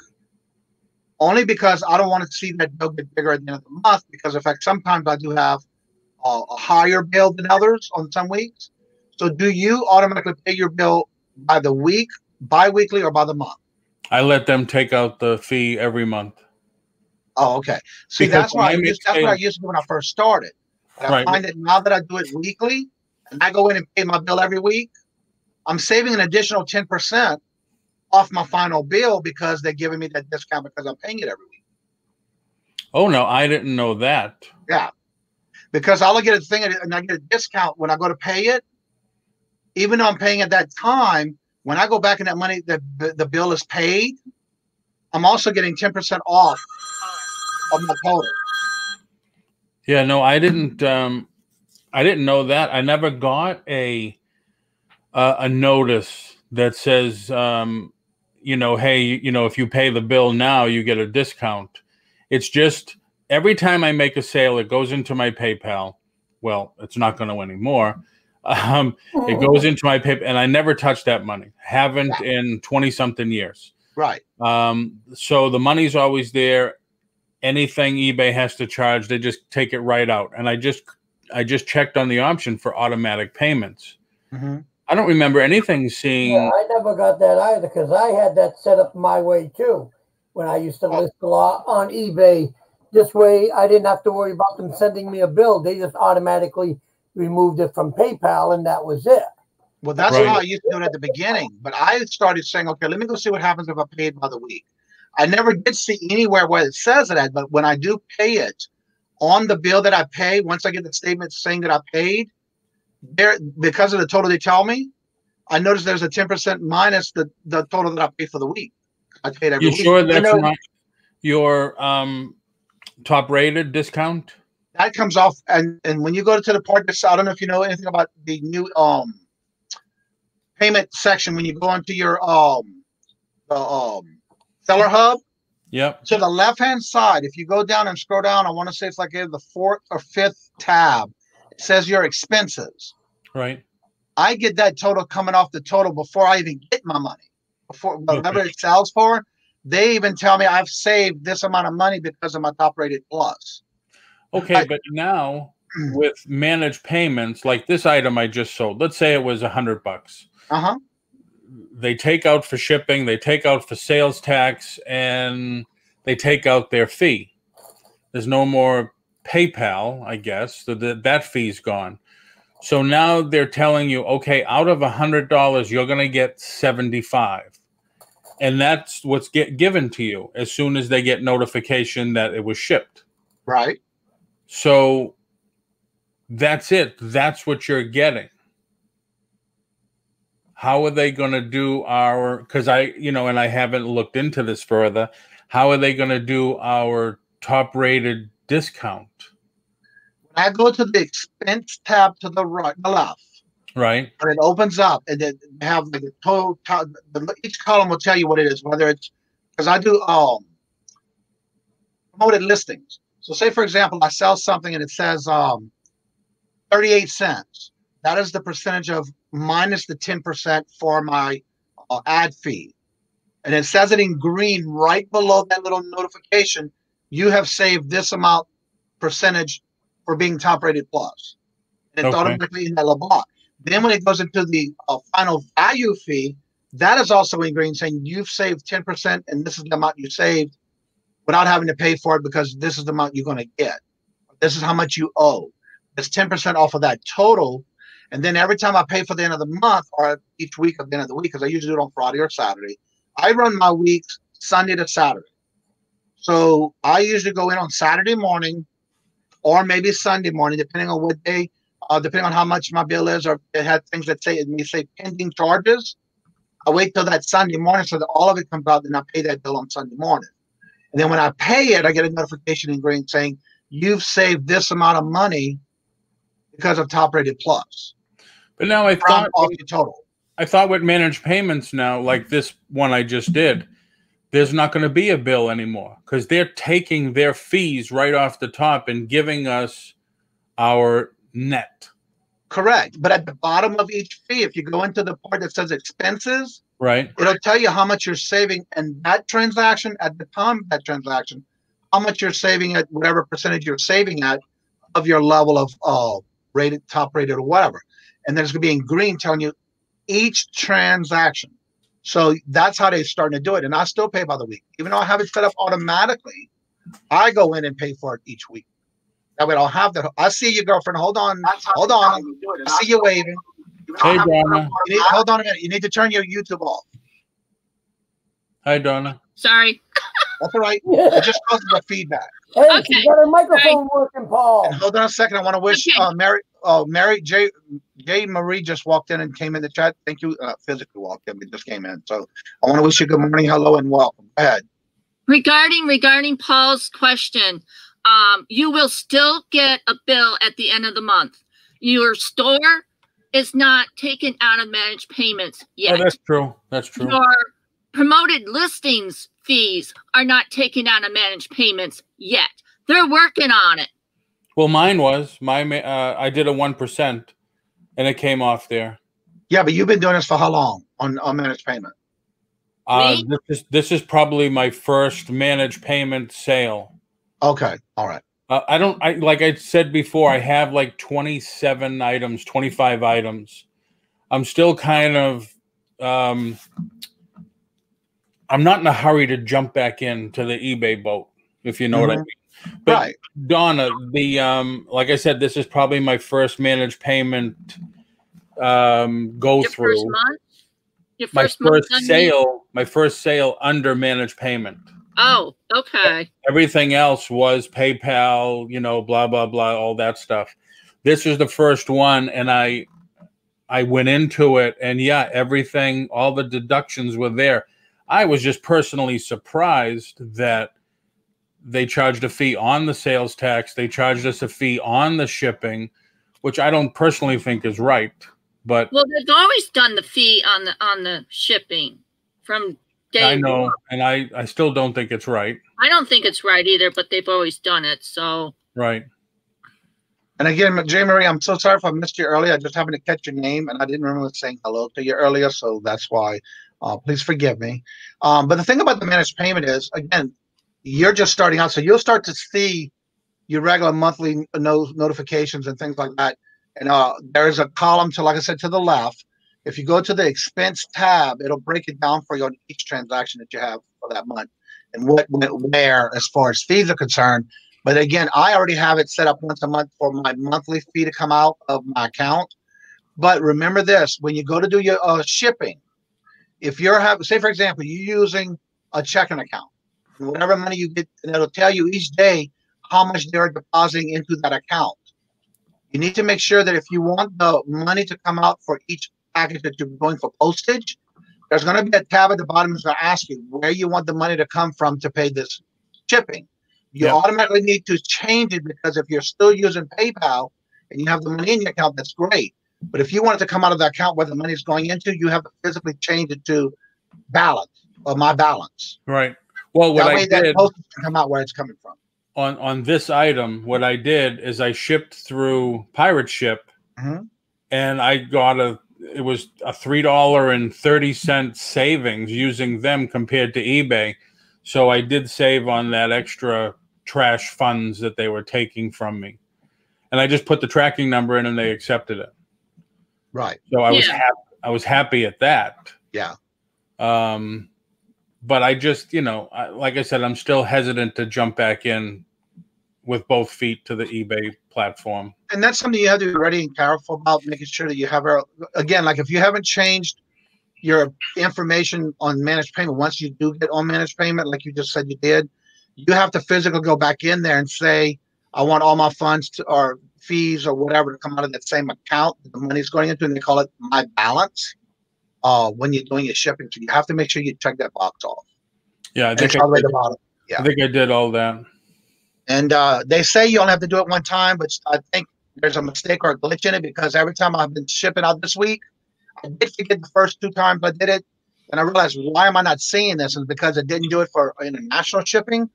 [SPEAKER 2] only because I don't want to see that bill get bigger at the end of the month, because in fact, sometimes I do have a higher bill than others on some weeks. So do you automatically pay your bill by the week, bi-weekly, or by the month? I
[SPEAKER 5] let them take out the fee every month.
[SPEAKER 2] Oh, okay. See, that's what I used to do when I first started. But I find that now that I do it weekly and I go in and pay my bill every week, I'm saving an additional 10% off my final bill because they're giving me that discount because I'm paying it every week.
[SPEAKER 5] Oh, no, I didn't know that.
[SPEAKER 2] Yeah. Because I'll get a thing and I get a discount when I go to pay it. Even though I'm paying at that time, when I go back and that money, the bill is paid, I'm also getting 10% off of my total.
[SPEAKER 5] Yeah, no, I didn't know that. I never got a notice that says, you know, hey, you know, if you pay the bill now, you get a discount. It's just every time I make a sale, it goes into my PayPal. Well, it's not going to anymore. It goes into my PayPal, and I never touch that money. Haven't in 20-something years.
[SPEAKER 2] Right.
[SPEAKER 5] So the money's always there. Anything eBay has to charge, they just take it right out. And I just checked on the option for automatic payments.
[SPEAKER 2] Mm-hmm.
[SPEAKER 5] I don't remember anything seeing.
[SPEAKER 4] Yeah, I never got that either because I had that set up my way too when I used to list a lot on eBay. This way, I didn't have to worry about them sending me a bill. They just automatically removed it from PayPal, and that was it.
[SPEAKER 2] Well, that's
[SPEAKER 5] Right.
[SPEAKER 2] how I used to do it at the beginning. But I started saying, okay, let me go see what happens if I pay it by the week. I never did see anywhere where it says it, but when I do pay it on the bill that I pay, once I get the statement saying that I paid, there because of the total they tell me, I notice there's a 10% minus the total that I pay for the week. I paid every week.
[SPEAKER 5] You sure that's not your top rated discount?
[SPEAKER 2] That comes off, and when you go to the part that's, I don't know if you know anything about the new payment section when you go into your seller hub.
[SPEAKER 5] Yep.
[SPEAKER 2] To the left hand side, if you go down and scroll down, I want to say it's like the 4th or 5th tab. It says your expenses.
[SPEAKER 5] Right.
[SPEAKER 2] I get that total coming off the total before I even get my money. Before whatever it sells for, they even tell me I've saved this amount of money because of my top rated plus.
[SPEAKER 5] Okay, but now with managed payments, like this item I just sold, let's say it was $100.
[SPEAKER 2] Uh-huh.
[SPEAKER 5] They take out for shipping, they take out for sales tax, and they take out their fee. There's no more PayPal, I guess. So that fee's gone. So now they're telling you, okay, out of $100, you're going to get 75. And that's what's given to you as soon as they get notification that it was shipped.
[SPEAKER 2] Right.
[SPEAKER 5] So that's it. That's what you're getting. How are they going to do our, because and I haven't looked into this further. How are they going to do our top rated discount?
[SPEAKER 2] When I go to the expense tab to the right, the left,
[SPEAKER 5] right,
[SPEAKER 2] and it opens up, and then have like the total. Each column will tell you what it is, whether it's because I do promoted listings. So, say for example, I sell something and it says 38 cents. That is the percentage of minus the 10% for my ad fee, and it says it in green right below that little notification. You have saved this amount percentage for being top rated plus, and it's automatically in that little block. Then when it goes into the final value fee, that is also in green, saying you've saved 10%, and this is the amount you saved without having to pay for it because this is the amount you're going to get. This is how much you owe. It's 10% off of that total. And then every time I pay for the end of the month or each week at the end of the week, because I usually do it on Friday or Saturday, I run my weeks Sunday to Saturday. So I usually go in on Saturday morning or maybe Sunday morning, depending on what day, depending on how much my bill is, or it had things that say, it may say pending charges. I wait till that Sunday morning so that all of it comes out, and I pay that bill on Sunday morning. And then when I pay it, I get a notification in green saying, you've saved this amount of money because of top rated plus.
[SPEAKER 5] But now I thought
[SPEAKER 2] off the total.
[SPEAKER 5] I thought with managed payments now, like this one I just did, there's not going to be a bill anymore because they're taking their fees right off the top and giving us our net.
[SPEAKER 2] Correct. But at the bottom of each fee, if you go into the part that says expenses,
[SPEAKER 5] right,
[SPEAKER 2] it'll tell you how much you're saving in that transaction at the time of that transaction, how much you're saving at whatever percentage you're saving at of your level of rated, top rated, or whatever. And then it's going to be in green telling you each transaction. So that's how they're starting to do it. And I still pay by the week. Even though I have it set up automatically, I go in and pay for it each week. That way I'll have that. I see you, girlfriend. Hold on. Hold on. I see you waving.
[SPEAKER 5] Hey, Donna.
[SPEAKER 2] Hold on a minute. You need to turn your YouTube off.
[SPEAKER 5] Hi, Donna.
[SPEAKER 6] Sorry.
[SPEAKER 2] That's all right. It just causes the feedback.
[SPEAKER 4] Hey, you got a microphone working, Paul.
[SPEAKER 2] And hold on a second. I want to wish Mary J Marie just walked in and came in the chat. Thank you. Physically walked in, but just came in. So I want to wish you good morning, hello, and welcome. Go ahead.
[SPEAKER 6] Regarding Paul's question, you will still get a bill at the end of the month. Your store is not taken out of managed payments yet.
[SPEAKER 5] Oh, that's true. That's true.
[SPEAKER 6] Your promoted listings fees are not taken out of managed payments yet. They're working on it.
[SPEAKER 5] Well, mine was. I did a 1%, and it came off there.
[SPEAKER 2] Yeah, but you've been doing this for how long on managed payment?
[SPEAKER 5] This is probably my first managed payment sale.
[SPEAKER 2] Okay, all right.
[SPEAKER 5] Like I said before, I have like 27 items, 25 items. I'm still kind of, I'm not in a hurry to jump back into the eBay boat, if you know what I mean. But
[SPEAKER 2] right.
[SPEAKER 5] Donna, like I said, this is probably my first managed payment go through.
[SPEAKER 6] First month?
[SPEAKER 5] My first sale under managed payment.
[SPEAKER 6] Oh, okay.
[SPEAKER 5] Everything else was PayPal, blah, blah, blah, all that stuff. This is the first one, and I went into it, and yeah, everything, all the deductions were there. I was just personally surprised that they charged a fee on the sales tax. They charged us a fee on the shipping, which I don't personally think is right. But
[SPEAKER 6] well, they've always done the fee on the shipping from day one.
[SPEAKER 5] I know, and I still don't think it's right.
[SPEAKER 6] I don't think it's right either, but they've always done it. So
[SPEAKER 5] right.
[SPEAKER 2] And again, J. Marie, I'm so sorry if I missed you earlier. I just happened to catch your name, and I didn't remember saying hello to you earlier, so that's why. Please forgive me. But the thing about the managed payment is, again, you're just starting out, so you'll start to see your regular monthly notifications and things like that. And there's a column to, like I said, to the left. If you go to the expense tab, it'll break it down for you on each transaction that you have for that month and what went where as far as fees are concerned. But again, I already have it set up once a month for my monthly fee to come out of my account. But remember this, when you go to do your shipping, if you're say, for example, you're using a checking account, whatever money you get, and it'll tell you each day how much they're depositing into that account. You need to make sure that if you want the money to come out for each package that you're going for postage, there's going to be a tab at the bottom that's going to ask you where you want the money to come from to pay this shipping. You automatically need to change it, because if you're still using PayPal and you have the money in your account, that's great. But if you want it to come out of the account where the money is going into, you have to physically change it to balance or my balance.
[SPEAKER 5] Right. Well, what
[SPEAKER 2] that way
[SPEAKER 5] I did,
[SPEAKER 2] that postage can come out where it's coming from.
[SPEAKER 5] On this item, what I did is I shipped through Pirate Ship, and I got it was a $3.30 savings using them compared to eBay. So I did save on that extra trash funds that they were taking from me. And I just put the tracking number in and they accepted it.
[SPEAKER 2] Right.
[SPEAKER 5] So I was happy at that.
[SPEAKER 2] Yeah.
[SPEAKER 5] But I just, like I said, I'm still hesitant to jump back in with both feet to the eBay platform.
[SPEAKER 2] And that's something you have to be ready and careful about, making sure that you have, again, like if you haven't changed your information on managed payment, once you do get on managed payment, like you just said you did, you have to physically go back in there and say, I want all my funds or fees or whatever to come out of that same account that the money's going into, and they call it my balance. When you're doing your shipping, so you have to make sure you check that box off.
[SPEAKER 5] Yeah, I think I did all that.
[SPEAKER 2] And they say you only have to do it one time, but I think there's a mistake or a glitch in it, because every time I've been shipping out this week, I did forget the first 2 times I did it, and I realized, why am I not seeing this? And because it didn't do it for international shipping,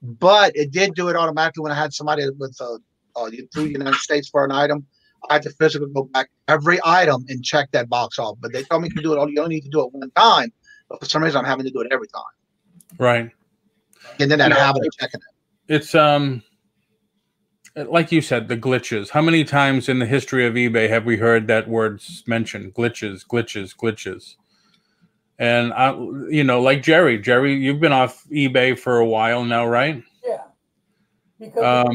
[SPEAKER 2] but it did do it automatically when I had somebody with through the United States for an item. I had to physically go back every item and check that box off. But they told me you can do it. You only need to do it one time. But for some reason, I'm having to do it every time.
[SPEAKER 5] Right.
[SPEAKER 2] And then that habit of checking it.
[SPEAKER 5] It's like you said, the glitches. How many times in the history of eBay have we heard that word mentioned? Glitches, glitches, glitches. And like Jerry, you've been off eBay for a while now, right?
[SPEAKER 4] Yeah. Because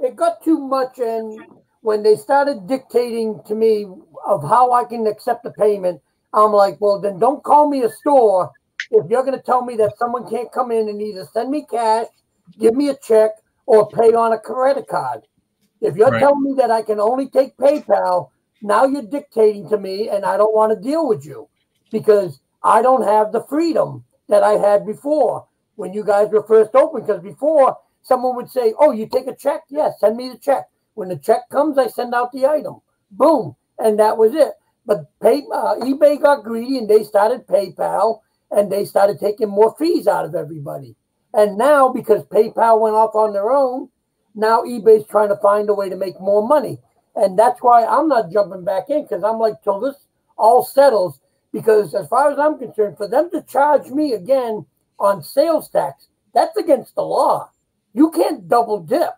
[SPEAKER 4] it got too much, and when they started dictating to me of how I can accept the payment, I'm like, well, then don't call me a store if you're going to tell me that someone can't come in and either send me cash, give me a check, or pay on a credit card. If you're telling me that I can only take PayPal, now you're dictating to me, and I don't want to deal with you, because I don't have the freedom that I had before when you guys were first open. Because before, someone would say, oh, you take a check? Yes, send me the check. When the check comes, I send out the item. Boom. And that was it. But eBay got greedy, and they started PayPal, and they started taking more fees out of everybody. And now, because PayPal went off on their own, now eBay's trying to find a way to make more money. And that's why I'm not jumping back in, because I'm like, till this all settles, Because as far as I'm concerned, for them to charge me again on sales tax, that's against the law. You can't double dip.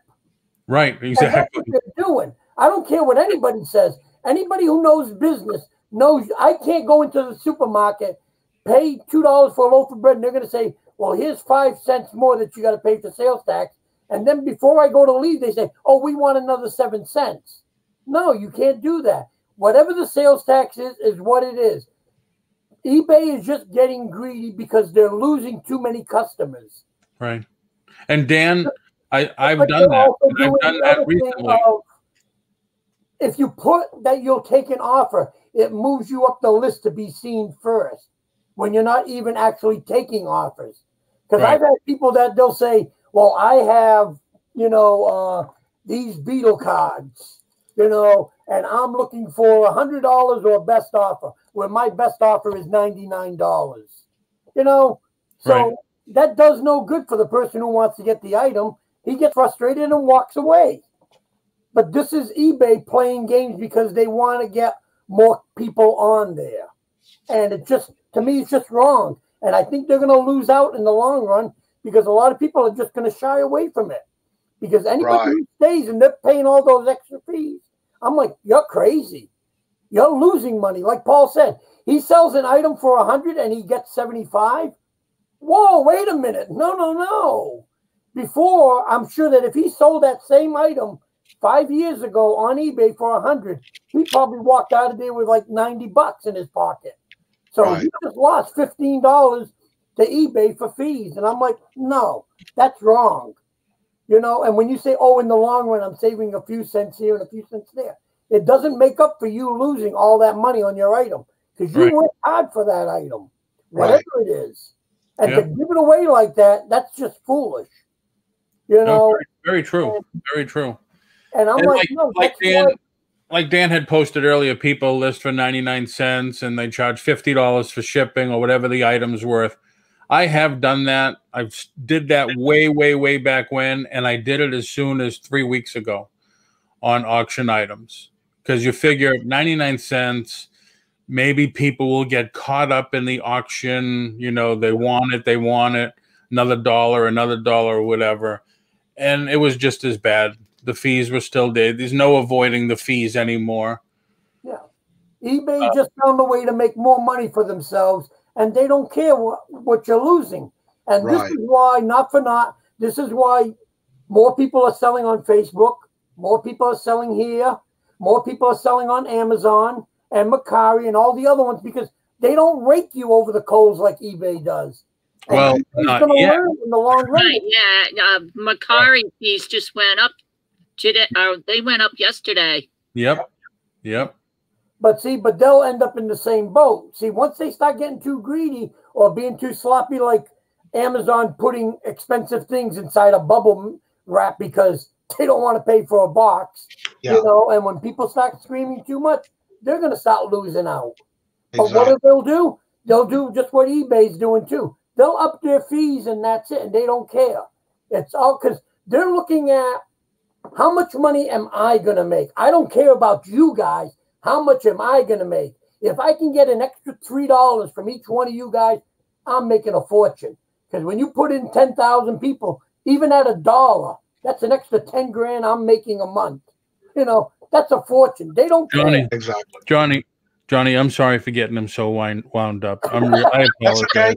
[SPEAKER 5] Right, exactly.
[SPEAKER 4] And that's what they're doing. I don't care what anybody says. Anybody who knows business knows I can't go into the supermarket, pay $2 for a loaf of bread, and they're going to say, well, here's 5 cents more that you got to pay for sales tax. And then before I go to leave, they say, oh, we want another 7 cents. No, you can't do that. Whatever the sales tax is what it is. eBay is just getting greedy because they're losing too many customers.
[SPEAKER 5] Right. And Dan, I've done that. I've done that recently.
[SPEAKER 4] If you put that you'll take an offer, it moves you up the list to be seen first when you're not even actually taking offers. Because I've had people that they'll say, well, I have, these Beetle cards, and I'm looking for $100 or a best offer, where my best offer is $99. So that does no good for the person who wants to get the item. He gets frustrated and walks away. But this is eBay playing games because they want to get more people on there. And it just, to me, it's just wrong. And I think they're going to lose out in the long run because a lot of people are just going to shy away from it. Because anybody who stays and they're paying all those extra fees, I'm like, you're crazy. You're losing money. Like Paul said, he sells an item for 100 and he gets 75. Whoa, wait a minute. No. Before, I'm sure that if he sold that same item 5 years ago on eBay for 100, he probably walked out of there with like $90 in his pocket. So he just lost $15 to eBay for fees. And I'm like, no, that's wrong. And when you say, oh, in the long run, I'm saving a few cents here and a few cents there, it doesn't make up for you losing all that money on your item because you worked hard for that item, whatever it is. And to give it away like that, that's just foolish.
[SPEAKER 5] No, very true. Very true.
[SPEAKER 4] And I'm like, no,
[SPEAKER 5] like Dan had posted earlier, people list for 99 cents and they charge $50 for shipping or whatever the item's worth. I have done that. I did that way back when, and I did it as soon as 3 weeks ago on auction items. Because you figure 99 cents, maybe people will get caught up in the auction. They want it, another dollar, or whatever. And it was just as bad. The fees were still there. There's no avoiding the fees anymore. Yeah.
[SPEAKER 4] eBay just found a way to make more money for themselves, and they don't care what you're losing. And this is why, this is why more people are selling on Facebook, more people are selling here, more people are selling on Amazon and Mercari and all the other ones because they don't rake you over the coals like eBay does.
[SPEAKER 5] Well, not yet.
[SPEAKER 4] In the long run.
[SPEAKER 6] Right, Mercari fees just went up today. They went up yesterday.
[SPEAKER 5] Yep.
[SPEAKER 4] But they'll end up in the same boat. See, once they start getting too greedy or being too sloppy, like Amazon putting expensive things inside a bubble wrap because they don't want to pay for a box, and when people start screaming too much, they're going to start losing out. But what they'll do? They'll do just what eBay's doing too. They'll up their fees and that's it, and they don't care. It's all because they're looking at how much money am I going to make? I don't care about you guys. How much am I going to make? If I can get an extra $3 from each one of you guys, I'm making a fortune. Because when you put in 10,000 people, even at $1, that's an extra 10 grand I'm making a month. That's a fortune. They don't care.
[SPEAKER 5] Johnny, I'm sorry for getting them so wound up. I apologize.
[SPEAKER 2] That's okay.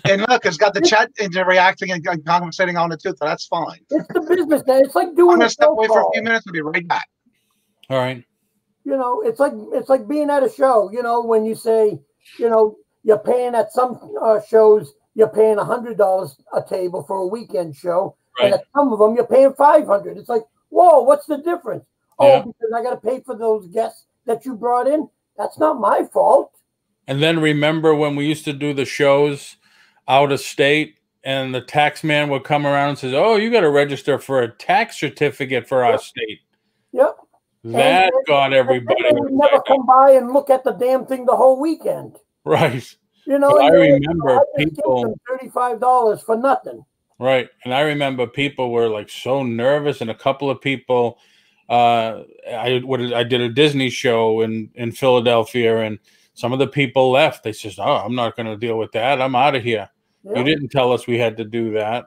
[SPEAKER 2] And look, it's got the chat reacting and conversating on it too, so that's fine.
[SPEAKER 4] It's the business, man. It's like doing.
[SPEAKER 2] I'm gonna step away for a few minutes and be right back.
[SPEAKER 5] All right.
[SPEAKER 4] It's like being at a show. When you say, you're paying at some shows, you're paying $100 a table for a weekend show, and at some of them you're paying $500. It's like, whoa, what's the difference? Oh, because I got to pay for those guests that you brought in. That's not my fault.
[SPEAKER 5] And then remember when we used to do the shows out of state and the tax man would come around and says, oh, you got to register for a tax certificate for our state.
[SPEAKER 4] Yep.
[SPEAKER 5] That got everybody.
[SPEAKER 4] They would never come by and look at the damn thing the whole weekend.
[SPEAKER 5] Right.
[SPEAKER 4] I
[SPEAKER 5] remember people
[SPEAKER 4] $35 for nothing.
[SPEAKER 5] Right. And I remember people were like so nervous, and a couple of people I did a Disney show in Philadelphia, and some of the people left. They says, "Oh, I'm not going to deal with that. I'm out of here.
[SPEAKER 4] Yep.
[SPEAKER 5] You didn't tell us we had to do that."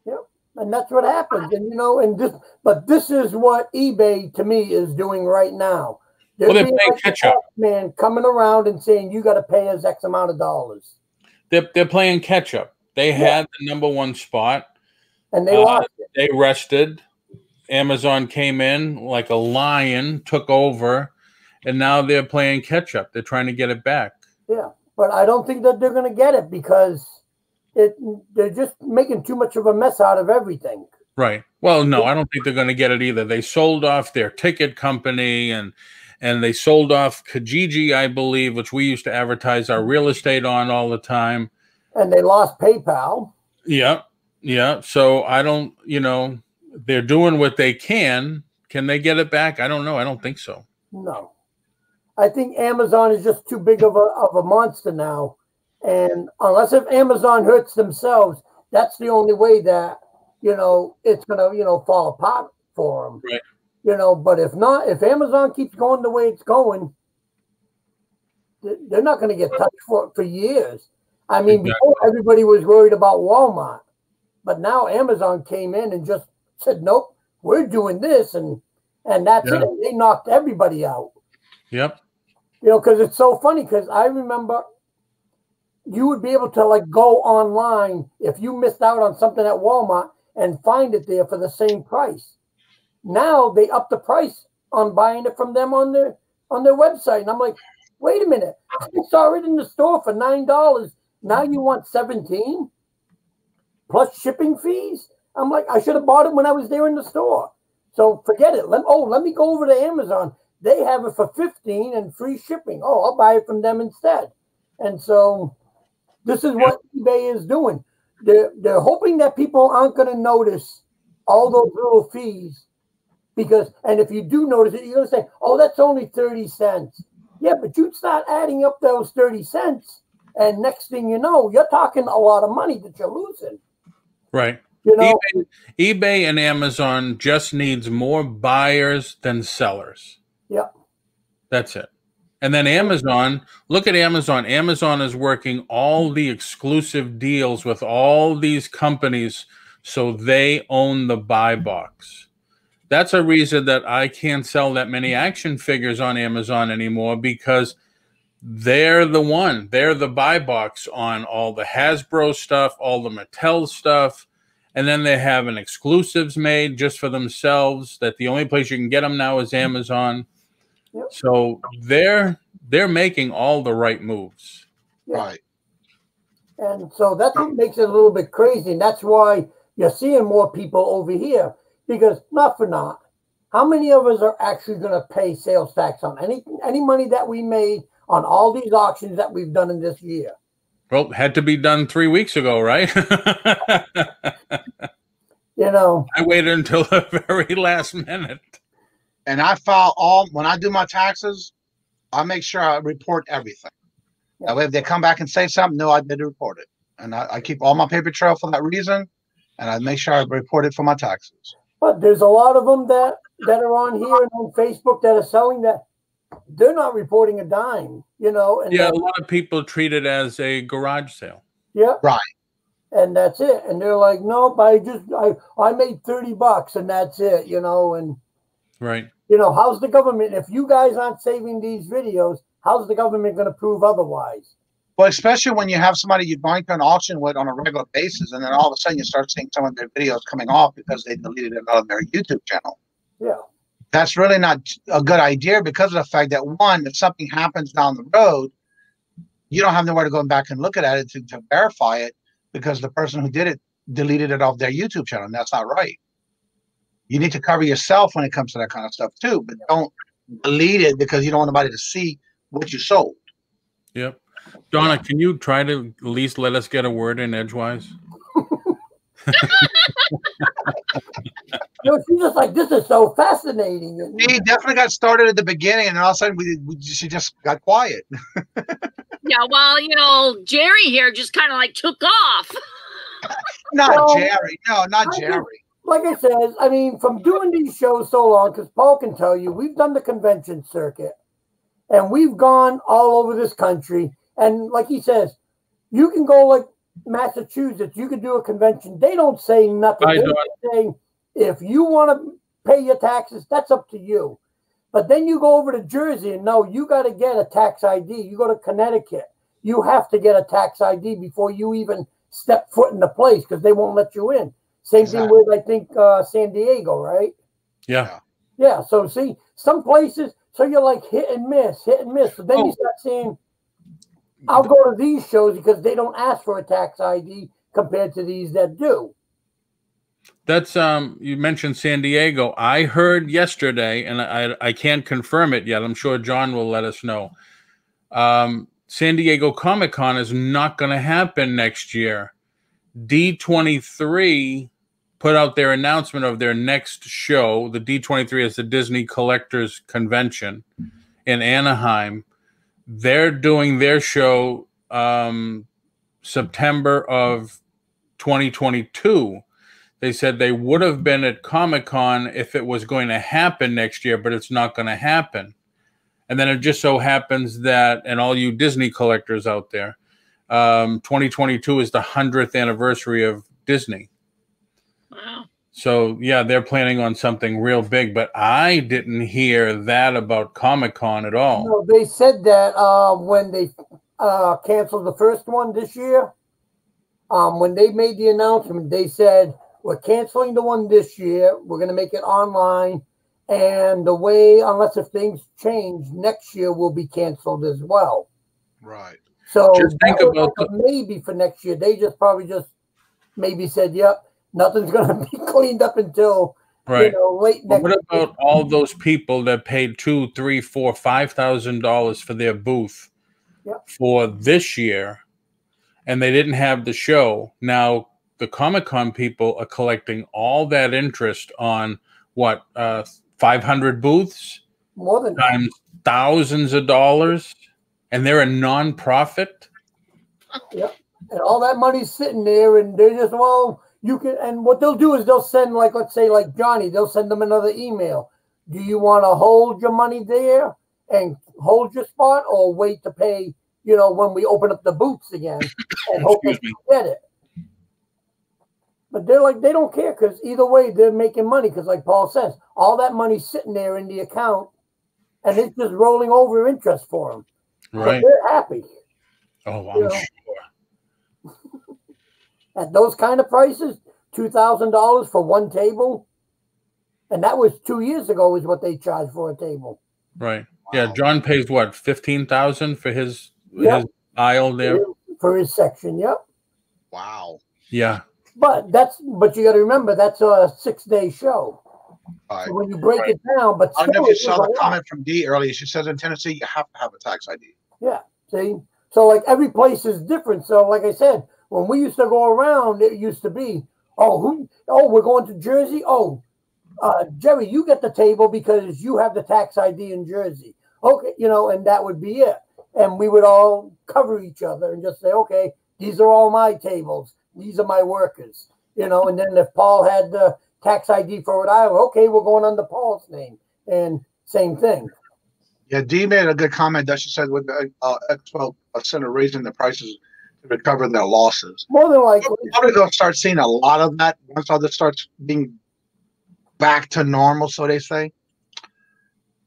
[SPEAKER 4] Yep. And that's what happens. And, you know, but this is what eBay to me is doing right now.
[SPEAKER 5] Well, they're playing
[SPEAKER 4] like
[SPEAKER 5] catch up.
[SPEAKER 4] Man coming around and saying, you got to pay us X amount of dollars.
[SPEAKER 5] They're playing catch up. They had the #1 spot.
[SPEAKER 4] And they lost it.
[SPEAKER 5] They rested. Amazon came in like a lion, took over, and now they're playing catch up. They're trying to get it back.
[SPEAKER 4] Yeah, but I don't think that they're going to get it because they're just making too much of a mess out of everything.
[SPEAKER 5] Right. Well, no, I don't think they're going to get it either. They sold off their ticket company and they sold off Kijiji, I believe, which we used to advertise our real estate on all the time.
[SPEAKER 4] And they lost PayPal.
[SPEAKER 5] Yeah. Yeah. So I don't, you know, they're doing what they can. Can they get it back? I don't know. I don't think so.
[SPEAKER 4] No. I think Amazon is just too big of a monster now. And unless if Amazon hurts themselves, that's the only way that, you know, it's going to, you know, fall apart for them.
[SPEAKER 5] Right.
[SPEAKER 4] You know, but if not, if Amazon keeps going the way it's going, they're not going to get touched for years. I mean, before everybody was worried about Walmart, but now Amazon came in and just said, nope, we're doing this. And that's it. They knocked everybody out.
[SPEAKER 5] Yep.
[SPEAKER 4] You know, because it's so funny because I remember you would be able to like go online if you missed out on something at Walmart and find it there for the same price. Now they up the price on buying it from them on their website. And I'm like, wait a minute. I saw it in the store for $9. Now you want $17 plus shipping fees? I'm like, I should have bought it when I was there in the store. So forget it. Let me go over to Amazon. They have it for $15 and free shipping. Oh, I'll buy it from them instead. And so this is what eBay is doing. They're hoping that people aren't going to notice all those little fees. Because, and if you do notice it, you're going to say, oh, that's only 30 cents. Yeah, but you start adding up those 30 cents, and next thing you know, you're talking a lot of money that you're losing.
[SPEAKER 5] Right.
[SPEAKER 4] You know,
[SPEAKER 5] eBay and Amazon just needs more buyers than sellers.
[SPEAKER 4] Yeah.
[SPEAKER 5] That's it. And then Amazon, look at Amazon. Amazon is working all the exclusive deals with all these companies so they own the buy box. That's a reason that I can't sell that many action figures on Amazon anymore because they're the one. They're the buy box on all the Hasbro stuff, all the Mattel stuff. And then they have an exclusives made just for themselves that the only place you can get them now is Amazon. Yep. So they're making all the right moves.
[SPEAKER 4] Yeah.
[SPEAKER 2] Right.
[SPEAKER 4] And so that's what makes it a little bit crazy. And that's why you're seeing more people over here. Because not for naught, how many of us are actually going to pay sales tax on any money that we made on all these auctions that we've done in this year?
[SPEAKER 5] Well, had to be done 3 weeks ago, right?
[SPEAKER 4] You know,
[SPEAKER 5] I waited until the very last minute.
[SPEAKER 2] And I file when I do my taxes, I make sure I report everything.
[SPEAKER 4] Yeah.
[SPEAKER 2] That way, if they come back and say something, no, I did report it. And I keep all my paper trail for that reason. And I make sure I report it for my taxes.
[SPEAKER 4] But there's a lot of them that are on here and on Facebook that are selling that they're not reporting a dime, you know. And
[SPEAKER 5] yeah, a lot of people treat it as a garage sale.
[SPEAKER 4] Yeah.
[SPEAKER 2] Right.
[SPEAKER 4] And that's it. And they're like, nope, I made $30 and that's it, you know. And
[SPEAKER 5] right.
[SPEAKER 4] You know, how's the government? If you guys aren't saving these videos, how's the government going to prove otherwise?
[SPEAKER 2] Well, especially when you have somebody you're going to an auction with on a regular basis, and then all of a sudden you start seeing some of their videos coming off because they deleted it out of their YouTube channel.
[SPEAKER 4] Yeah.
[SPEAKER 2] That's really not a good idea because of the fact that, one, if something happens down the road, you don't have nowhere to go back and look at it to verify it because the person who did it deleted it off their YouTube channel, and that's not right. You need to cover yourself when it comes to that kind of stuff too, but don't delete it because you don't want anybody to see what you sold.
[SPEAKER 5] Yep. Donna, can you try to at least let us get a word in edgewise?
[SPEAKER 4] You know, she's just like, this is so fascinating.
[SPEAKER 2] He definitely got started at the beginning, and all of a sudden she just got quiet.
[SPEAKER 6] Yeah, well, you know, Jerry here just kind of like took off.
[SPEAKER 2] Jerry. No, not Jerry.
[SPEAKER 4] Like I said, I mean, from doing these shows so long, because Paul can tell you, we've done the convention circuit. And we've gone all over this country. And like he says, you can go like Massachusetts, you can do a convention. They don't say nothing. They say, if you want to pay your taxes, that's up to you. But then you go over to Jersey and no, you got to get a tax ID. You go to Connecticut, you have to get a tax ID before you even step foot in the place because they won't let you in. Same thing with, I think, San Diego, right?
[SPEAKER 5] Yeah.
[SPEAKER 4] Yeah. So see, some places, so you're like hit and miss. So then you start saying, I'll go to these shows because they don't ask for a tax ID compared to these that do.
[SPEAKER 5] That's you mentioned San Diego. I heard yesterday, and I can't confirm it yet. I'm sure John will let us know. San Diego Comic-Con is not going to happen next year. D23 put out their announcement of their next show. The D23 is the Disney Collectors Convention in Anaheim. They're doing their show September of 2022. They said they would have been at Comic-Con if it was going to happen next year, but it's not going to happen. And then it just so happens that, and all you Disney collectors out there, 2022 is the 100th anniversary of Disney.
[SPEAKER 6] Wow.
[SPEAKER 5] So, yeah, they're planning on something real big, but I didn't hear that about Comic-Con at all.
[SPEAKER 4] No, they said that when they canceled the first one this year, when they made the announcement, they said, we're canceling the one this year. We're going to make it online. And the way, unless if things change, next year will be canceled as well.
[SPEAKER 2] Right.
[SPEAKER 4] So
[SPEAKER 5] just think about
[SPEAKER 4] like maybe for next year. They just probably just maybe said, yep, nothing's going to be cleaned up until
[SPEAKER 5] right.
[SPEAKER 4] Late next year.
[SPEAKER 5] What about all those people that paid $2,000, $3,000, $4,000, $5,000 for their booth for this year, and they didn't have the show? Now the Comic-Con people are collecting all that interest on what 500 booths,
[SPEAKER 4] more than
[SPEAKER 5] times thousands of dollars, and they're a non-profit.
[SPEAKER 4] Yep. And all that money's sitting there, and they're just, well, you can, and what they'll do is they'll send, like, let's say, like Johnny, they'll send them another email. Do you want to hold your money there and hold your spot, or wait to pay, when we open up the booths again and hope that you get it? But they're like, they don't care because either way, they're making money because, like Paul says, all that money's sitting there in the account, and it's just rolling over interest for them.
[SPEAKER 5] Right.
[SPEAKER 4] So they're happy.
[SPEAKER 5] Oh, I'm sure.
[SPEAKER 4] At those kind of prices, $2,000 for one table, and that was 2 years ago is what they charged for a table.
[SPEAKER 5] Right. Wow. Yeah, John pays what, $15,000 for his aisle there?
[SPEAKER 4] For his section, yep.
[SPEAKER 2] Wow.
[SPEAKER 5] Yeah.
[SPEAKER 4] But you got to remember, that's a 6-day show. So when you break it down, but
[SPEAKER 2] I don't know if you saw the comment from Dee earlier. She says in Tennessee, you have to have a tax ID.
[SPEAKER 4] Yeah. See? So, like, every place is different. So, like I said, when we used to go around, it used to be, we're going to Jersey. Jerry, you get the table because you have the tax ID in Jersey. Okay, and that would be it. And we would all cover each other and just say, okay, these are all my tables. These are my workers, and then if Paul had the tax ID for Rhode Island, okay, we're going under Paul's name, and same thing.
[SPEAKER 2] Yeah, Dee made a good comment that she said with the Expo Center raising the prices to recover their losses.
[SPEAKER 4] More than likely.
[SPEAKER 2] We're probably going to start seeing a lot of that once all this starts being back to normal, so they say.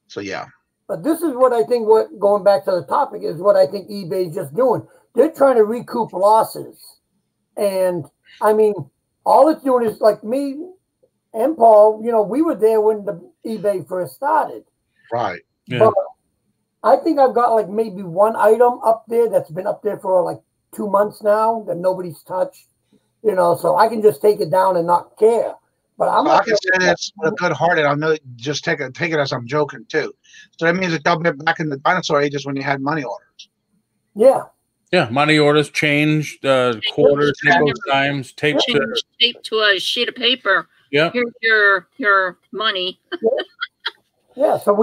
[SPEAKER 2] So, yeah.
[SPEAKER 4] But this is what I think, going back to the topic, is what I think eBay's just doing. They're trying to recoup losses. And, I mean, all it's doing is, like me and Paul, we were there when the eBay first started.
[SPEAKER 2] Right.
[SPEAKER 5] Yeah.
[SPEAKER 4] But I think I've got, like, maybe one item up there that's been up there for, like, 2 months now that nobody's touched. So I can just take it down and not care. But I
[SPEAKER 2] can say this with a good heart, and I know just take it as I'm joking, too. So that means that they'll be back in the dinosaur ages when you had money orders.
[SPEAKER 4] Yeah.
[SPEAKER 5] Yeah, money orders changed, quarters, nickels, dimes, taped
[SPEAKER 6] to a sheet of paper.
[SPEAKER 5] Yeah.
[SPEAKER 6] Here's your money.
[SPEAKER 4] Yeah, so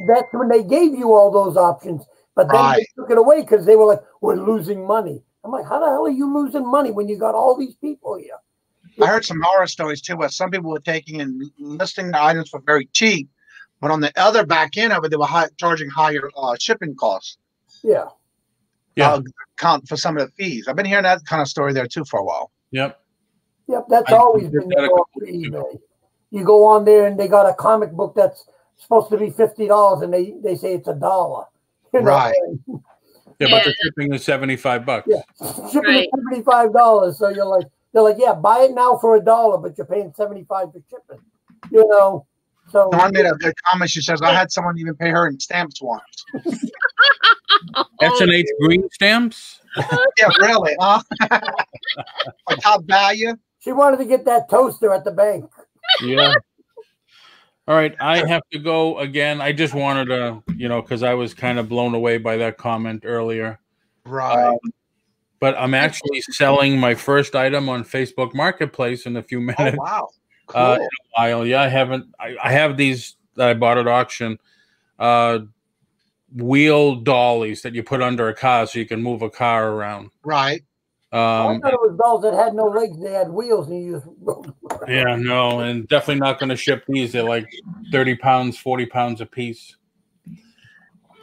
[SPEAKER 4] that's when they gave you all those options, but then they took it away because they were like, we're losing money. I'm like, how the hell are you losing money when you got all these people here?
[SPEAKER 2] I heard some horror stories, too, where some people were taking and listing the items for very cheap, But on the other back end of it, they were charging higher shipping costs.
[SPEAKER 4] Yeah.
[SPEAKER 5] Yeah.
[SPEAKER 2] Count for some of the fees. I've been hearing that kind of story there too for a while.
[SPEAKER 5] Yep.
[SPEAKER 4] Yep, that's
[SPEAKER 5] I
[SPEAKER 4] always
[SPEAKER 5] did
[SPEAKER 4] been
[SPEAKER 5] that a
[SPEAKER 4] the
[SPEAKER 5] couple
[SPEAKER 4] for
[SPEAKER 5] weeks ago.
[SPEAKER 4] eBay. You go on there and they got a comic book that's supposed to be $50 and they say it's $1. You know?
[SPEAKER 2] Right.
[SPEAKER 5] Yeah, but the shipping is $75.
[SPEAKER 4] Yeah. Shipping
[SPEAKER 6] Right.
[SPEAKER 4] is $75. So they're like, yeah, buy it now for $1, but you're paying $75 for shipping. You know. So
[SPEAKER 2] Dawn made a good comment. She says, I had someone even pay her in stamps once.
[SPEAKER 5] S&H green stamps?
[SPEAKER 2] Yeah, really, huh? For top value.
[SPEAKER 4] she wanted to get that toaster at the bank.
[SPEAKER 5] Yeah. All right, I have to go again. I just wanted to, because I was kind of blown away by that comment earlier.
[SPEAKER 2] Right.
[SPEAKER 5] But I'm actually selling my first item on Facebook Marketplace in a few minutes.
[SPEAKER 2] Oh, wow. Cool.
[SPEAKER 5] In a while. Yeah, I have these that I bought at auction. Wheel dollies that you put under a car so you can move a car around.
[SPEAKER 2] Right.
[SPEAKER 4] I thought it was dolls that had no legs, they had wheels, and you just
[SPEAKER 5] Yeah, no, and definitely not going to ship these. They're like 30 pounds, 40 pounds a piece.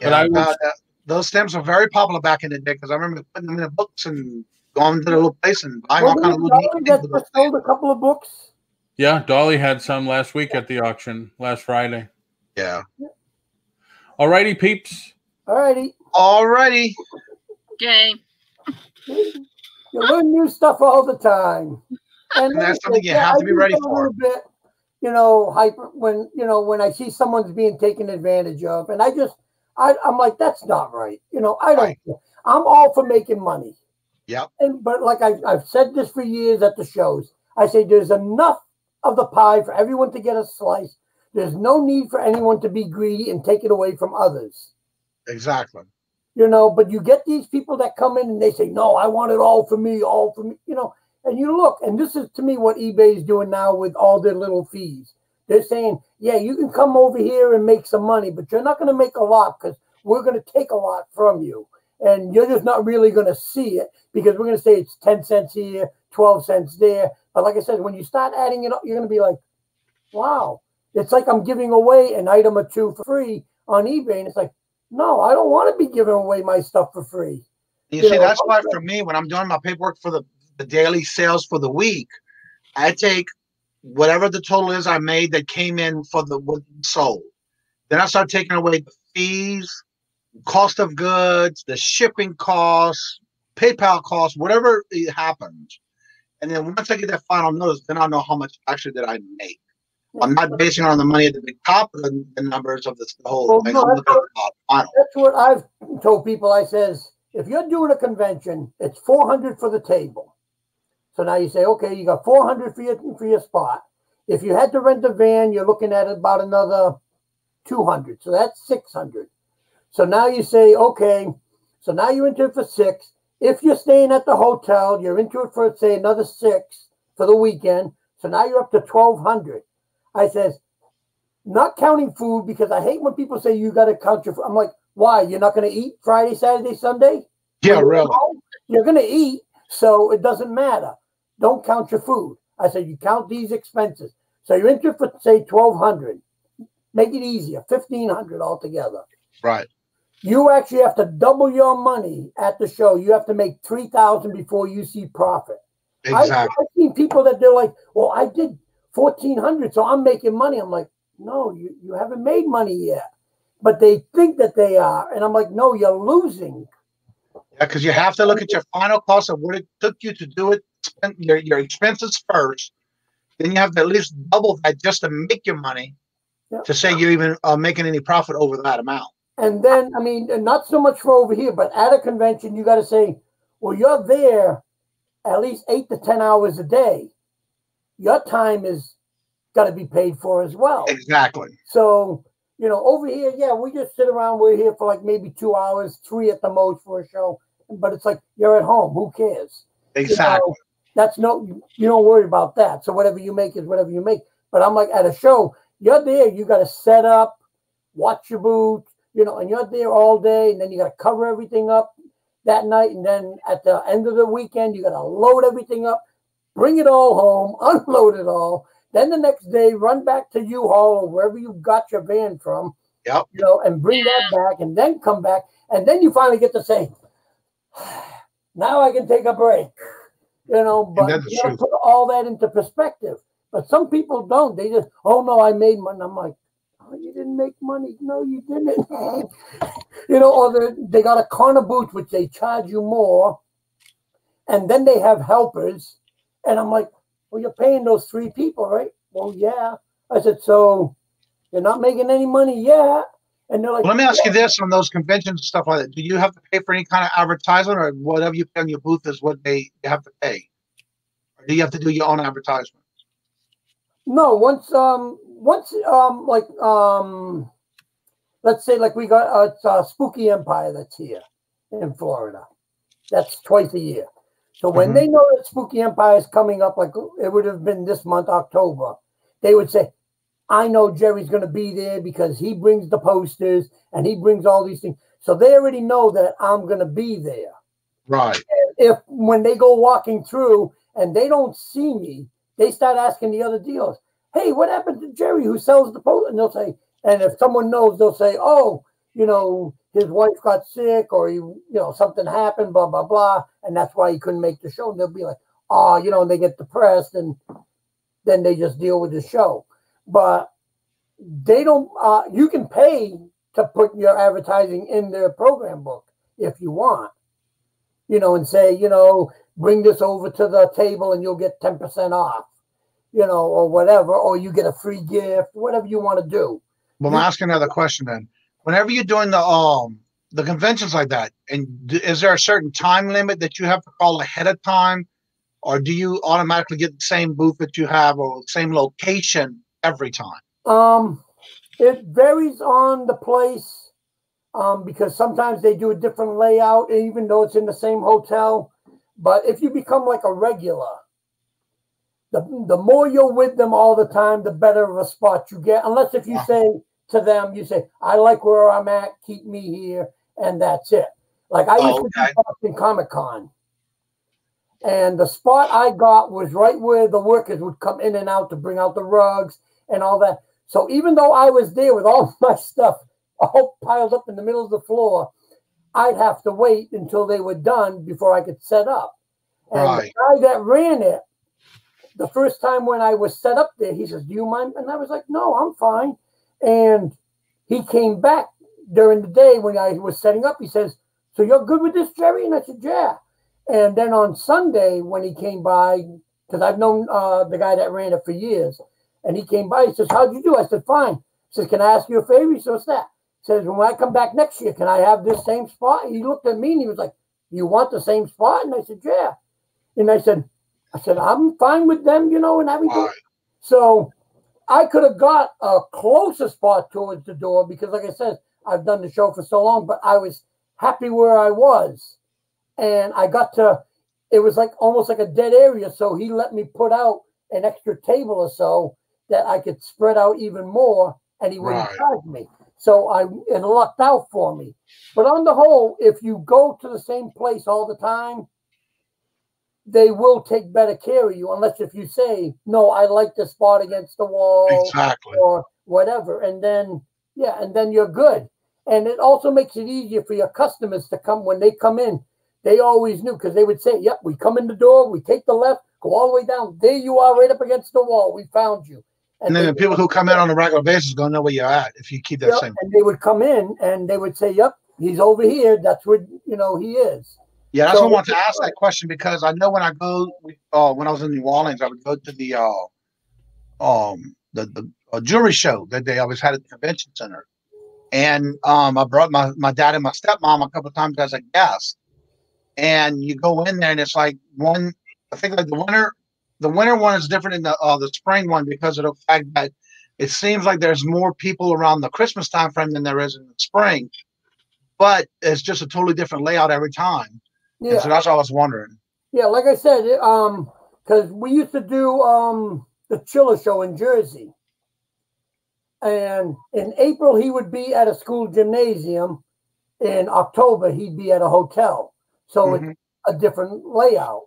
[SPEAKER 2] Yeah,
[SPEAKER 5] But
[SPEAKER 2] those stamps were very popular back in the day because I remember putting them in the books and going to the little place and buying all kind of little neat things.
[SPEAKER 4] that just sold a couple of books.
[SPEAKER 5] Yeah, Dolly had some last week at the auction, last Friday.
[SPEAKER 2] Yeah.
[SPEAKER 5] All righty, peeps.
[SPEAKER 2] All righty.
[SPEAKER 6] Okay.
[SPEAKER 4] You learn new stuff all the time. And
[SPEAKER 2] that's something you have to be ready for.
[SPEAKER 4] A little bit, hyper when I see someone's being taken advantage of, and I'm like, that's not right. I don't. I'm all for making money.
[SPEAKER 2] Yep.
[SPEAKER 4] But like I've said this for years at the shows, I say there's enough of the pie for everyone to get a slice. There's no need for anyone to be greedy and take it away from others.
[SPEAKER 2] Exactly.
[SPEAKER 4] But you get these people that come in and they say, no, I want it all for me, and you look, and this is to me what eBay is doing now with all their little fees. They're saying, yeah, you can come over here and make some money, but you're not going to make a lot because we're going to take a lot from you. And you're just not really going to see it because we're going to say it's 10 cents here, 12 cents there. But like I said, when you start adding it up, you're going to be like, wow, it's like I'm giving away an item or two for free on eBay. And it's like, no, I don't want to be giving away my stuff for free.
[SPEAKER 2] You see, that's why for me, when I'm doing my paperwork for the daily sales for the week, I take whatever the total is I made that came in for the what sold. Then I start taking away the fees, cost of goods, the shipping costs, PayPal costs, whatever it happens. And then once I get that final notice, then I'll know how much actually did I make. I'm not basing it on the money at the big top of the numbers of the whole thing. I'm looking at the final.
[SPEAKER 4] That's what I've told people. I says, if you're doing a convention, it's $400 for the table. So now you say, okay, you got $400 for your spot. If you had to rent a van, you're looking at about another $200. So that's $600. So now you say, okay, so now you're into it for $6. If you're staying at the hotel, you're into it for, say, another $6 for the weekend. So now you're up to $1,200. I says, not counting food, because I hate when people say you got to count your food. I'm like, why? You're not going to eat Friday, Saturday, Sunday?
[SPEAKER 2] Yeah, really.
[SPEAKER 4] You're going to eat, so it doesn't matter. Don't count your food. I said, you count these expenses. So you're into it for, say, $1,200. Make it easier, $1,500 altogether.
[SPEAKER 2] Right.
[SPEAKER 4] You actually have to double your money at the show. You have to make $3,000 before you see profit.
[SPEAKER 2] Exactly.
[SPEAKER 4] I've seen people that they're like, well, I did $1,400, so I'm making money. I'm like, no, you haven't made money yet. But they think that they are. And I'm like, no, you're losing.
[SPEAKER 2] Yeah, because you have to look at your final cost of what it took you to do it, spend your expenses first. Then you have to at least double that just to make your money to say you're even making any profit over that amount.
[SPEAKER 4] And then, I mean, and not so much for over here, but at a convention, you got to say, well, you're there at least 8 to 10 hours a day. Your time is got to be paid for as well.
[SPEAKER 2] Exactly.
[SPEAKER 4] So, over here, yeah, we just sit around. We're here for like maybe 2 hours, 3 at the most for a show. But it's like, you're at home. Who cares?
[SPEAKER 2] Exactly.
[SPEAKER 4] That's you don't worry about that. So whatever you make is whatever you make. But I'm like, at a show, you're there. You got to set up, watch your booth, and you're there all day. And then you got to cover everything up that night. And then at the end of the weekend, you got to load everything up, bring it all home, unload it all. Then the next day, run back to U-Haul or wherever you got your van from,
[SPEAKER 2] Yep.
[SPEAKER 4] you know, and bring that back, and then come back, and then you finally get to say, now I can take a break, you know. But you got to put all that into perspective. But some people don't. They just, oh no, I made money. I'm like, oh, you didn't make money. No, you didn't. You know, or they got a corner booth which they charge you more, and then they have helpers, and I'm like, well, you're paying those 3 people, right? Well, yeah. I said, so you're not making any money yet. And they're like,
[SPEAKER 2] well, let me ask you this: on those conventions and stuff like that, do you have to pay for any kind of advertisement, or whatever you pay on your booth is what they have to pay, or do you have to do your own advertisement?
[SPEAKER 4] No, let's say like we got Spooky Empire that's here in Florida. That's twice a year. So when they know that Spooky Empire is coming up, like it would have been this month, October, they would say, I know Jerry's going to be there because he brings the posters and he brings all these things. So they already know that I'm going to be there.
[SPEAKER 2] Right.
[SPEAKER 4] And when they go walking through and they don't see me, they start asking the other dealers, hey, what happened to Jerry who sells the poster? And they'll say, and if someone knows, they'll say, oh, you know, his wife got sick or, you know, something happened, blah, blah, blah. And that's why he couldn't make the show. And they'll be like, oh, you know, and they get depressed and then they just deal with the show. But they don't, you can pay to put your advertising in their program book if you want, you know, and say, you know, bring this over to the table and you'll get 10% off, you know, or whatever, or you get a free gift, whatever you want to do.
[SPEAKER 2] Well, I'm asking another question then. Whenever you're doing the conventions like that, and is there a certain time limit that you have to call ahead of time, or do you automatically get the same booth that you have or same location every time?
[SPEAKER 4] It varies on the place, because sometimes they do a different layout, even though it's in the same hotel. But if you become like a regular, the more you're with them all the time, the better of a spot you get. Unless if you say to them, you say, I like where I'm at, keep me here, and that's it. Like I used to do Boston Comic Con. And the spot I got was right where the workers would come in and out to bring out the rugs and all that. So even though I was there with all my stuff all piled up in the middle of the floor, I'd have to wait until they were done before I could set up. And the guy that ran it, the first time when I was set up there, he says, do you mind? And I was like, no, I'm fine. And he came back during the day when I was setting up. He says, so you're good with this, Jerry? And I said, yeah. And then on Sunday when he came by, because I've known the guy that ran it for years, and he came by, he says, how'd you do? I said, fine. He says, can I ask you a favor? He says, what's that? He says, when I come back next year, can I have this same spot? He looked at me and he was like, you want the same spot? And I said, yeah. And I said, I'm fine with them, you know, and everything. So I could have got a closer spot towards the door because, like I said, I've done the show for so long, but I was happy where I was. And I got to, it was like almost like a dead area. So he let me put out an extra table or so that I could spread out even more and he wouldn't charge me. So it lucked out for me. But on the whole, if you go to the same place all the time, they will take better care of you, unless if you say, no, I like the spot against the wall or whatever. And then, yeah, and then you're good. And it also makes it easier for your customers to come when they come in. They always knew because they would say, yep, we come in the door, we take the left, go all the way down. There you are right up against the wall. We found you.
[SPEAKER 2] And then the people who come in on a regular basis going to know where you're at if you keep that same.
[SPEAKER 4] And they would come in and they would say, yep, he's over here. That's where, you know, he is.
[SPEAKER 2] Yeah, that's what I wanted to ask that question because I know when I go, when I was in New Orleans, I would go to the jewelry show that they always had at the convention center. And I brought my dad and my stepmom a couple of times as a guest. And you go in there and it's like I think like the winter one is different than the spring one because of the fact that it seems like there's more people around the Christmas time frame than there is in the spring. But it's just a totally different layout every time. Yeah. And so that's what I was wondering.
[SPEAKER 4] Yeah, like I said, because we used to do the Chiller Show in Jersey. And in April, he would be at a school gymnasium. In October, he'd be at a hotel. So it's a different layout.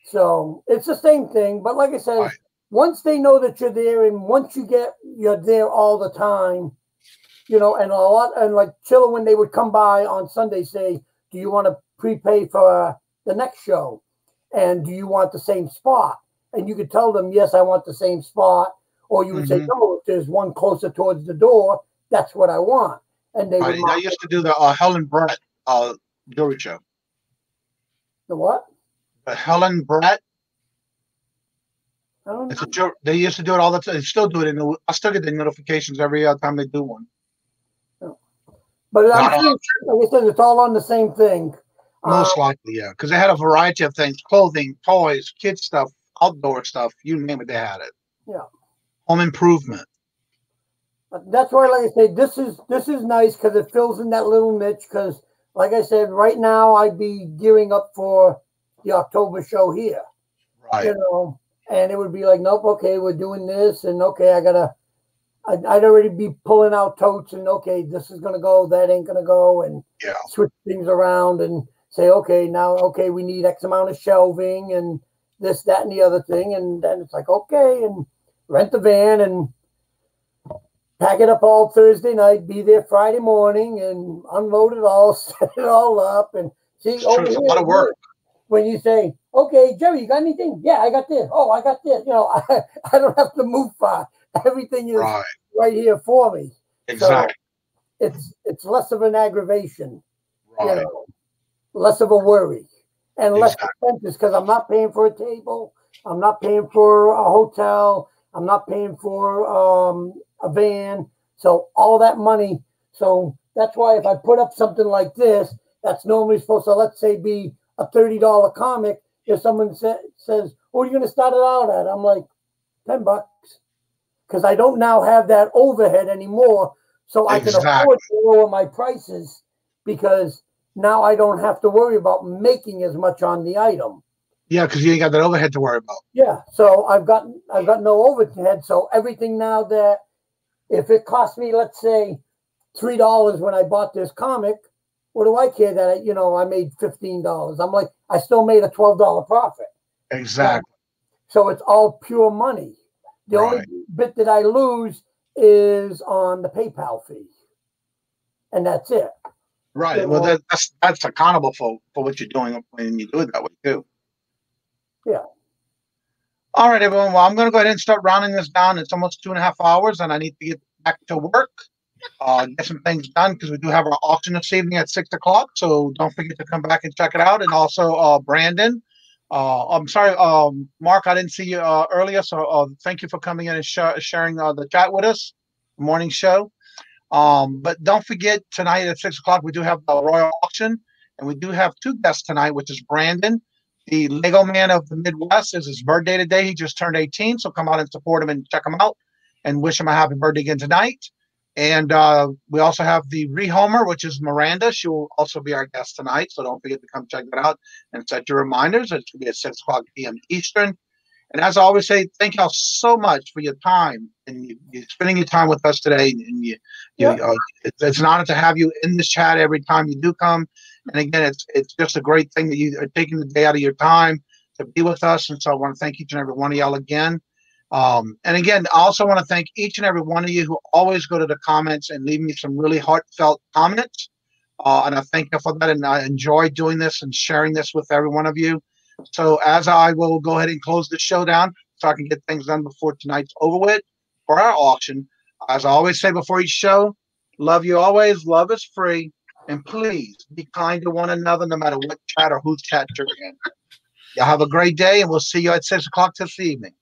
[SPEAKER 4] So it's the same thing. But like I said, once they know that you're there, and once you're there all the time, you know, and like Chiller, when they would come by on Sunday, say, do you want to prepay for the next show? And do you want the same spot? And you could tell them, yes, I want the same spot. Or you would say, no, if there's one closer towards the door, that's what I want. And they would.
[SPEAKER 2] I used to do the Helen Brett jewelry show.
[SPEAKER 4] The what?
[SPEAKER 2] The Helen Brett.
[SPEAKER 4] I don't know.
[SPEAKER 2] They used to do it all the time. They still do it. I still get the notifications every time they do one.
[SPEAKER 4] But I'm saying, like I said, it's all on the same thing.
[SPEAKER 2] Most likely, yeah. Because they had a variety of things: clothing, toys, kids stuff, outdoor stuff. You name it, they had it.
[SPEAKER 4] Yeah.
[SPEAKER 2] Home improvement.
[SPEAKER 4] That's why, like I say, this is nice because it fills in that little niche. Because, like I said, right now I'd be gearing up for the October show here.
[SPEAKER 2] Right.
[SPEAKER 4] You know, and it would be like, nope, okay, we're doing this, and okay, I'd already be pulling out totes, and okay, this is gonna go, that ain't gonna go, and switch things around and say, okay, now, okay, we need X amount of shelving and this, that, and the other thing, and then it's like, okay, and rent the van and pack it up all Thursday night, be there Friday morning, and unload it all, set it all up, and see.
[SPEAKER 2] It's true, it's a lot of work.
[SPEAKER 4] When you say, okay, Jerry, you got anything? Yeah, I got this. Oh, I got this. You know, I don't have to move far. Everything is right here for me.
[SPEAKER 2] Exactly.
[SPEAKER 4] So it's less of an aggravation,
[SPEAKER 2] right.
[SPEAKER 4] You know, less of a worry, and less expenses because I'm not paying for a table. I'm not paying for a hotel. I'm not paying for a van. So all that money. So that's why if I put up something like this, that's normally supposed to, let's say, be a $30 comic. If someone says, what are you going to start it out at? I'm like, $10. Because I don't now have that overhead anymore. So I can afford to lower my prices because now I don't have to worry about making as much on the item.
[SPEAKER 2] Yeah, because you ain't got that overhead to worry about.
[SPEAKER 4] Yeah, so I've got no overhead. So everything now that if it cost me, let's say, $3 when I bought this comic, what do I care that I made $15? I'm like, I still made a $12 profit.
[SPEAKER 2] Exactly.
[SPEAKER 4] So it's all pure money. The only bit that I lose is on the PayPal fee, and that's it.
[SPEAKER 2] Right. So, well, that's accountable for what you're doing when you do it that way too.
[SPEAKER 4] Yeah.
[SPEAKER 2] All right, everyone. Well, I'm going to go ahead and start rounding this down. It's almost 2.5 hours, and I need to get back to work. Get some things done because we do have our auction this evening at 6 o'clock. So don't forget to come back and check it out. And also, Brandon. I'm sorry, Mark, I didn't see you earlier. So thank you for coming in and sharing the chat with us, the morning show. But don't forget, tonight at 6 o'clock, we do have the Royal Auction. And we do have 2 guests tonight, which is Brandon, the Lego man of the Midwest. It's his birthday today. He just turned 18. So come out and support him and check him out and wish him a happy birthday again tonight. And we also have the Rehomer, which is Miranda. She will also be our guest tonight. So don't forget to come check that out and set your reminders. It's going to be at 6 o'clock p.m. Eastern. And as I always say, thank y'all so much for your time and you spending your time with us today. And it's an honor to have you in this chat every time you do come. And again, it's just a great thing that you are taking the day out of your time to be with us. And so I want to thank each and every one of y'all again. And again, I also want to thank each and every one of you who always go to the comments and leave me some really heartfelt comments. And I thank you for that. And I enjoy doing this and sharing this with every one of you. So as I will go ahead and close the show down so I can get things done before tonight's over with for our auction. As I always say before each show, love you always. Love is free. And please be kind to one another no matter what chat or whose chat you're in. Y'all have a great day, and we'll see you at 6 o'clock this evening.